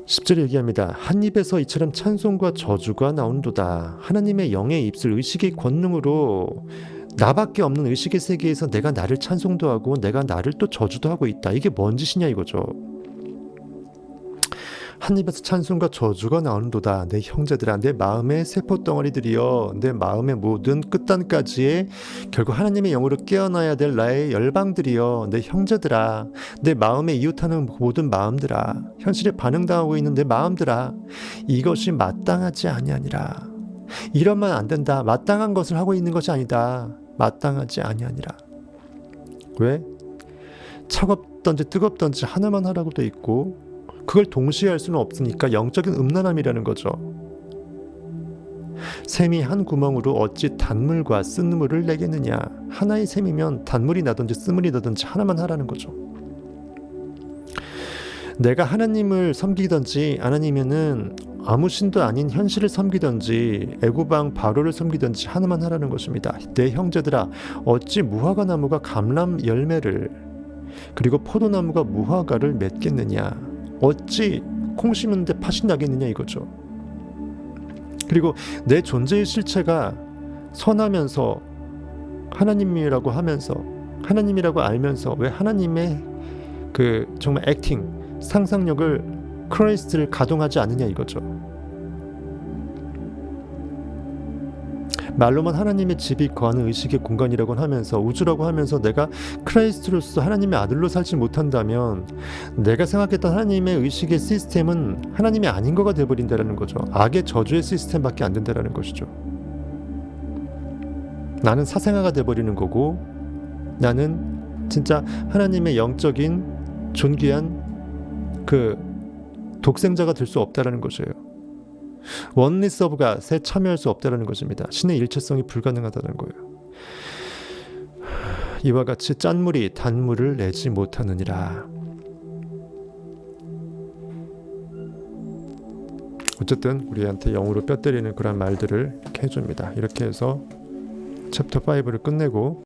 10절에 얘기합니다. 한 입에서 이처럼 찬송과 저주가 나온도다. 하나님의 영의 입술 의식의 권능으로 나밖에 없는 의식의 세계에서 내가 나를 찬송도 하고 내가 나를 또 저주도 하고 있다. 이게 뭔 짓이냐 이거죠. 한 입에서 찬송과 저주가 나오는도다. 내 형제들아, 내 마음의 세포덩어리들이여, 내 마음의 모든 끝단까지에 결국 하나님의 영으로 깨어나야 될 나의 열방들이여, 내 형제들아, 내 마음에 이웃하는 모든 마음들아, 현실에 반응당하고 있는 내 마음들아, 이것이 마땅하지 아니하니라. 이러면 안 된다. 마땅한 것을 하고 있는 것이 아니다. 마땅하지 아니하니라. 왜? 차갑던지 뜨겁던지 하나만 하라고 돼 있고 그걸 동시에 할 수는 없으니까 영적인 음란함이라는 거죠. 샘이 한 구멍으로 어찌 단물과 쓴물을 내겠느냐. 하나의 샘이면 단물이 나든지 쓴물이 나든지 하나만 하라는 거죠. 내가 하나님을 섬기든지 아니면은 아무 신도 아닌 현실을 섬기든지 애고방 바로를 섬기든지 하나만 하라는 것입니다. 내 형제들아, 어찌 무화과 나무가 감람 열매를 그리고 포도나무가 무화과를 맺겠느냐. 어찌 콩 심는데 팥이 나겠느냐 이거죠. 그리고 내 존재의 실체가 선하면서 하나님이라고 하면서 하나님이라고 알면서 왜 하나님의 그 정말 액팅 상상력을 크라이스트를 가동하지 않느냐 이거죠. 말로만 하나님의 집이 거하는 의식의 공간이라고 하면서 우주라고 하면서 내가 크라이스트로서 하나님의 아들로 살지 못한다면 내가 생각했던 하나님의 의식의 시스템은 하나님이 아닌 거가 되어버린다는 거죠. 악의 저주의 시스템밖에 안 된다는 것이죠. 나는 사생아가 되어버리는 거고 나는 진짜 하나님의 영적인 존귀한 그 독생자가 될 수 없다는 것이에요. 원리스 오브 갓에 참여할 수 없다는 것입니다. 신의 일체성이 불가능하다는 거예요. 이와 같이 짠물이 단물을 내지 못하느니라. 어쨌든 우리한테 영으로 뼈 때리는 그런 말들을 이렇게 해줍니다. 이렇게 해서 챕터 5를 끝내고